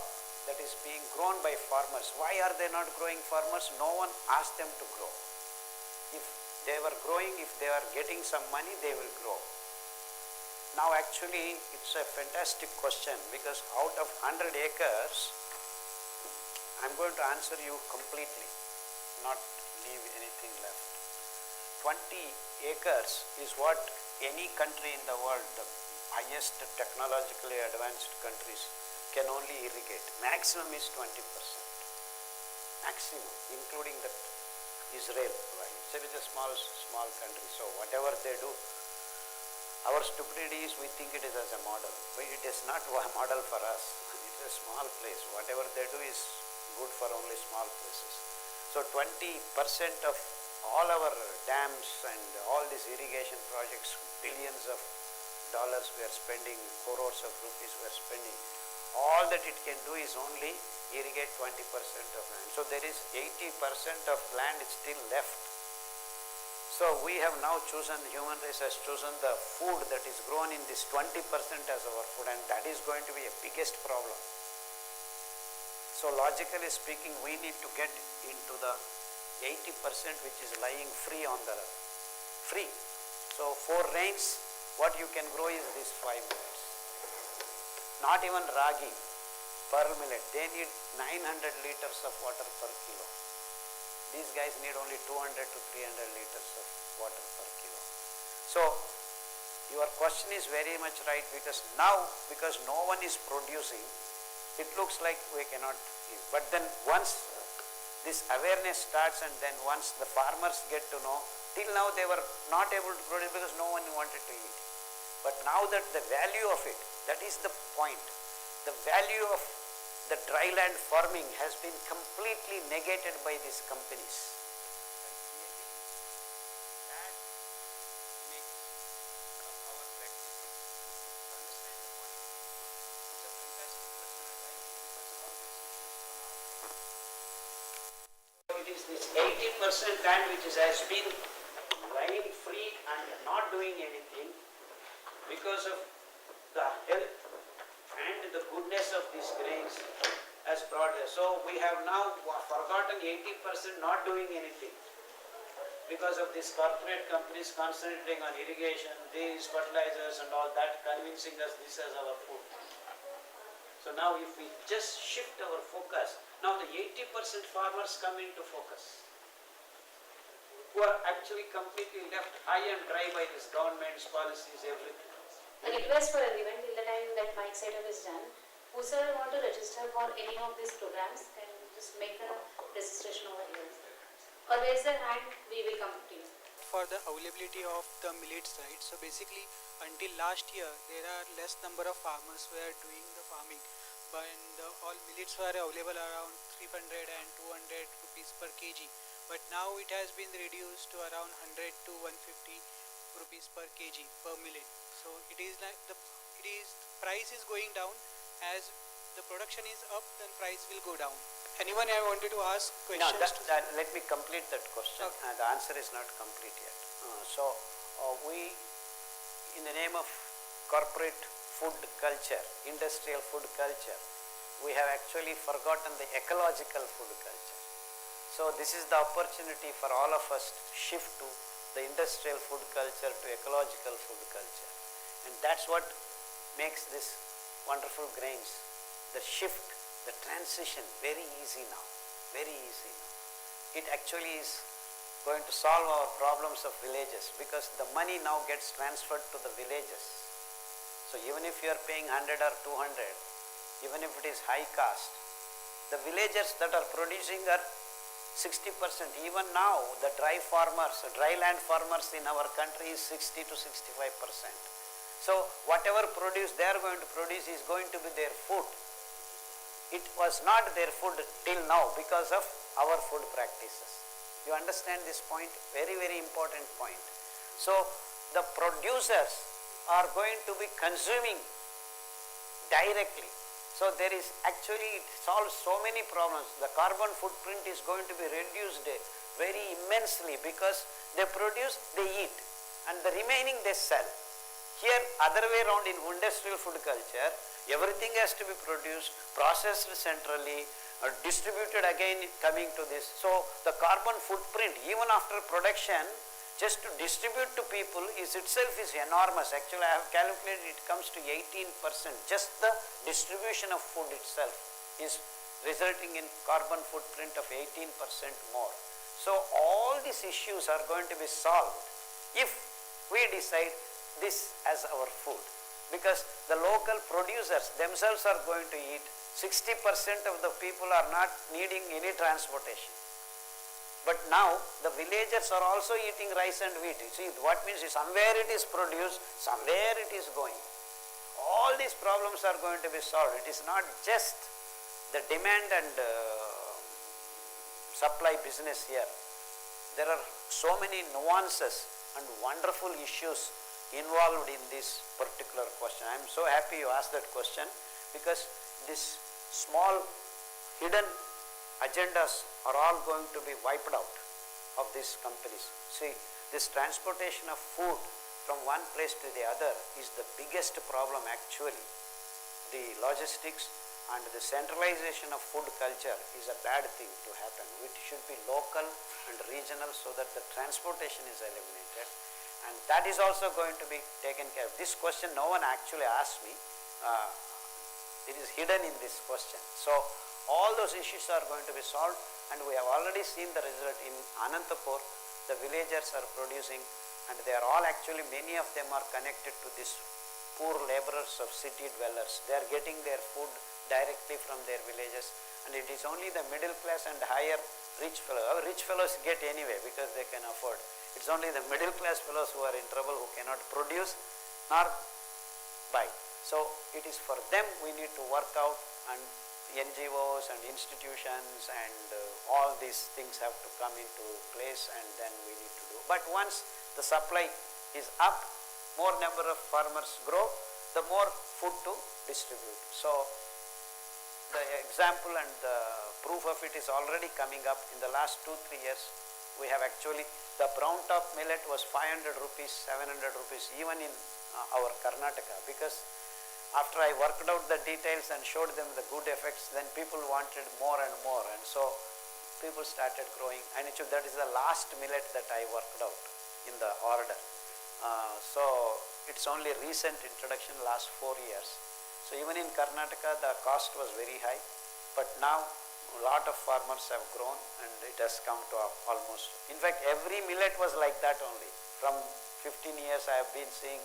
that is being grown by farmers. Why are they not growing, farmers? No one asked them to grow. If they were growing, if they are getting some money, they will grow. Now actually it's a fantastic question, because out of 100 acres, I am going to answer you completely, not leave anything left. 20 acres is what any country in the world, the highest technologically advanced countries, can only irrigate. Maximum is 20%. Maximum, including the Israel. Right? So it is a small country. So whatever they do, our stupidity is we think it is as a model. But it is not a model for us. It is a small place. Whatever they do is good for only small places. So 20% of all our dams and all these irrigation projects, billions of dollars we are spending, crores of rupees we are spending, all that it can do is only irrigate 20% of land. So there is 80% of land is still left. So we have now chosen, human race has chosen the food that is grown in this 20% as our food, and that is going to be a biggest problem. So logically speaking, we need to get into the 80% which is lying free on the free. So 4 rains, what you can grow is this 5 millets. Not even ragi, pearl millet, they need 900 liters of water per kilo. These guys need only 200 to 300 liters of water per kilo. So your question is very much right, because now, because no one is producing, it looks like we cannot give. But then once this awareness starts and then once the farmers get to know, till now they were not able to produce because no one wanted to eat. But now that the value of it, that is the point, the value of the dry land farming has been completely negated by these companies. It is this 80% land which has been lying free and not doing anything because of the health and the goodness of these grains has brought us. So we have now forgotten 80% not doing anything because of these corporate companies concentrating on irrigation, these fertilizers and all that, convincing us this as our food. So now if we just shift our focus, now the 80% farmers come into focus, who are actually completely left high and dry by this government's policies, everything. A request for everyone till the time that mic setup is done. Whosoever want to register for any of these programs can just make a registration over here. Or raise their hand, we will come to you. For the availability of the millets, right? So basically, until last year, there are less number of farmers who are doing the farming, but all millets were available around 300 and 200 rupees per kg. But now it has been reduced to around 100 to 150 rupees per kg per millet. So it is like price is going down. As the production is up, then price will go down. Anyone I wanted to ask questions? No, let me complete that question. Okay. The answer is not complete yet. We, in the name of corporate food culture, industrial food culture, we have actually forgotten the ecological food culture. So this is the opportunity for all of us to shift to the industrial food culture to ecological food culture. And that's what makes this wonderful grains, the shift, the transition very easy now, very easy now. It actually is going to solve our problems of villages because the money now gets transferred to the villages. So even if you are paying 100 or 200, even if it is high cost, the villagers that are producing are 60%. Even now the dry land farmers in our country is 60 to 65%. So whatever produce they are going to produce is going to be their food. It was not their food till now because of our food practices. You understand this point? Very, very important point. So the producers are going to be consuming directly. So there is actually, it solves so many problems. The carbon footprint is going to be reduced very immensely because they produce, they eat, and the remaining they sell. Here, other way around in industrial food culture, everything has to be produced, processed centrally, distributed again coming to this. So the carbon footprint even after production just to distribute to people is itself is enormous. Actually I have calculated it comes to 18%. Just the distribution of food itself is resulting in carbon footprint of 18% more. So all these issues are going to be solved if we decide this as our food, because the local producers themselves are going to eat. 60% of the people are not needing any transportation. But now the villagers are also eating rice and wheat. You see, what means is somewhere it is produced, somewhere it is going. All these problems are going to be solved. It is not just the demand and supply business here. There are so many nuances and wonderful issues involved in this particular question. I am so happy you asked that question because this small hidden agendas are all going to be wiped out of these companies. See, this transportation of food from one place to the other is the biggest problem actually. The logistics and the centralization of food culture is a bad thing to happen. It should be local and regional so that the transportation is eliminated, and that is also going to be taken care of. This question no one actually asked me. It is hidden in this question. So all those issues are going to be solved, and we have already seen the result in Anantapur. The villagers are producing, and they are all actually, many of them are connected to these poor laborers of city dwellers. They are getting their food directly from their villages, and it is only the middle class and higher rich fellows. Our rich fellows get anyway because they can afford. It's only the middle class fellows who are in trouble, who cannot produce nor buy. So it is for them we need to work out, and NGOs and institutions and all these things have to come into place, and then we need to do. But once the supply is up, more number of farmers grow, the more food to distribute. So the example and the proof of it is already coming up. In the last 2-3 years, we have actually, the brown top millet was 500 rupees, 700 rupees even in our Karnataka, because after I worked out the details and showed them the good effects, then people wanted more and more, and so people started growing. And that is the last millet that I worked out in the order. So it's only recent introduction, last 4 years. So even in Karnataka the cost was very high, but now a lot of farmers have grown and it has come to almost, in fact every millet was like that only. From 15 years I have been seeing,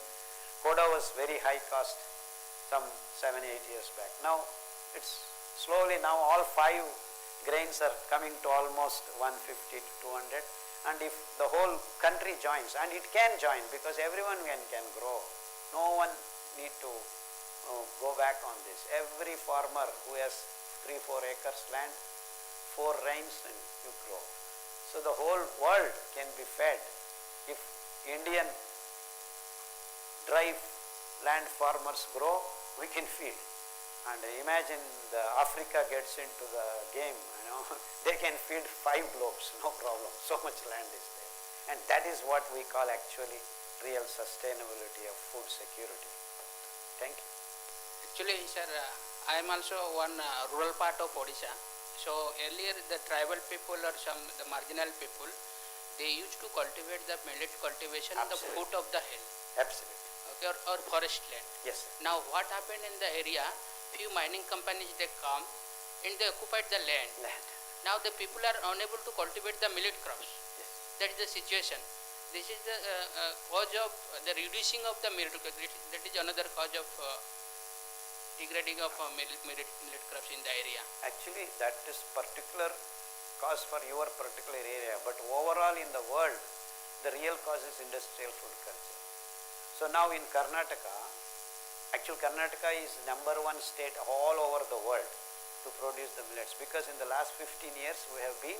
Koda was very high cost some 7-8 years back. Now it's slowly, now all 5 grains are coming to almost 150 to 200, and if the whole country joins, and it can join because everyone can grow, no one need to go back on this. Every farmer who has 3-4 acres land, 4 rains and you grow. So the whole world can be fed if Indian dry land farmers grow, we can feed. And imagine the Africa gets into the game, they can feed 5 globes, no problem, so much land is there. And that is what we call actually real sustainability of food security. Thank you. Actually, sir, I am also one rural part of Odisha. So earlier the tribal people or the marginal people, they used to cultivate the millet cultivation on the Absolutely. foot of the hill, Absolutely. okay, or forest land. Yes, sir. Now what happened in the area, few mining companies they come and they occupied the land. Land. Now the people are unable to cultivate the millet crops. Yes. That is the situation. This is the cause of the reducing of the millet. That is another cause of degrading of millet crops in the area. Actually, that is particular cause for your particular area, but overall in the world, the real cause is industrial food culture. So now in Karnataka, actually Karnataka is #1 state all over the world to produce the millets, because in the last 15 years we have been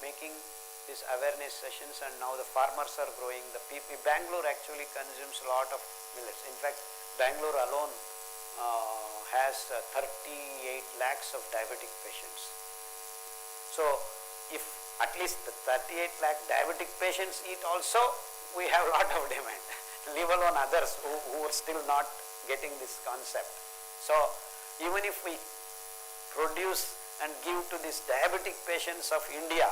making these awareness sessions, and now the farmers are growing. The people, Bangalore actually consumes a lot of millets. In fact, Bangalore alone has 38 lakhs of diabetic patients. So if at least the 38 lakh diabetic patients eat also, we have a lot of demand, leave alone others who are still not getting this concept. So even if we produce and give to these diabetic patients of India,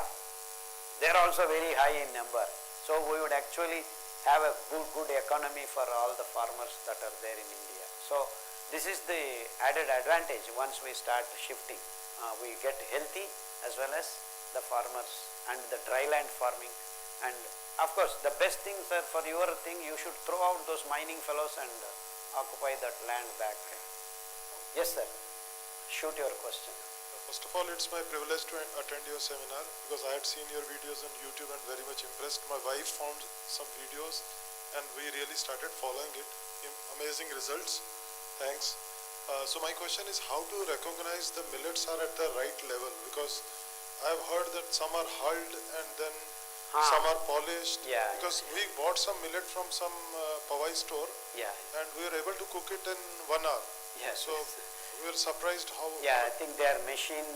they are also very high in number. So we would actually have a good economy for all the farmers that are there in India. So this is the added advantage once we start shifting. We get healthy as well as the farmers and the dryland farming. And of course, the best thing, sir, for your thing, you should throw out those mining fellows and occupy that land back. Yes, sir. Shoot your question. First of all, it's my privilege to attend your seminar, because I had seen your videos on YouTube and very much impressed. My wife found some videos and we really started following it. Amazing results. Thanks. So my question is how to recognize the millets are at the right level, because I have heard that some are hulled and then some are polished. Yeah. Because we bought some millet from some Powai store, Yeah. and we were able to cook it in 1 hour. Yes. So we were surprised how. Yeah, I think they are machine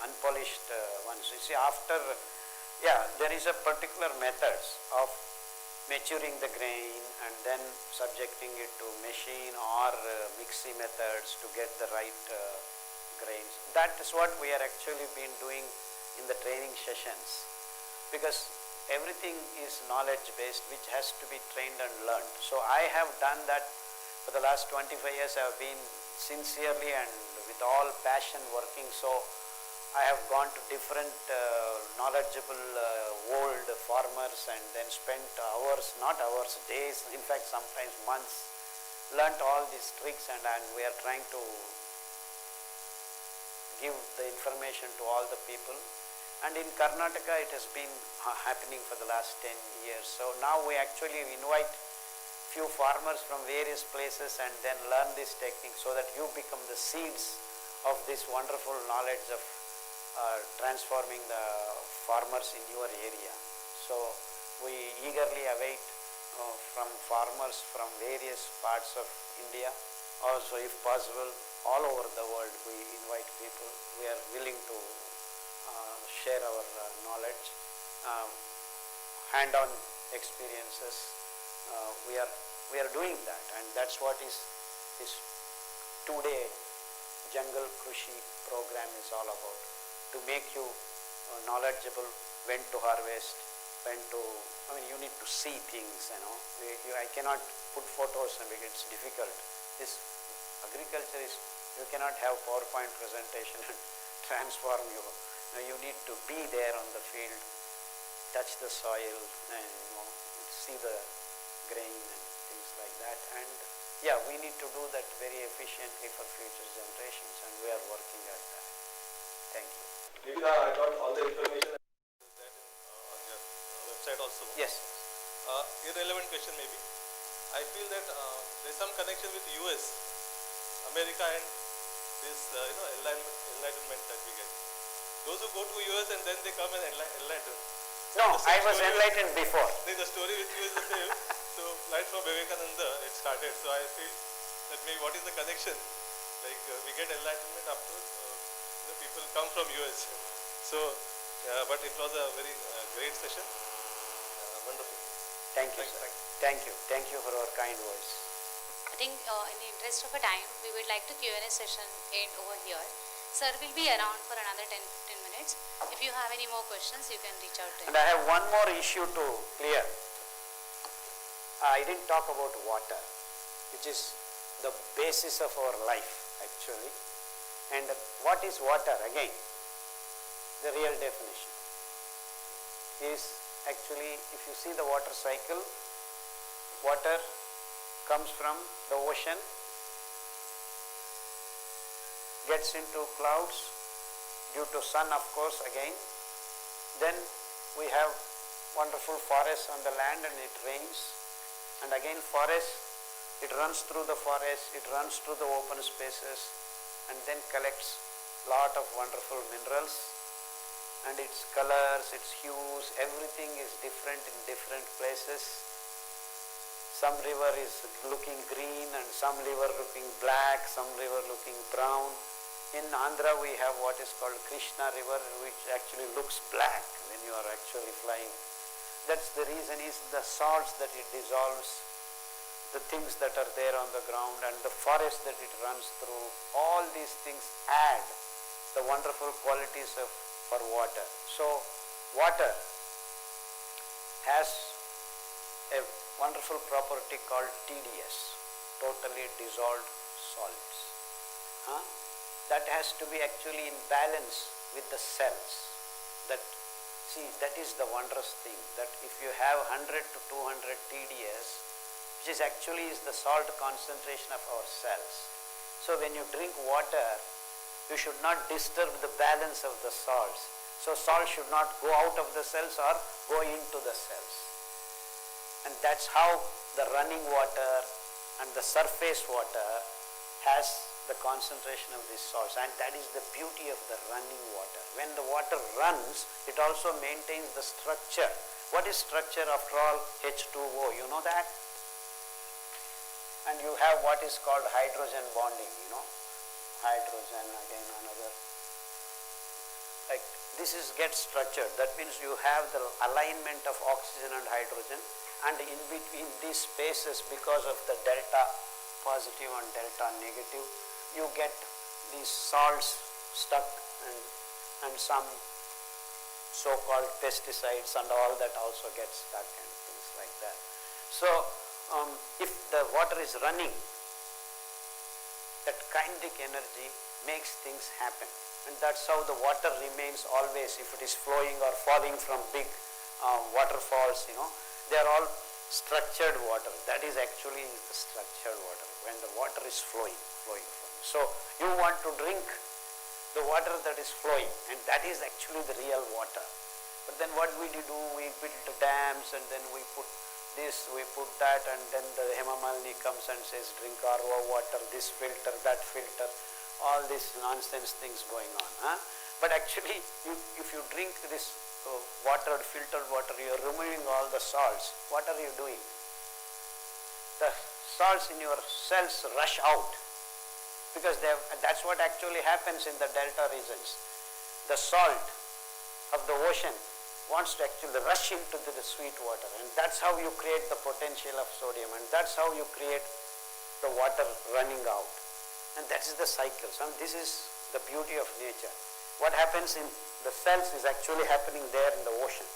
unpolished ones. You see, after, there is a particular methods of maturing the grain and then subjecting it to machine or mixie methods to get the right grains. That is what we are actually been doing in the training sessions, because everything is knowledge based, which has to be trained and learned. So I have done that for the last 25 years. I have been sincerely and with all passion working. So I have gone to different knowledgeable old farmers and then spent hours, not hours, days, in fact sometimes months, learnt all these tricks, and we are trying to give the information to all the people. And in Karnataka it has been happening for the last 10 years. So now we actually invite few farmers from various places and then learn this technique, so that you become the seeds of this wonderful knowledge of transforming the farmers in your area. So we eagerly await from farmers from various parts of India, also if possible all over the world. We invite people. We are willing to share our knowledge, hand-on experiences. We are doing that, and that's what is this 2-day jungle Krushi program is all about, to make you knowledgeable when to harvest, when to, you need to see things, I cannot put photos and it's difficult. This agriculture is, you cannot have PowerPoint presentation and transform you. You need to be there on the field, touch the soil and see the grain and things like that. And we need to do that very efficiently for future generations, and we are working at that. Thank you. Maybe I got all the information that on your website also. Yes. Irrelevant question maybe. I feel that there is some connection with US, America, and this enlightenment that we get. Those who go to US and then they come and enlighten. No, I was enlightened before. The story with you is the same. So right from Vivekananda it started. So I feel that maybe what is the connection? Like we get enlightenment afterwards. People come from US. So, but it was a very great session. Wonderful. Thank you, sir. Thank you. Thank you for your kind words. I think in the interest of a time, we would like to Q&A session end over here. Sir will be around for another 10-15 minutes. minutes. If you have any more questions, you can reach out to And him. I have one more issue to clear. I didn't talk about water, which is the basis of our life actually. And what is water? Again, the real definition is actually, if you see the water cycle, water comes from the ocean, gets into clouds due to sun, of course, again. Then we have wonderful forests on the land and it rains. And again forest, it runs through the forest, it runs through the open spaces and then collects lot of wonderful minerals. And its colors, its hues, everything is different in different places. Some river is looking green and some river looking black, some river looking brown. In Andhra we have what is called Krishna river, which actually looks black when you are actually flying. That's the reason is the salts that it dissolves, the things that are there on the ground and the forest that it runs through. All these things add the wonderful qualities of for water. So water has a wonderful property called TDS, totally dissolved solids. That has to be actually in balance with the cells. That is the wondrous thing, that if you have 100 to 200 TDS, which is actually is the salt concentration of our cells. So when you drink water, you should not disturb the balance of the salts. So salt should not go out of the cells or go into the cells. And that's how the running water and the surface water has the concentration of these salts, and that is the beauty of the running water. When the water runs, it also maintains the structure. What is structure after all? H2O, you know that? And you have what is called hydrogen bonding, hydrogen, again another. Like this gets structured. That means you have the alignment of oxygen and hydrogen, and in between these spaces, because of the delta positive and delta negative, you get these salts stuck and some so-called pesticides and all that also gets stuck and things like that. So if the water is running, that kinetic energy makes things happen, and that's how the water remains always. If it is flowing or falling from big waterfalls, they are all structured water. That is actually the structured water, when the water is flowing. So you want to drink the water that is flowing, and that is actually the real water. But then what we do, we build dams and then we put this, we put that, and then the Hema Malini comes and says drink RO water, this filter, that filter, all these nonsense things going on. But actually if you drink this filtered water, you are removing all the salts. What are you doing? The salts in your cells rush out, because that's what actually happens in the delta regions. The salt of the ocean wants to actually rush into the sweet water, and that's how you create the potential of sodium, and that's how you create the water running out. And that is the cycle. So this is the beauty of nature. What happens in the cells is actually happening there in the ocean.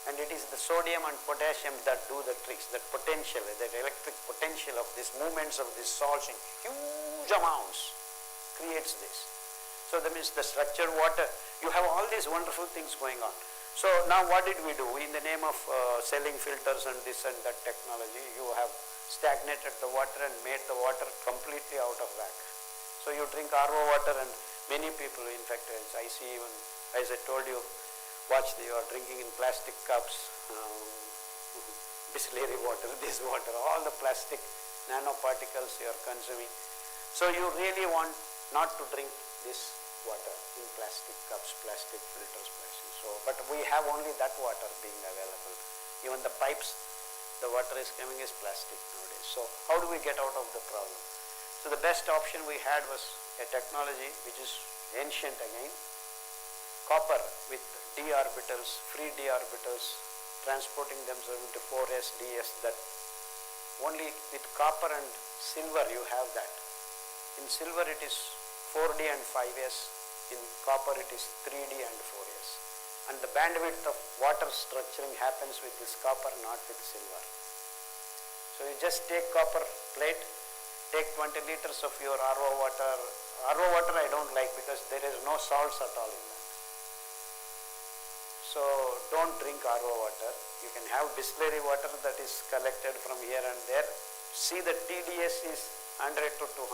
And it is the sodium and potassium that do the tricks, that potential, that electric potential of these movements of these salts in huge amounts creates this. So that means the structured water, you have all these wonderful things going on. So now what did we do? In the name of selling filters and this and that technology, you have stagnated the water and made the water completely out of whack. So you drink RO water, and many people, in fact, as I see, even as I told you, you are drinking in plastic cups, Bisleri water, this water, all the plastic nanoparticles you are consuming. So you really want not to drink this water in plastic cups, plastic filters, plastic. So, but we have only that water being available. Even the pipes, the water is coming as plastic nowadays. So how do we get out of the problem? So the best option we had was a technology which is ancient again, copper with d orbitals, free d orbitals, transporting themselves into 4s, ds, that only with copper and silver you have that. In silver it is 4d and 5s, In copper it is 3D and 4S. And the bandwidth of water structuring happens with this copper, not with silver. So you just take copper plate, take 20 liters of your RO water. RO water I don't like because there is no salts at all in that. So don't drink RO water. You can have distillery water that is collected from here and there. See the TDS is 100 to 200.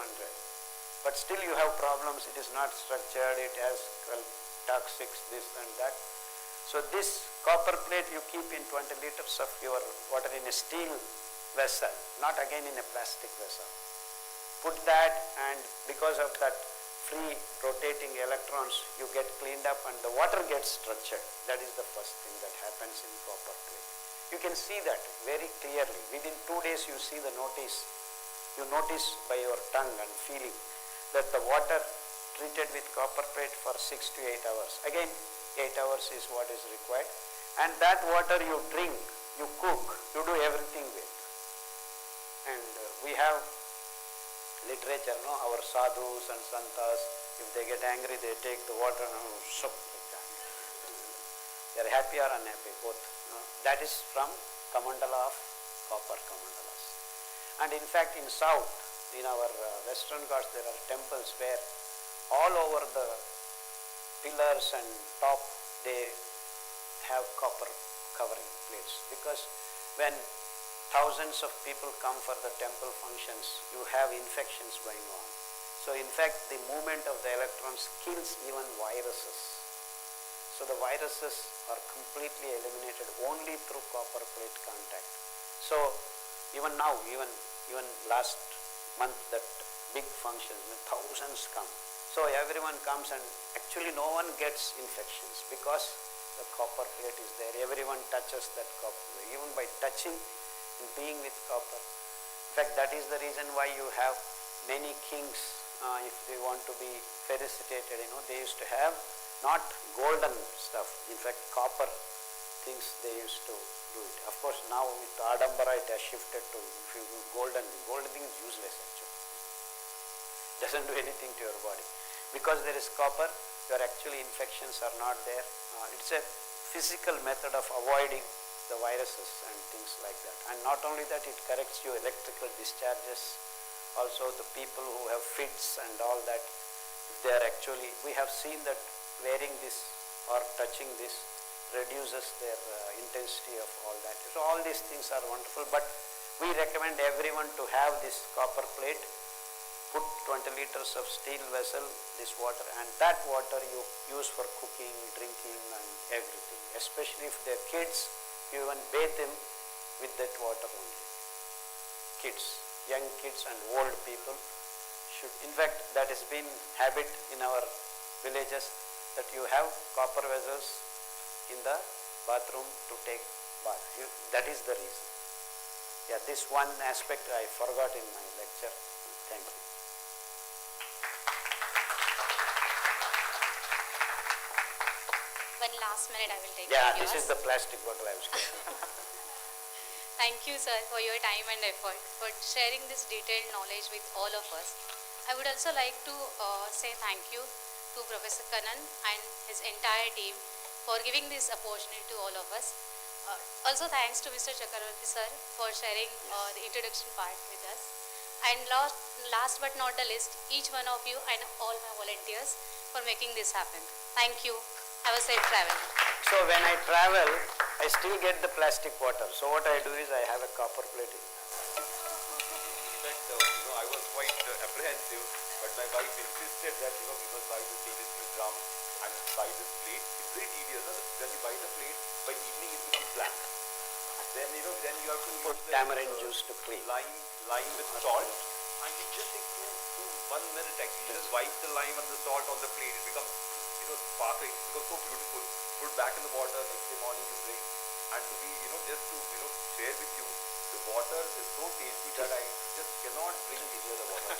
But still you have problems, it is not structured, it has toxics, this and that. So this copper plate you keep in 20 liters of your water in a steel vessel, not again in a plastic vessel. Put that, and because of that free rotating electrons, you get cleaned up and the water gets structured. That is the first thing that happens in copper plate. You can see that very clearly. Within 2 days you see the notice. You notice by your tongue and feeling that the water treated with copper plate for 6 to 8 hours. Again, 8 hours is what is required. And that water you drink, you cook, you do everything with. And we have literature, no? Our sadhus and santas, if they get angry, they take the water and soak like that. They are happy or unhappy, both. That is from Kamandala of copper Kamandalas. And in fact, in south, in our western Ghats, there are temples where all over the pillars and top, they have copper covering plates. Because when thousands of people come for the temple functions, you have infections going on. So in fact, the movement of the electrons kills even viruses. So the viruses are completely eliminated only through copper plate contact. So even now, even last month, that big function, thousands come. So everyone comes and actually no one gets infections because the copper plate is there. Everyone touches that copper plate, even by touching and being with copper. In fact, that is the reason why you have many kings, if they want to be felicitated, they used to have not golden stuff. In fact, copper things they used to do it. Of course, now with Adambara it has shifted to if you do golden thing is useless actually. Doesn't do anything to your body. Because there is copper, your actually infections are not there. It's a physical method of avoiding the viruses and things like that. And not only that, it corrects your electrical discharges. Also the people who have fits and all that, they are actually, we have seen that wearing this or touching this reduces their intensity of all that. So all these things are wonderful, but we recommend everyone to have this copper plate, put 20 liters of steel vessel, this water, and that water you use for cooking, drinking and everything. Especially if they're kids, you even bathe them with that water only. Kids, young kids and old people should, in fact that has been habit in our villages that you have copper vessels in the bathroom to take bath. That is the reason. Yeah, this one aspect I forgot in my lecture. Thank you. One last minute I will take. Yeah, this is the plastic bottle I was getting. Thank you, sir, for your time and effort, for sharing this detailed knowledge with all of us. I would also like to say thank you to Professor Kannan and his entire team for giving this opportunity to all of us. Also thanks to Mr. Chakravarti sir for sharing the introduction part with us. And last but not the least, each one of you and all my volunteers for making this happen. Thank you. Have a safe travel. So when I travel, I still get the plastic water. So what I do is I have a copper plate. In fact, I was quite apprehensive, but my wife insisted that we must buy the stainless steel drum and buy this plate. It's very tedious. When you buy the plate, by evening it becomes black. Then then you have to Put use tamarind juice to clean. lime with salt, and it just takes 1 minute actually. You just wipe the lime and the salt on the plate. It becomes sparkling. It becomes so beautiful. Put back in the water next day morning you drink. And to be just to share with you, the water is so tasty that I just cannot drink any other water.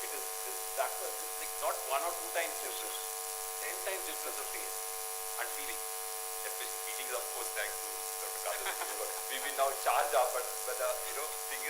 It is that was like not 1 or 2 times difference, 10 times difference of taste and feeling. Especially feelings, of course, thanks to Dr. Khadar. We've been now charged up, but thing